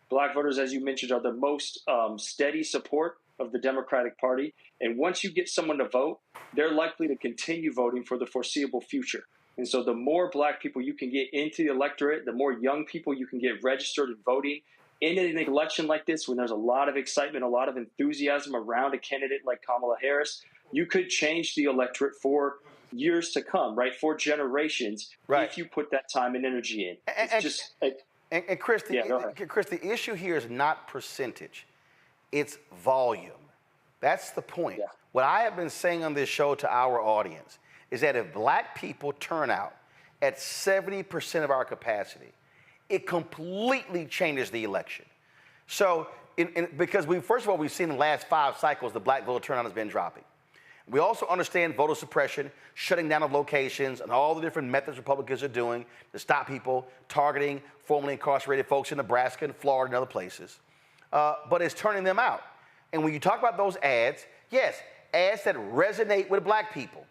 Black voters, as you mentioned, are the most steady support of the Democratic Party. And once you get someone to vote, they're likely to continue voting for the foreseeable future. And so the more black people you can get into the electorate, the more young people you can get registered and voting in an election like this, when there's a lot of excitement, a lot of enthusiasm around a candidate like Kamala Harris, you could change the electorate for years to come, right? For generations, if you put that time and energy in. And Chris, Chris, the issue here is not percentage. It's volume. That's the point. Yeah. What I have been saying on this show to our audience is that if black people turn out at 70% of our capacity, it completely changes the election. So, because first of all, we've seen in the last 5 cycles, the black voter turnout has been dropping. We also understand voter suppression, shutting down of locations, and all the different methods Republicans are doing to stop people targeting formerly incarcerated folks in Nebraska and Florida and other places. But it's turning them out. And when you talk about those ads, yes, ads that resonate with black people,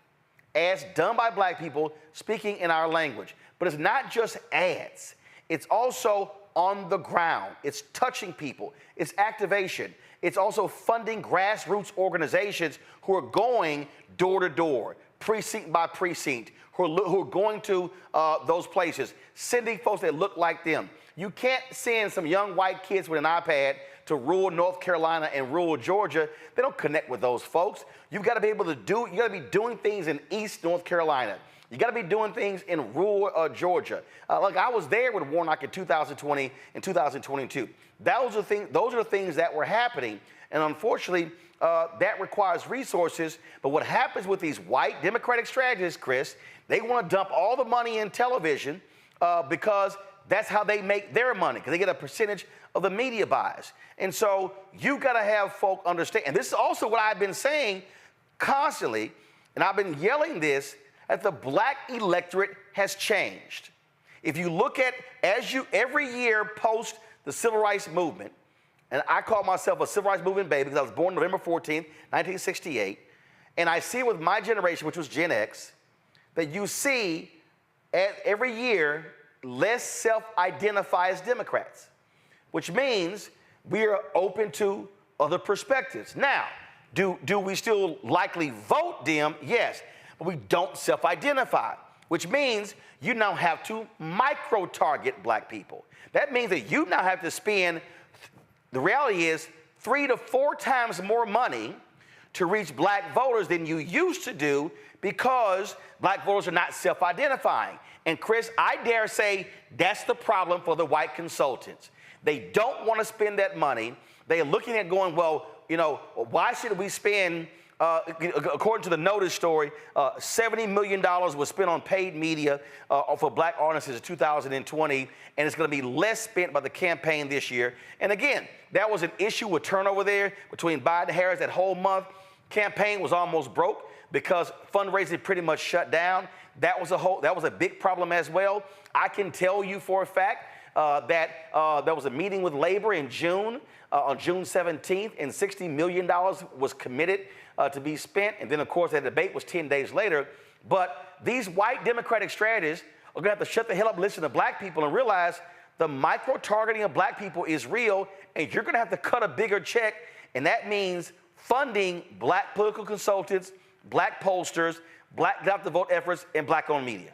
ads done by black people speaking in our language. But it's not just ads. It's also on the ground. It's touching people. It's activation. It's also funding grassroots organizations who are going door to door, precinct by precinct, who are going to those places, sending folks that look like them. You can't send some young white kids with an iPad to rural North Carolina and rural Georgia. They don't connect with those folks. You've got to be able to you got to be doing things in East North Carolina. You got to be doing things in rural Georgia. Like I was there with Warnock in 2020 and 2022. Those are the things that were happening. And unfortunately, that requires resources. But what happens with these white Democratic strategists, Chris, they want to dump all the money in television because that's how they make their money, because they get a percentage of the media buys. And so you got to have folk understand. And this is also what I've been saying constantly, and I've been yelling this, that the black electorate has changed. If you look at, every year post the Civil Rights Movement, and I call myself a Civil Rights Movement baby because I was born November 14th, 1968, and I see with my generation, which was Gen X, that you see every year less self-identify as Democrats, which means we are open to other perspectives. Now, do we still likely vote Dem? Yes, but we don't self-identify, which means you now have to micro-target black people. That means that you now have to spend, the reality is, 3 to 4 times more money to reach black voters than you used to do because black voters are not self-identifying. And Chris, I dare say that's the problem for the white consultants. They don't want to spend that money. They are looking at going, well, why should we spend, according to the Notice story, $70 million was spent on paid media for black audiences in 2020, and it's going to be less spent by the campaign this year. And again, that was an issue with turnover there between Biden and Harris. That whole month, campaign was almost broke because fundraising pretty much shut down. That was a big problem as well. I can tell you for a fact that there was a meeting with labor in June, on June 17th, and $60 million was committed to be spent. And then, of course, that debate was 10 days later. But these white Democratic strategists are going to have to shut the hell up and listen to black people and realize the micro-targeting of black people is real, and you're going to have to cut a bigger check. And that means funding black political consultants, black pollsters, black get-out-the-vote efforts, and black-owned media.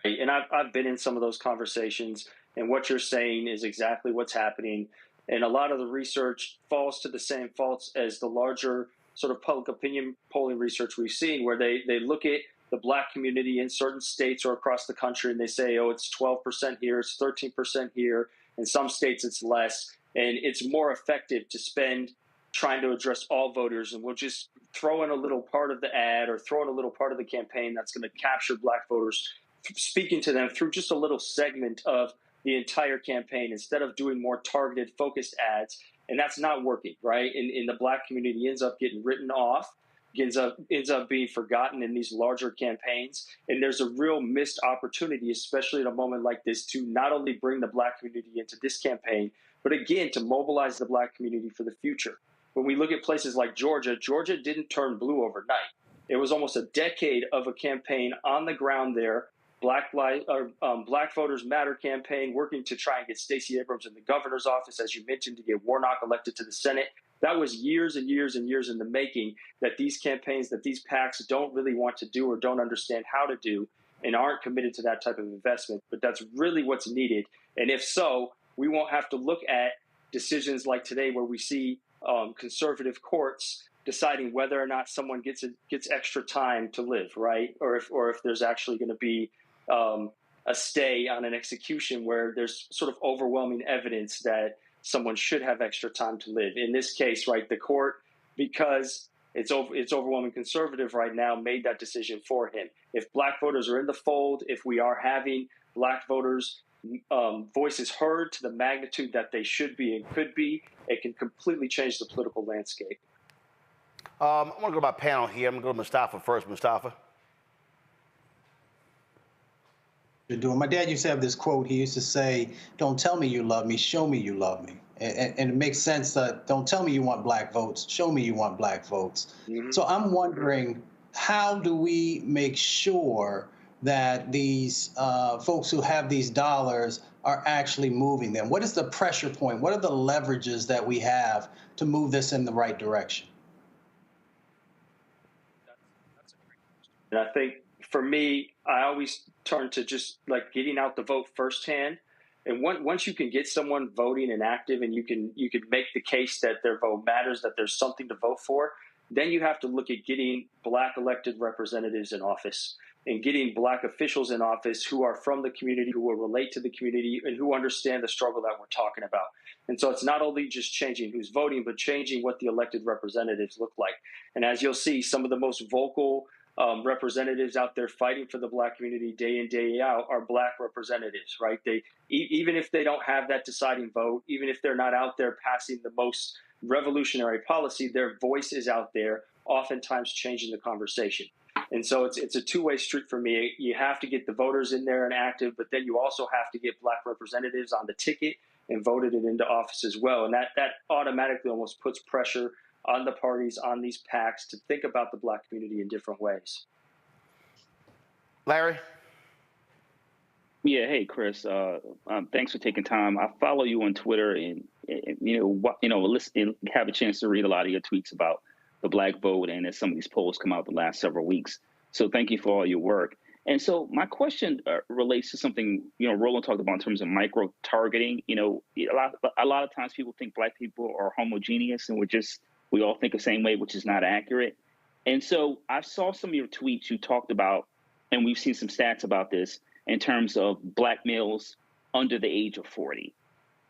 And I've been in some of those conversations, and what you're saying is exactly what's happening. And a lot of the research falls to the same faults as the larger sort of public opinion polling research we've seen, where they look at the black community in certain states or across the country, and they say, oh, it's 12% here, it's 13% here. In some states, it's less. And it's more effective to spend trying to address all voters, and we'll just throw in a little part of the ad or throw in a little part of the campaign that's going to capture black voters, speaking to them through just a little segment of the entire campaign instead of doing more targeted, focused ads. And that's not working, right? And the black community ends up getting written off, ends up being forgotten in these larger campaigns. And there's a real missed opportunity, especially at a moment like this, to not only bring the black community into this campaign, but again, to mobilize the black community for the future. When we look at places like Georgia, Georgia didn't turn blue overnight. It was almost a decade of a campaign on the ground there, Black Voters Matter campaign, working to try and get Stacey Abrams in the governor's office, as you mentioned, to get Warnock elected to the Senate. That was years and years and years in the making, that these campaigns, that these PACs don't really want to do or don't understand how to do and aren't committed to that type of investment. But that's really what's needed. And if so, we won't have to look at decisions like today where we see conservative courts deciding whether or not someone gets extra time to live, right? Or if there's actually going to be a stay on an execution where there's sort of overwhelming evidence that someone should have extra time to live. In this case, right, the court, because it's overwhelming conservative right now, made that decision for him. If Black voters are in the fold, if we are having Black voters' voices heard to the magnitude that they should be and could be, it can completely change the political landscape. I want to go to my panel here. I'm going to go to Mustafa first. Mustafa. You're doing. My dad used to have this quote. He used to say, "Don't tell me you love me, show me you love me." And it makes sense that don't tell me you want Black votes, show me you want Black votes. Mm-hmm. So I'm wondering, how do we make sure that these folks who have these dollars are actually moving them? What is the pressure point? What are the leverages that we have to move this in the right direction? And I think for me, I always turn to just like getting out the vote firsthand. And once you can get someone voting and active, and you can make the case that their vote matters, that there's something to vote for, then you have to look at getting Black elected representatives in office and getting Black officials in office who are from the community, who will relate to the community, and who understand the struggle that we're talking about. And so it's not only just changing who's voting, but changing what the elected representatives look like. And as you'll see, some of the most vocal representatives out there fighting for the Black community day in, day out are Black representatives, right? They, even if they don't have that deciding vote, even if they're not out there passing the most revolutionary policy, their voice is out there, oftentimes changing the conversation. And so it's a two-way street for me. You have to get the voters in there and active, but then you also have to get Black representatives on the ticket and voted it into office as well. And that automatically almost puts pressure on the parties, on these PACs, to think about the Black community in different ways. Larry? Yeah, hey, Chris. Thanks for taking time. I follow you on Twitter, and listen, have a chance to read a lot of your tweets about the Black vote, and as some of these polls come out the last several weeks. So thank you for all your work. And so my question relates to something, Roland talked about in terms of micro-targeting. A lot of times people think Black people are homogeneous, and we all think the same way, which is not accurate. And so I saw some of your tweets you talked about, and we've seen some stats about this in terms of Black males under the age of 40.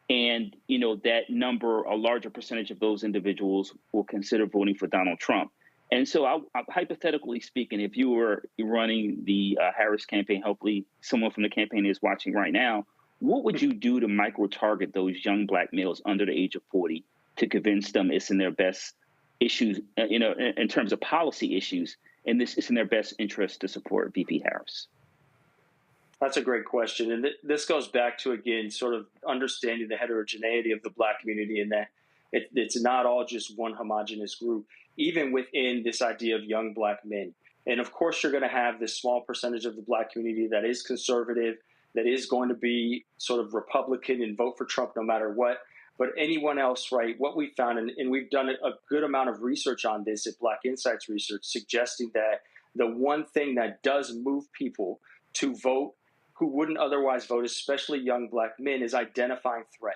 And, that number, a larger percentage of those individuals will consider voting for Donald Trump. And so hypothetically speaking, if you were running the Harris campaign, hopefully someone from the campaign is watching right now, what would you do to micro-target those young Black males under the age of 40 to convince them it's in their best issues, in terms of policy issues, and this is in their best interest to support VP Harris? That's a great question. And this goes back to, again, sort of understanding the heterogeneity of the Black community, and that it's not all just one homogenous group, even within this idea of young Black men. And of course, you're going to have this small percentage of the Black community that is conservative, that is going to be sort of Republican and vote for Trump no matter what. But anyone else, right, what we found, and we've done a good amount of research on this at Black Insights Research, suggesting that the one thing that does move people to vote who wouldn't otherwise vote, especially young Black men, is identifying threat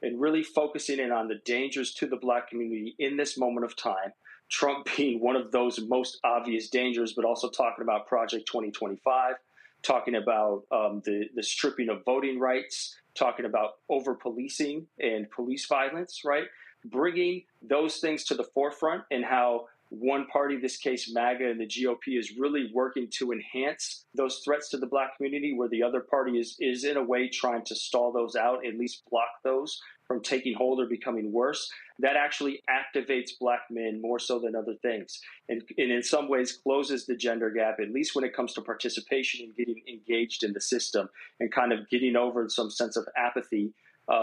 and really focusing in on the dangers to the Black community in this moment of time, Trump being one of those most obvious dangers, but also talking about Project 2025, talking about the stripping of voting rights, talking about over-policing and police violence, right? Bringing those things to the forefront, and how one party, this case MAGA and the GOP, is really working to enhance those threats to the Black community, where the other party is in a way trying to stall those out, at least block those from taking hold or becoming worse. That actually activates Black men more so than other things, and in some ways closes the gender gap, at least when it comes to participation and getting engaged in the system, and kind of getting over some sense of apathy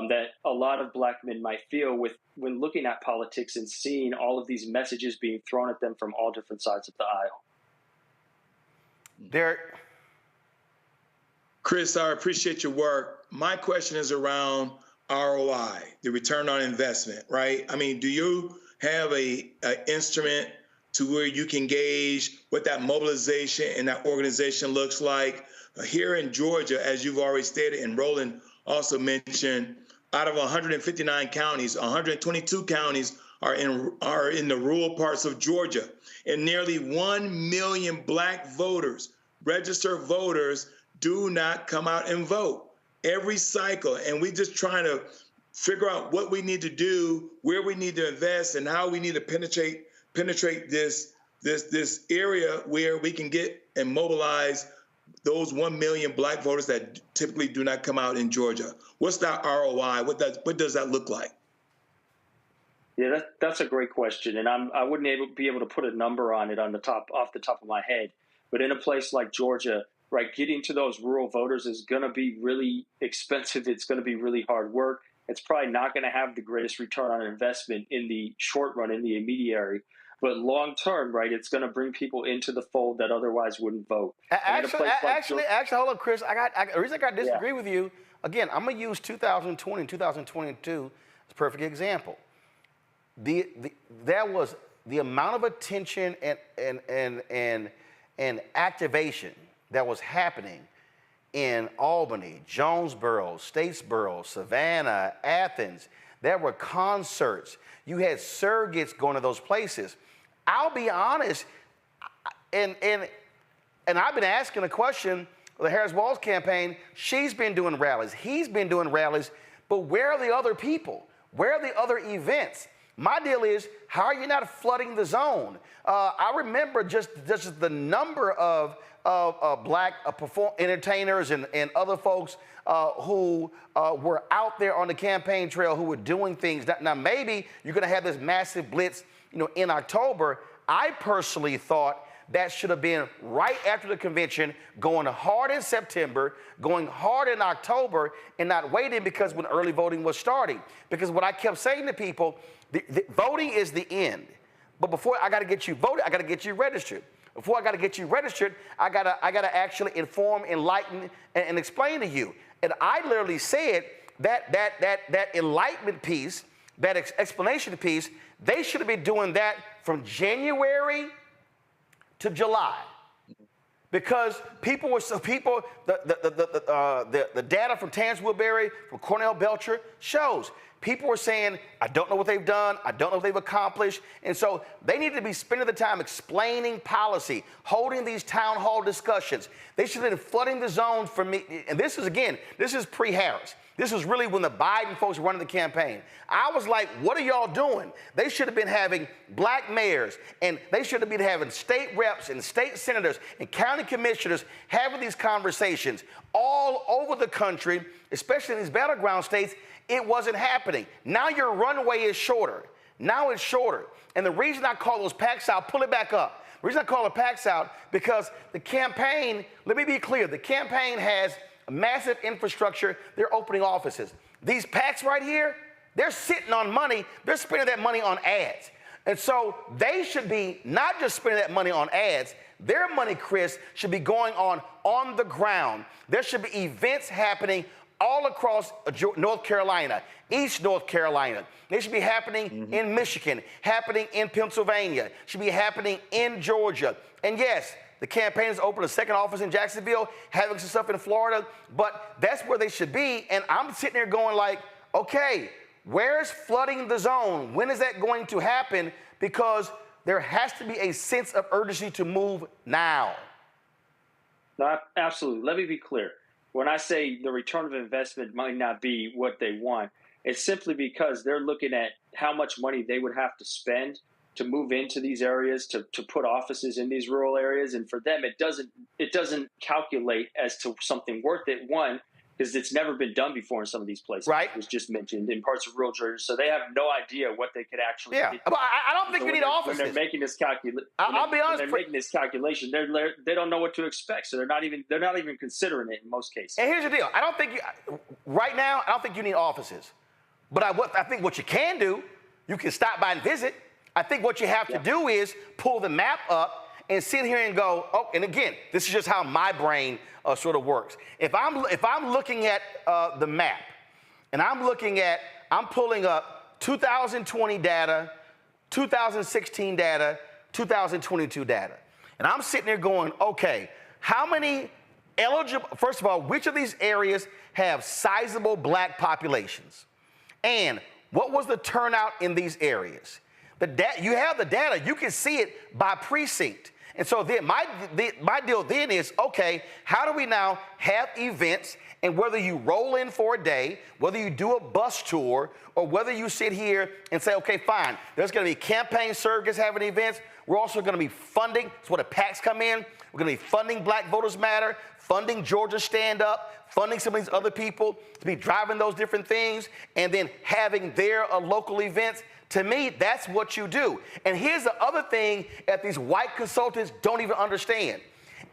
that a lot of Black men might feel when looking at politics and seeing all of these messages being thrown at them from all different sides of the aisle. Derek? Chris, I appreciate your work. My question is around ROI, the return on investment, right? I mean, do you have a instrument to where you can gauge what that mobilization and that organization looks like? Here in Georgia, as you've already stated, and Roland also mentioned, out of 159 counties, 122 counties are in the rural parts of Georgia, and nearly 1 million black voters, registered voters, do not come out and vote every cycle. And we're just trying to figure out what we need to do, where we need to invest, and how we need to penetrate this area where we can get and mobilize those 1 million black voters that typically do not come out in Georgia. What's that ROI? What does that look like? Yeah, that's a great question, and I wouldn't be able to put a number on it off the top of my head. But in a place like Georgia, right, getting to those rural voters is going to be really expensive. It's going to be really hard work. It's probably not going to have the greatest return on investment in the short run, in the immediate. But long term, right, it's going to bring people into the fold that otherwise wouldn't vote. Actually, hold on, Chris. The reason I disagree with you, again, I'm going to use 2020 and 2022 as a perfect example. There was the amount of attention and activation that was happening in Albany, Jonesboro, Statesboro, Savannah, Athens. There were concerts. You had surrogates going to those places. I'll be honest, and I've been asking a question, the Harris-Walz campaign, she's been doing rallies, he's been doing rallies, but where are the other people? Where are the other events? My deal is, how are you not flooding the zone? I remember just the number of black entertainers and other folks who were out there on the campaign trail who were doing things. Now maybe you're going to have this massive blitz, in October. I personally thought that should have been right after the convention, going hard in September, going hard in October, and not waiting because when early voting was starting. Because what I kept saying to people, the voting is the end. But before I got to get you voted, I got to get you registered. Before I got to get you registered, I gotta actually inform, enlighten, and explain to you. And I literally said that enlightenment piece, that explanation piece, they should have been doing that from January to July, because the data from Terrence Woodbury, from Cornell Belcher shows people were saying, I don't know what they've done, I don't know what they've accomplished, and so they need to be spending the time explaining policy, holding these town hall discussions. They should have been flooding the zone for me, and this is pre-Harris. This was really when the Biden folks were running the campaign. I was like, what are y'all doing? They should have been having black mayors, and they should have been having state reps and state senators and county commissioners having these conversations all over the country, especially in these battleground states. It wasn't happening. Now your runway is shorter. Now it's shorter. And the reason I call those PACs out, pull it back up. The reason I call it PACs out, because the campaign, let me be clear, the campaign has a massive infrastructure. They're opening offices. These PACs right here, they're sitting on money. They're spending that money on ads. And so they should be not just spending that money on ads. Their money, Chris, should be going on the ground. There should be events happening all across North Carolina, East North Carolina. They should be happening in Michigan, happening in Pennsylvania, should be happening in Georgia. And yes, the campaign has opened a second office in Jacksonville, having some stuff in Florida, but that's where they should be. And I'm sitting there going like, okay, where's flooding the zone? When is that going to happen? Because there has to be a sense of urgency to move now. No, absolutely. Let me be clear. When I say the return of investment might not be what they want, it's simply because they're looking at how much money they would have to spend to move into these areas, to put offices in these rural areas. And for them, it doesn't calculate as to something worth it. One, because it's never been done before in some of these places. Right. It was just mentioned in parts of rural Georgia. So they have no idea what they could actually do. But I don't think you need offices. When they're making this calculation, I'll be honest. When they're making this calculation, they don't know what to expect. So they're not even considering it in most cases. And here's the deal. I don't think you need offices. But I think what you can do, you can stop by and visit. I think what you have to do is pull the map up and sit here and go, oh, and again, this is just how my brain sort of works. If I'm looking at the map, and I'm pulling up 2020 data, 2016 data, 2022 data, and I'm sitting there going, okay, how many eligible, first of all, which of these areas have sizable black populations? And what was the turnout in these areas? You have the data, you can see it by precinct. And so then my deal then is, okay, how do we now have events, and whether you roll in for a day, whether you do a bus tour, or whether you sit here and say, okay, fine, there's gonna be campaign surrogates having events, we're also gonna be funding, that's where the PACs come in, we're gonna be funding Black Voters Matter, funding Georgia Stand Up, funding some of these other people to be driving those different things, and then having their local events. To me, that's what you do. And here's the other thing that these white consultants don't even understand.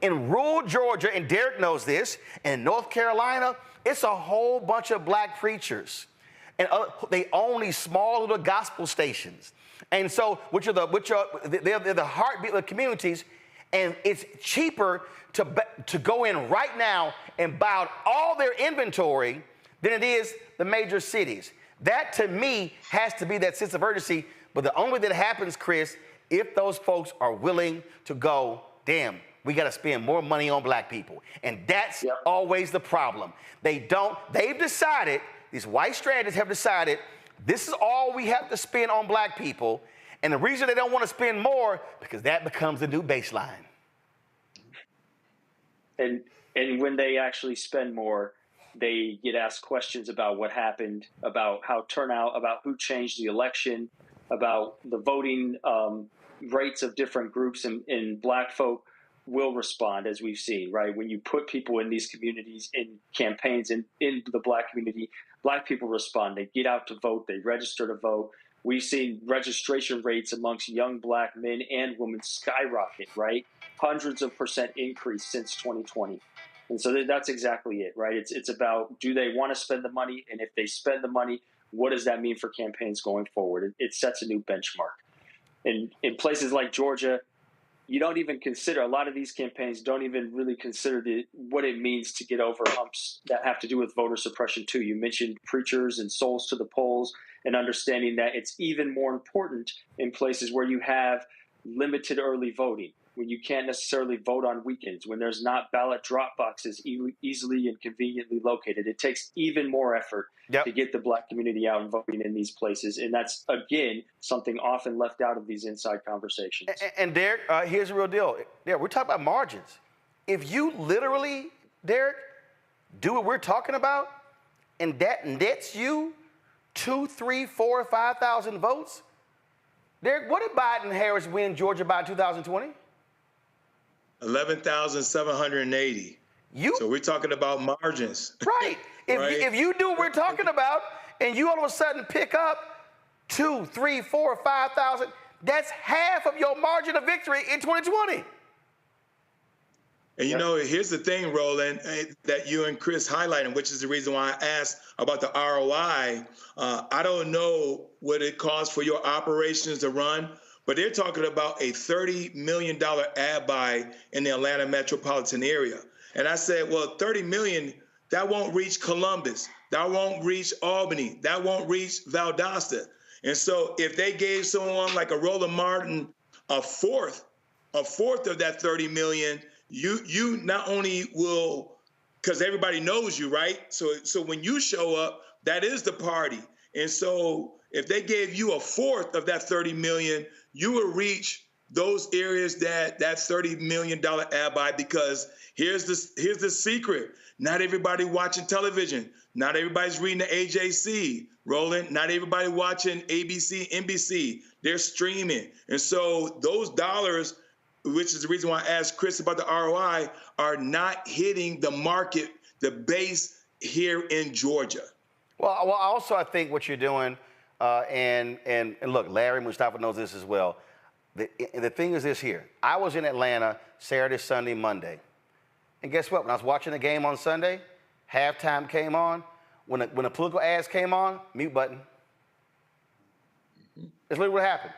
In rural Georgia, and Derek knows this, and North Carolina, it's a whole bunch of black preachers. And they own these small little gospel stations. And so, they're the heartbeat of the communities, and it's cheaper to go in right now and buy out all their inventory than it is the major cities. That, to me, has to be that sense of urgency. But the only way that happens, Chris, if those folks are willing to go, damn, we got to spend more money on black people. And that's always the problem. They've decided, these white strategists have decided, this is all we have to spend on black people. And the reason they don't want to spend more, because that becomes the new baseline. And when they actually spend more, they get asked questions about what happened, about how turnout, about who changed the election, about the voting rates of different groups, and black folk will respond, as we've seen, right? When you put people in these communities, in campaigns, in the black community, black people respond. They get out to vote. They register to vote. We've seen registration rates amongst young black men and women skyrocket, right? Hundreds of % increase since 2020. And so that's exactly it, right? It's about, do they want to spend the money? And if they spend the money, what does that mean for campaigns going forward? It sets a new benchmark. And in places like Georgia, you don't even consider, a lot of these campaigns don't even really consider what it means to get over humps that have to do with voter suppression too. You mentioned preachers and souls to the polls, and understanding that it's even more important in places where you have limited early voting, when you can't necessarily vote on weekends, when there's not ballot drop boxes easily and conveniently located. It takes even more effort to get the black community out and voting in these places. And that's, again, something often left out of these inside conversations. And Derek, here's the real deal. Yeah, we're talking about margins. If you literally, Derek, do what we're talking about, and that nets you 2, 3, 4, 5,000 votes, Derek, what did Biden and Harris win Georgia by in 2020? 11,780. So we're talking about margins. Right. If you do what we're talking about, and you all of a sudden pick up 2, 3, 4, 5,000, that's half of your margin of victory in 2020. And you know, here's the thing, Roland, that you and Chris highlighted, which is the reason why I asked about the ROI. I don't know what it costs for your operations to run, but they're talking about a $30 million ad buy in the Atlanta metropolitan area. And I said, well, $30 million, that won't reach Columbus. That won't reach Albany. That won't reach Valdosta. And so if they gave someone like a Roland Martin a fourth of that $30 million, you not only will, because everybody knows you, right? So when you show up, that is the party. And so if they gave you a fourth of that $30 million, you will reach those areas that $30 million ad buy, because here's the secret. Not everybody watching television. Not everybody's reading the AJC, Roland. Not everybody watching ABC, NBC. They're streaming. And so those dollars, which is the reason why I asked Chris about the ROI, are not hitting the market, the base here in Georgia. Well, also I think what you're doing, and look, Larry Mustafa knows this as well. The thing is this here. I was in Atlanta Saturday, Sunday, Monday. And guess what? When I was watching the game on Sunday, halftime came on. When the political ads came on, mute button. That's literally what happened.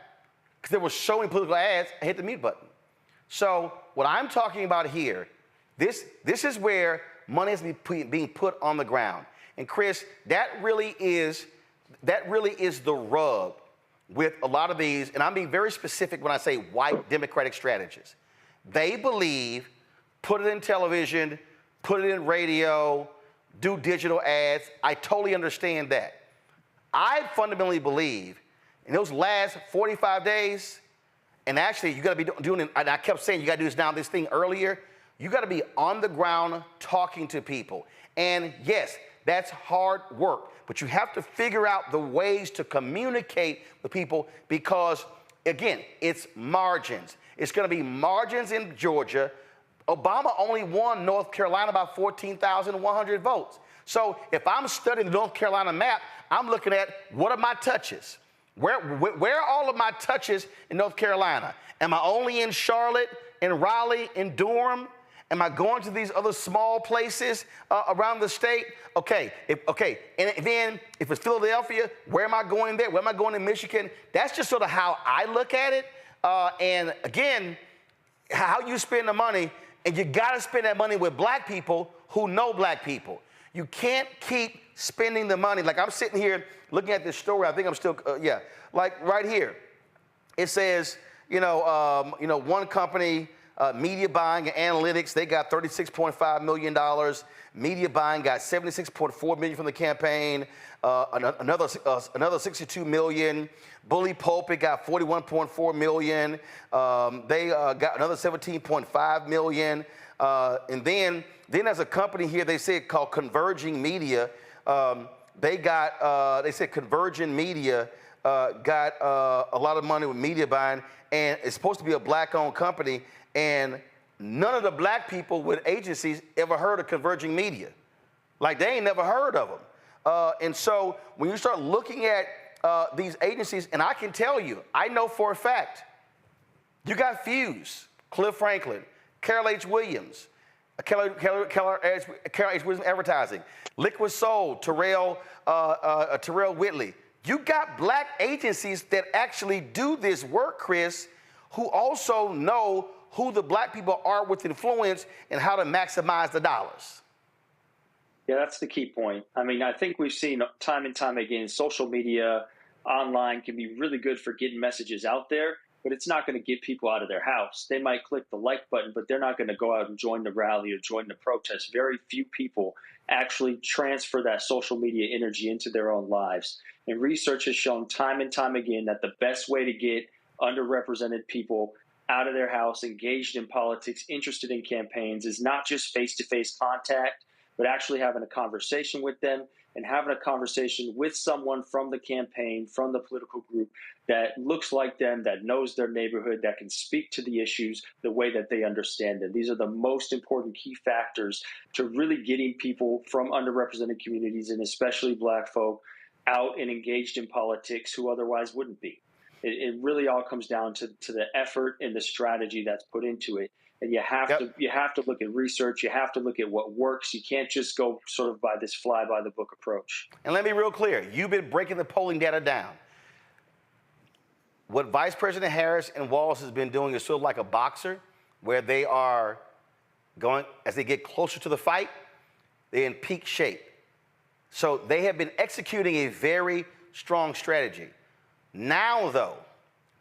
Because there were so many political ads, I hit the mute button. So what I'm talking about here, this is where money is being put on the ground. And Chris, that really is the rub with a lot of these, and I'm being very specific when I say white Democratic strategists. They believe, put it in television, put it in radio, do digital ads. I totally understand that. I fundamentally believe in those last 45 days, and actually you got to be doing it, and I kept saying you got to do this thing earlier, you got to be on the ground talking to people. And yes, that's hard work, but you have to figure out the ways to communicate with people because, again, it's margins. It's going to be margins in Georgia. Obama only won North Carolina by 14,100 votes. So if I'm studying the North Carolina map, I'm looking at what are my touches? Where are all of my touches in North Carolina? Am I only in Charlotte, in Raleigh, in Durham? Am I going to these other small places around the state? Okay, and then if it's Philadelphia, where am I going there? Where am I going in Michigan? That's just sort of how I look at it. And again, how you spend the money, and you got to spend that money with black people who know black people. You can't keep spending the money. Like I'm sitting here looking at this story. I think I'm still, like right here. It says, one company, media buying and analytics, they got $36.5 million. Media buying got $76.4 million from the campaign. Another $62 million. Bully Pulpit got $41.4 million. They got another $17.5 million. And then there's a company here, they say called Converging Media. They said Convergent Media got a lot of money with media buying, and it's supposed to be a black-owned company, and none of the black people with agencies ever heard of Converging Media. Like, they ain't never heard of them. And so when you start looking at these agencies, and I can tell you, I know for a fact, you got Fuse, Cliff Franklin, Carol H. Williams, Carol H. Williams Advertising, Liquid Soul, Terrell Whitley. You got black agencies that actually do this work, Chris, who also know who the black people are with influence and how to maximize the dollars. Yeah, that's the key point. I mean, I think we've seen time and time again, social media, online can be really good for getting messages out there, but it's not going to get people out of their house. They might click the like button, but they're not going to go out and join the rally or join the protest. Very few people actually transfer that social media energy into their own lives. And research has shown time and time again that the best way to get underrepresented people out of their house, engaged in politics, interested in campaigns, is not just face-to-face contact, but actually having a conversation with them and having a conversation with someone from the campaign, from the political group that looks like them, that knows their neighborhood, that can speak to the issues the way that they understand them. These are the most important key factors to really getting people from underrepresented communities, and especially black folk, out and engaged in politics who otherwise wouldn't be. It really all comes down to the effort and the strategy that's put into it. And you have to look at research. You have to look at what works. You can't just go sort of by this fly-by-the-book approach. And let me be real clear. You've been breaking the polling data down. What Vice President Harris and Walz has been doing is sort of like a boxer, where they are going, as they get closer to the fight, they're in peak shape. So they have been executing a very strong strategy. Now, though,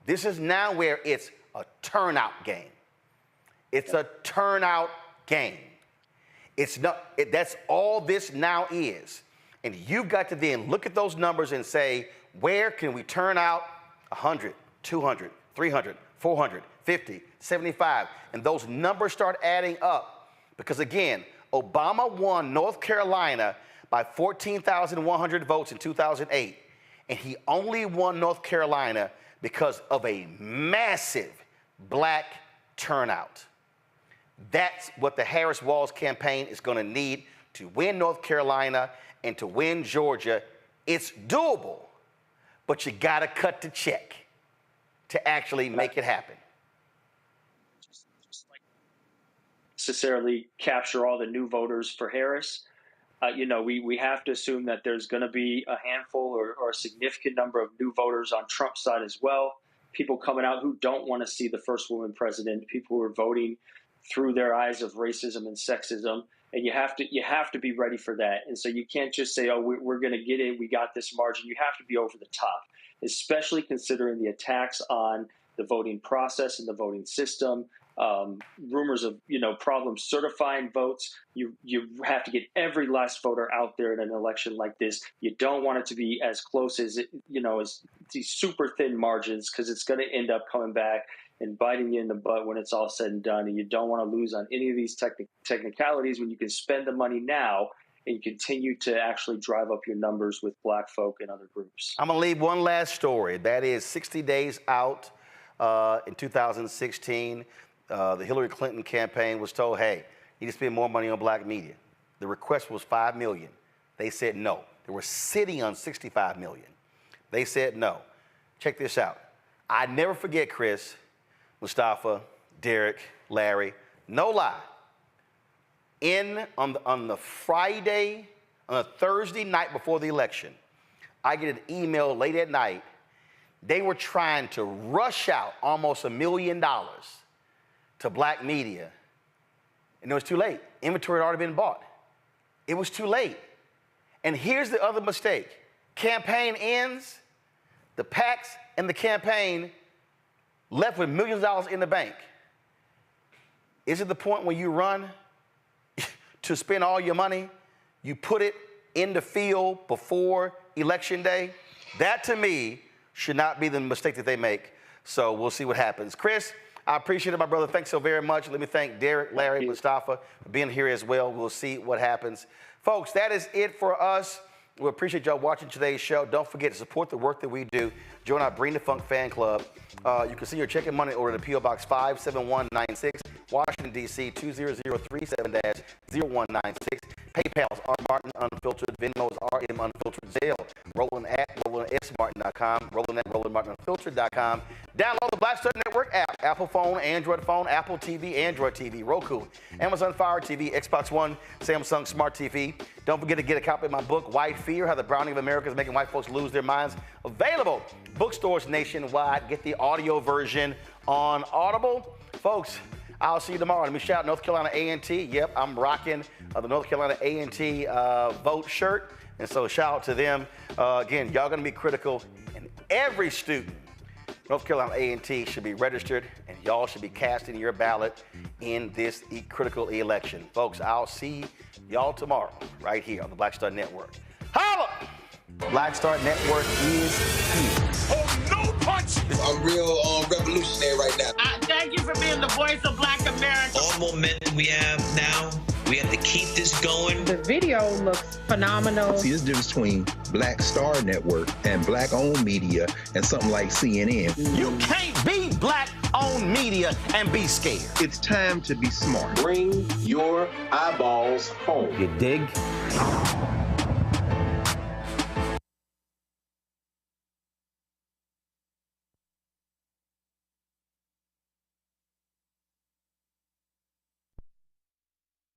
this is now where it's a turnout game. It's a turnout game. It's not. That's all this now is. And you've got to then look at those numbers and say, where can we turn out 100, 200, 300, 400, 50, 75? And those numbers start adding up. Because, again, Obama won North Carolina by 14,100 votes in 2008. And he only won North Carolina because of a massive black turnout. That's what the Harris-Walz campaign is going to need to win North Carolina and to win Georgia. It's doable, but you got to cut the check to actually make it happen. Necessarily capture all the new voters for Harris. We have to assume that there's going to be a handful or a significant number of new voters on Trump's side as well. people coming out who don't want to see the first woman president, people who are voting through their eyes of racism and sexism. And you have to be ready for that. And so you can't just say, oh, we're going to get it, we got this margin. You have to be over the top, especially considering the attacks on the voting process and the voting system. Rumors of problems certifying votes. You have to get every last voter out there in an election like this. You don't want it to be as close as as these super thin margins, because it's going to end up coming back and biting you in the butt when it's all said and done. And you don't want to lose on any of these technicalities when you can spend the money now and continue to actually drive up your numbers with black folk and other groups. I'm going to leave one last story. That is 60 days out in 2016. The Hillary Clinton campaign was told, hey, you need to spend more money on black media. The request was $5 million. They said no. They were sitting on $65 million. They said no. Check this out. I never forget, Chris, Mustafa, Derek, Larry, no lie. On the Friday, on a Thursday night before the election, I get an email late at night. They were trying to rush out almost $1 million to black media, and it was too late. Inventory had already been bought. It was too late. And here's the other mistake. Campaign ends, the PACs and the campaign left with millions of dollars in the bank. Is it the point when you run to spend all your money, you put it in the field before Election Day? That, to me, should not be the mistake that they make. So we'll see what happens. Chris, I appreciate it, my brother. Thanks so very much. Let me thank Derek, Larry, Mustafa for being here as well. We'll see what happens. Folks, that is it for us. We appreciate y'all watching today's show. Don't forget to support the work that we do. Join our Bring the Funk fan club. You can see your check and money order to P.O. Box 57196, Washington, D.C. 20037-0196. PayPal's R. Martin Unfiltered. Venmo's RM Unfiltered. Zelle. Roland at RolandSMartin.com. Roland at RolandMartinUnfiltered.com. Download the Black Star Network app. Apple phone, Android phone, Apple TV, Android TV, Roku, Amazon Fire TV, Xbox One, Samsung Smart TV. Don't forget to get a copy of my book, White Fear, How the Browning of America is Making White Folks Lose Their Minds. Available bookstores nationwide. Get the audio version on Audible. Folks, I'll see you tomorrow. Let me shout out North Carolina A&T. Yep, I'm rocking the North Carolina A&T vote shirt. And so shout out to them. Again, y'all going to be critical. And every student, North Carolina A&T, should be registered. And y'all should be casting your ballot in this critical election. Folks, I'll see y'all tomorrow right here on the Black Star Network. Holla! Black Star Network is here. Oh, no punch! I'm real revolutionary right now. Thank you for being the voice of Black America. All momentum we have now, we have to keep this going. The video looks phenomenal. See, there's a difference between Black Star Network and black-owned media and something like CNN. You can't be black-owned media and be scared. It's time to be smart. Bring your eyeballs home. You dig?